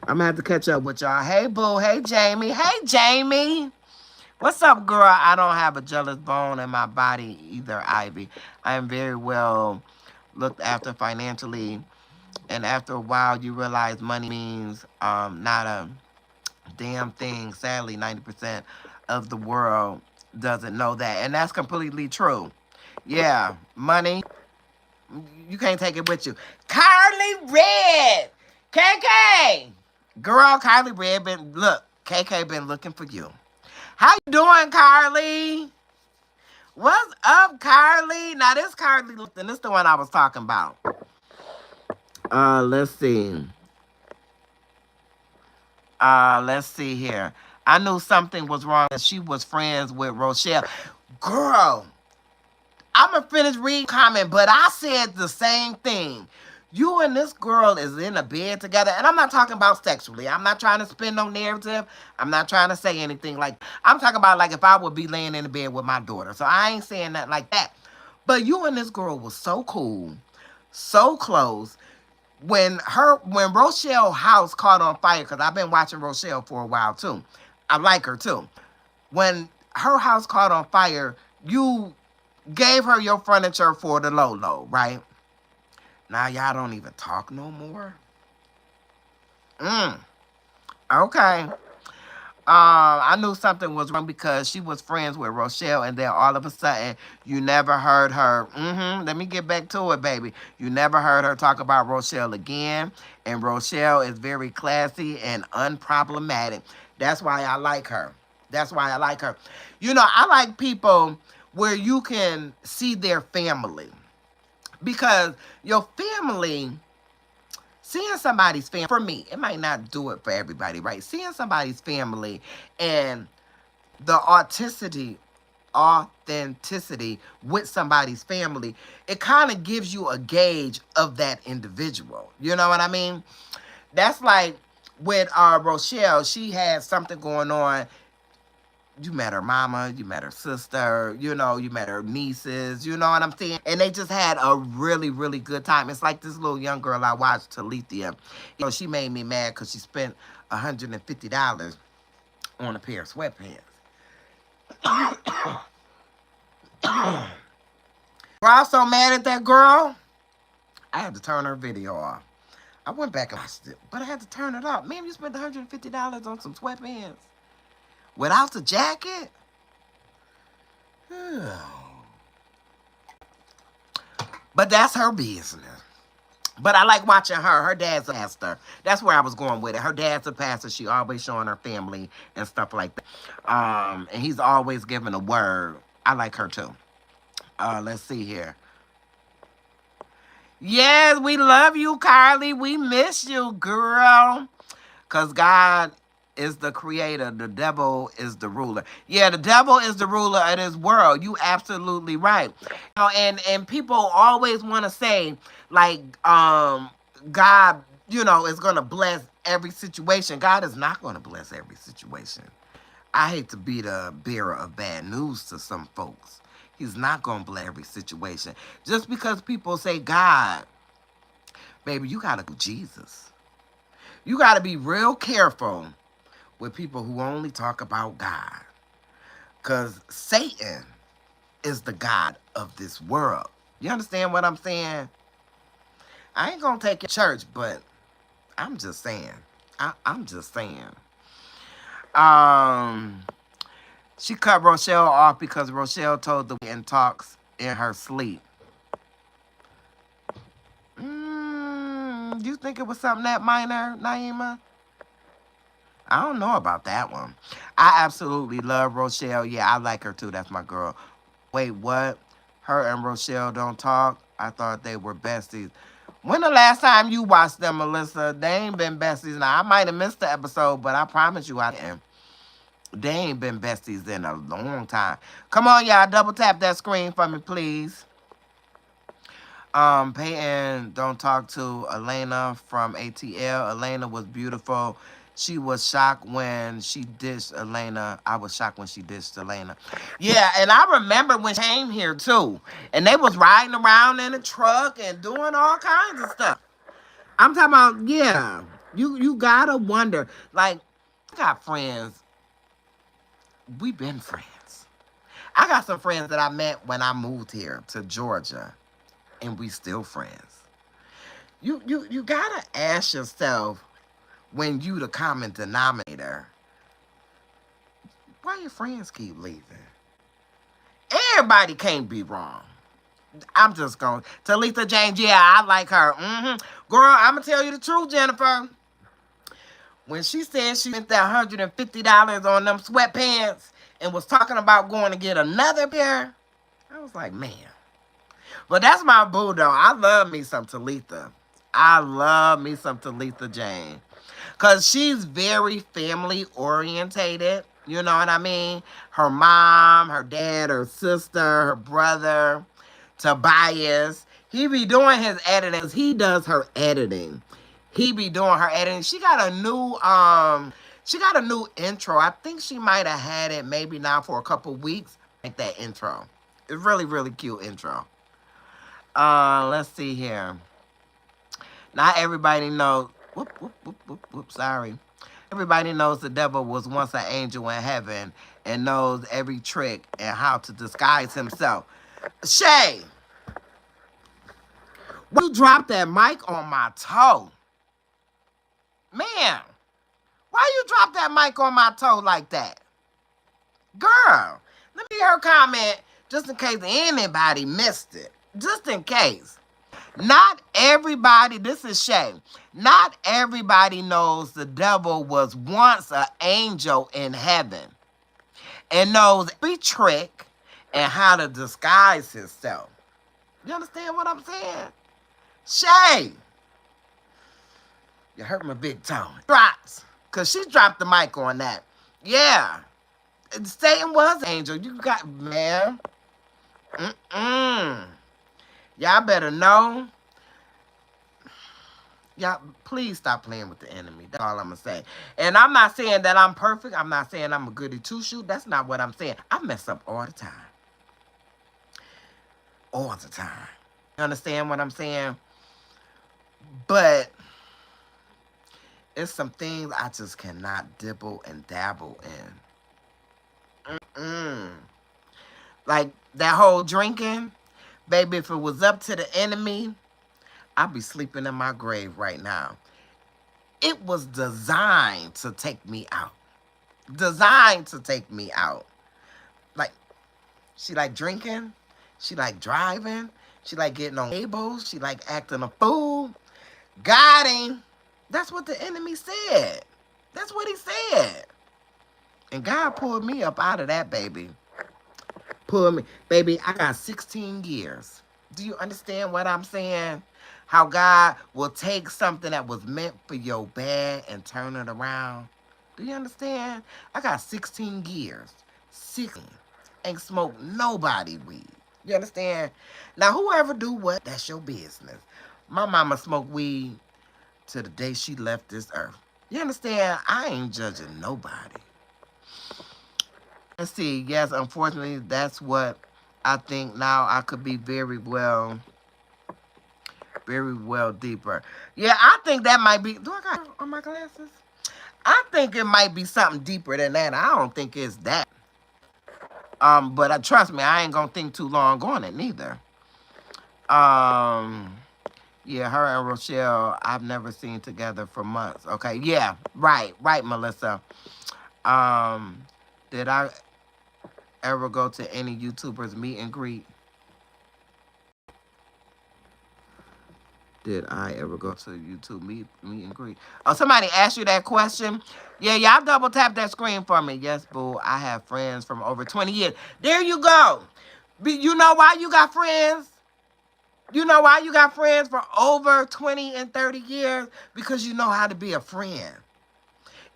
I'm gonna have to catch up with y'all. Hey, boo. Hey, Jamie. Hey, Jamie. What's up, girl? I don't have a jealous bone in my body either, Ivy. I am very well looked after financially. And after a while, you realize money means not a damn thing. Sadly, 90% of the world doesn't know that. And that's completely true. Yeah, money, you can't take it with you. Carly Red! KK! Girl, Carly Red KK been looking for you. How you doing, Carly? What's up, Carly? Now, this Carly, and this is the one I was talking about. Let's see. Let's see here. I knew something was wrong. She was friends with Rochelle. Girl, I'm going to finish reading comment, but I said the same thing. You and this girl is in a bed together, and I'm not talking about sexually. I'm not trying to spin no narrative. I'm not trying to say anything like. I'm talking about like if I would be laying in the bed with my daughter. So I ain't saying that like that. But you and this girl was so cool, so close. When Rochelle house caught on fire, because I've been watching Rochelle for a while too. I like her too. When her house caught on fire, you gave her your furniture for the low low, right? Now y'all don't even talk no more. Okay. I knew something was wrong because she was friends with Rochelle, and then all of a sudden, you never heard her. Let me get back to it, baby. You never heard her talk about Rochelle again, and Rochelle is very classy and unproblematic. That's why I like her. That's why I like her. I like people where you can see their family because your family. Seeing somebody's family, for me, it might not do it for everybody, right? Seeing somebody's family and the authenticity with somebody's family, it kind of gives you a gauge of that individual. You know what I mean? That's like with Rochelle, she had something going on. You met her mama, you met her sister, you met her nieces, you know what I'm saying? And they just had a really, really good time. It's like this little young girl I watched, Talithia. She made me mad because she spent $150 on a pair of sweatpants. We're also mad at that girl. I had to turn her video off. I went back and watched it, but I had to turn it off. Man, you spent $150 on some sweatpants without the jacket? But that's her business. But I like watching her. Her dad's a pastor. That's where I was going with it. Her dad's a pastor. She always showing her family and stuff like that. And he's always giving a word. I like her too. Let's see here. Yes, we love you, Carly. We miss you, girl. Because God is the creator. The devil is the ruler. Yeah, the devil is the ruler of this world. You absolutely right. And people always want to say, like, God, is going to bless every situation. God is not going to bless every situation. I hate to be the bearer of bad news to some folks. He's not going to bless every situation. Just because people say God, baby, you got to go Jesus. You got to be real careful with people who only talk about God. Because Satan is the God of this world. You understand what I'm saying? I ain't going to take your church, but I'm just saying. I'm just saying. She cut Rochelle off because Rochelle told the in talks in her sleep. You think it was something that minor, Naima? I don't know about that one. I absolutely love Rochelle. Yeah, I like her too. That's my girl. Wait, what? Her and Rochelle don't talk? I thought they were besties. When the last time you watched them, Melissa? They ain't been besties. Now, I might have missed the episode, but I promise you I didn't. They ain't been besties in a long time. Come on, y'all. Double tap that screen for me, please. Peyton don't talk to Elena from ATL. Elena was beautiful. She was shocked when she dished Elena. I was shocked when she dished Elena. Yeah, and I remember when she came here too. And they was riding around in a truck and doing all kinds of stuff. I'm talking about, yeah. You gotta wonder. Like, I got friends. We been friends. I got some friends that I met when I moved here to Georgia. And we still friends. You gotta ask yourself, when you the common denominator, why your friends keep leaving? Everybody can't be wrong. I'm just going. Talitha James, yeah, I like her. Girl, I'm gonna tell you the truth, Jennifer. When she said she spent that $150 on them sweatpants and was talking about going to get another pair, I was like, man. But that's my boo, though. I love me some Talitha. I love me some Talitha Jane. Because she's very family orientated. You know what I mean? Her mom, her dad, her sister, her brother, Tobias. He be doing his editing. He does her editing. He be doing her editing. She got a new intro. I think she might have had it maybe now for a couple weeks. Like that intro. It's really, really cute intro. Let's see here. Not everybody knows. Whoop, sorry. Everybody knows the devil was once an angel in heaven and knows every trick and how to disguise himself. Shay, why you drop that mic on my toe? Man, why you drop that mic on my toe like that? Girl, let me hear her comment just in case anybody missed it. Just in case. Not everybody, this is Shay. Not everybody knows the devil was once an angel in heaven and knows every trick and how to disguise himself. You understand what I'm saying? Shay, you hurt my big toe. Drops, because she dropped the mic on that. Yeah, Satan was an angel. You got, man. Y'all better know. Y'all, please stop playing with the enemy. That's all I'm going to say. And I'm not saying that I'm perfect. I'm not saying I'm a goody two-shoe. That's not what I'm saying. I mess up all the time. All the time. You understand what I'm saying? But it's some things I just cannot dibble and dabble in. Like that whole drinking. Baby, if it was up to the enemy, I'd be sleeping in my grave right now. It was designed to take me out. Designed to take me out. Like, she like drinking. She like driving. She like getting on tables. She like acting a fool. Got him. That's what the enemy said. That's what he said. And God pulled me up out of that, baby. Pulled me. Baby, I got 16 years. Do you understand what I'm saying? How God will take something that was meant for your bad and turn it around. Do you understand? I got 16 years. 16. Ain't smoked nobody weed. You understand? Now, whoever do what, that's your business. My mama smoked weed till the day she left this earth. You understand? I ain't judging nobody. Let's see. Yes, unfortunately, that's what I think now. I could be very well deeper. Yeah, I think that might be. Do I got on my glasses? I think it might be something deeper than that. I don't think it's that. But trust me, I ain't gonna think too long on it neither. Yeah, her and Rochelle, I've never seen together for months. Okay, yeah, right, Melissa. Did I ever go to any YouTubers meet and greet? Did I ever go to YouTube meet and greet? Oh, somebody asked you that question? Yeah, y'all double tap that screen for me. Yes, boo. I have friends from over 20 years. There you go. You know why you got friends? You know why you got friends for over 20 and 30 years? Because you know how to be a friend.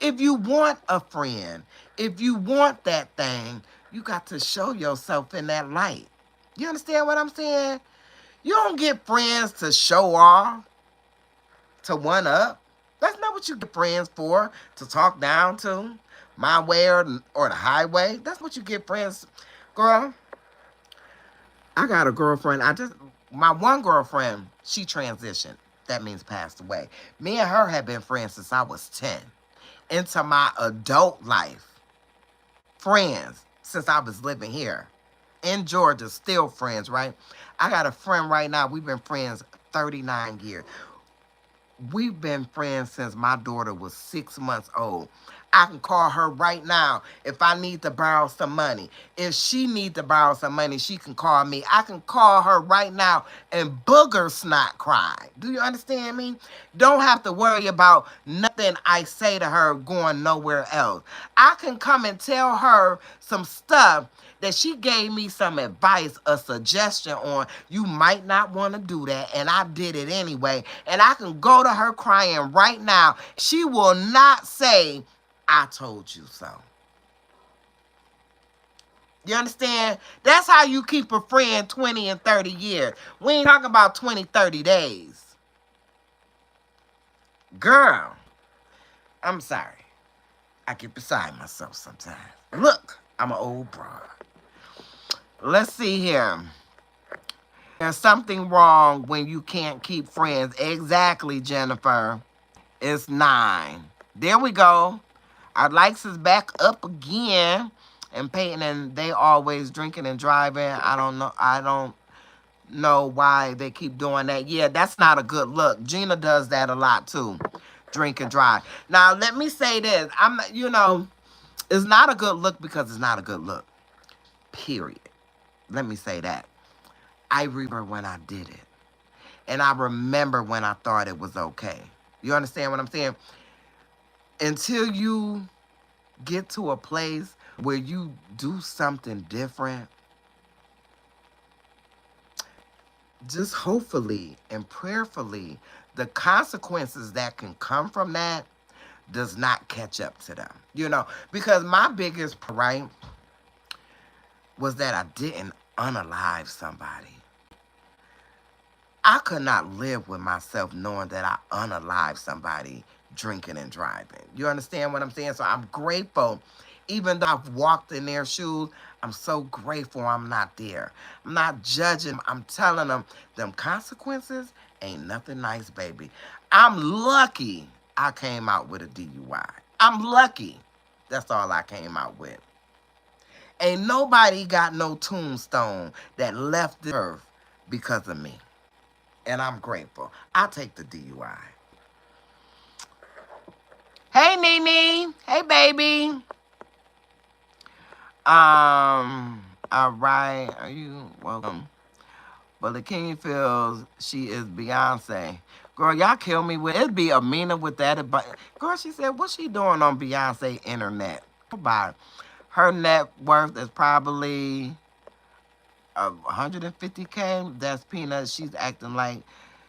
If you want a friend, if you want that thing, you got to show yourself in that light. You understand what I'm saying? You don't get friends to show off, to one up. That's not what you get friends for, to talk down to. My way or the highway. That's what you get friends. Girl, I got a girlfriend. My one girlfriend, she transitioned. That means passed away. Me and her have been friends since I was 10. Into my adult life. Friends since I was living here. In Georgia, still friends, right? I got a friend right now. We've been friends 39 years. We've been friends since my daughter was 6 months old. I can call her right now if I need to borrow some money. If she needs to borrow some money, she can call me. I can call her right now and booger snot cry. Do you understand me? Don't have to worry about nothing I say to her going nowhere else. I can come and tell her some stuff that she gave me some advice, a suggestion on, you might not want to do that, and I did it anyway. And I can go to her crying right now. She will not say, I told you so. You understand? That's how you keep a friend 20 and 30 years. We ain't talking about 20, 30 days. Girl, I'm sorry. I get beside myself sometimes. Look, I'm an old broad. Let's see here. There's something wrong when you can't keep friends. Exactly, Jennifer. It's 9. There we go. Our likes is back up again. And Peyton and they always drinking and driving. I don't know why they keep doing that. Yeah, that's not a good look. Gina does that a lot too. Drink and drive. Now let me say this. It's not a good look because it's not a good look. Period. Let me say that. I remember when I did it. And I remember when I thought it was okay. You understand what I'm saying? Until you get to a place where you do something different, just hopefully and prayerfully, the consequences that can come from that does not catch up to them. Because my biggest right was that I didn't unalive somebody. I could not live with myself knowing that I unalived somebody drinking and driving. You understand what I'm saying? So I'm grateful. Even though I've walked in their shoes, I'm so grateful I'm not there. I'm not judging. I'm telling them consequences ain't nothing nice, baby. I'm lucky I came out with a DUI. I'm lucky. That's all I came out with. Ain't nobody got no tombstone that left the earth because of me. And I'm grateful. I'll take the DUI. Hey, Nene. Hey, baby. All right. Are you welcome? But the King feels she is Beyonce. Girl, y'all kill me with it'd be Amina with that. But girl, she said, what's she doing on Beyonce internet? About her net worth is probably 150K. That's peanuts. She's acting like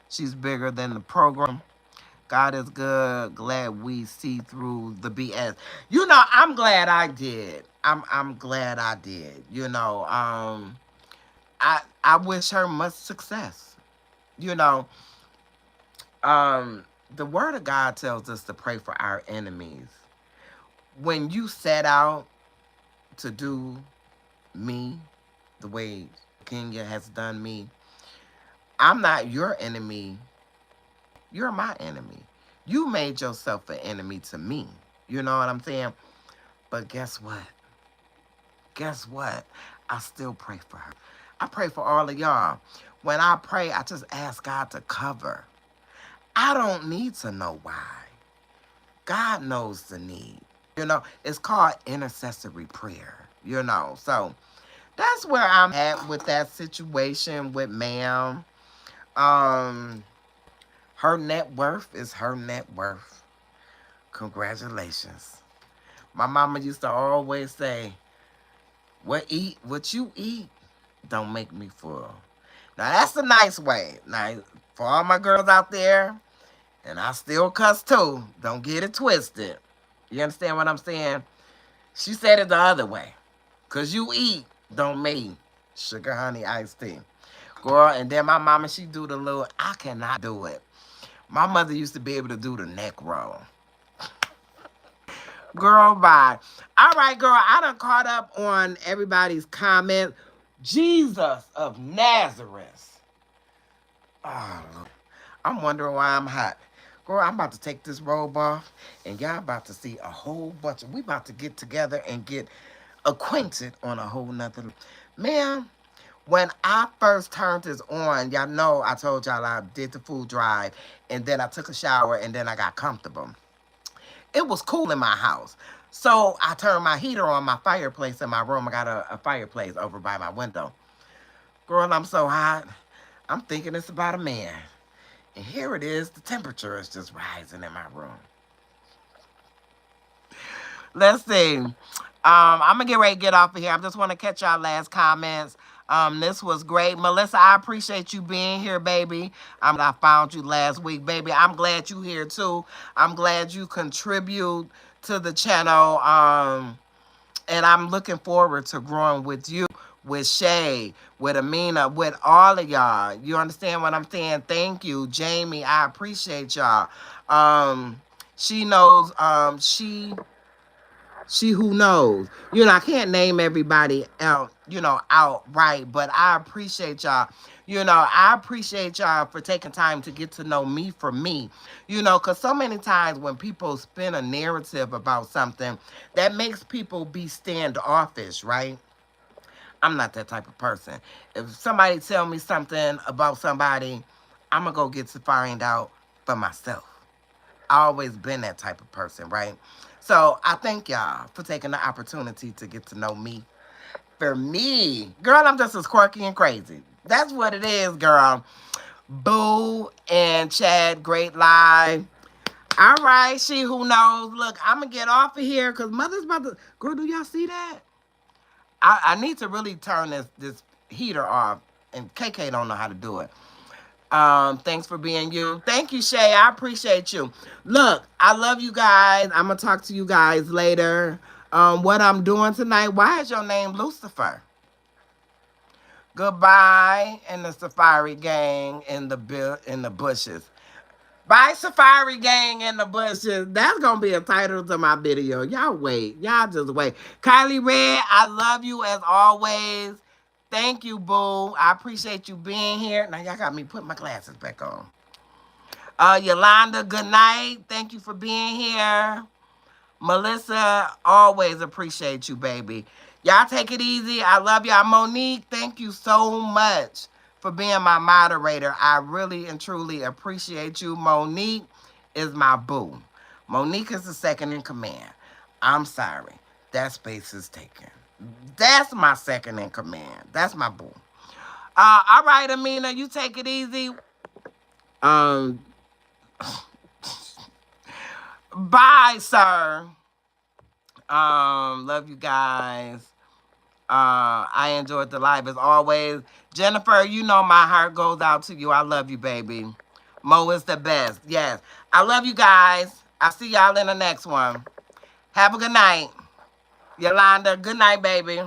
she's bigger than the program. God is good. Glad we see through the BS. I'm glad I did. I'm glad I did. I wish her much success. You know, the word of God tells us to pray for our enemies. When you set out to do me the way Kenya has done me, I'm not your enemy. You're my enemy. You made yourself an enemy to me. You know what I'm saying? But guess what? Guess what? I still pray for her. I pray for all of y'all. When I pray, I just ask God to cover. I don't need to know why. God knows the need. It's called intercessory prayer. So that's where I'm at with that situation with ma'am. Her net worth is her net worth. Congratulations. My mama used to always say, what you eat don't make me full. Now that's a nice way. Now, for all my girls out there, and I still cuss too, don't get it twisted. You understand what I'm saying? She said it the other way. Cause you eat don't make sugar honey iced tea. Girl, and then my mama, she do the little, I cannot do it. My mother used to be able to do the neck roll. Girl, bye. All right, girl, I done caught up on everybody's comments. Jesus of Nazareth. Oh, Lord. I'm wondering why I'm hot. Girl, I'm about to take this robe off, and y'all about to see a whole bunch of, we about to get together and get acquainted on a whole nother. Man, when I first turned this on, y'all know I told y'all I did the food drive, and then I took a shower, and then I got comfortable. It was cool in my house. So I turned my heater on my fireplace in my room. I got a fireplace over by my window. Girl, I'm so hot. I'm thinking it's about a man. And here it is. The temperature is just rising in my room. Let's see. I'm going to get ready to get off of here. I just want to catch y'all last comments. This was great. Melissa, I appreciate you being here, baby. I found you last week, baby. I'm glad you here, too. I'm glad you contribute to the channel And I'm looking forward to growing with you, with Shay, with Amina, with all of y'all. You understand what I'm saying? Thank you, Jamie. I appreciate y'all. She knows. She who knows. I can't name everybody out, outright, but I appreciate y'all. I appreciate y'all for taking time to get to know me for me. Because so many times when people spin a narrative about something, that makes people be standoffish, right? I'm not that type of person. If somebody tell me something about somebody, I'm going to go get to find out for myself. I always been that type of person, right? So I thank y'all for taking the opportunity to get to know me. For me, girl, I'm just as quirky and crazy. That's what it is, girl. Boo and Chad, great live. All right, she who knows. Look, I'm gonna get off of here because mother's about to. Girl, do y'all see that? I need to really turn this heater off, and KK don't know how to do it. Thanks for being you. Thank you, Shay. I appreciate you. Look, I love you guys. I'm gonna talk to you guys later. What I'm doing tonight. Why is your name Lucifer? Goodbye in the Safari Gang in the bushes. Bye, Safari Gang in the bushes. That's gonna be a title to my video. Y'all wait. Y'all just wait. Kylie Red, I love you as always. Thank you, boo. I appreciate you being here. Now y'all got me put my glasses back on. Yolanda, good night. Thank you for being here. Melissa, always appreciate you, baby. Y'all take it easy. I love y'all. Monique, thank you so much for being my moderator. I really and truly appreciate you. Monique is my boo. Monique is the second in command. I'm sorry. That space is taken. That's my second in command. That's my boo. All right, Amina, you take it easy. Um, Bye, sir. Love you guys. I enjoyed the live as always. Jennifer, you know my heart goes out to you. I love you, baby. Mo is the best. Yes. I love you guys. I'll see y'all in the next one. Have a good night. Yolanda, good night, baby.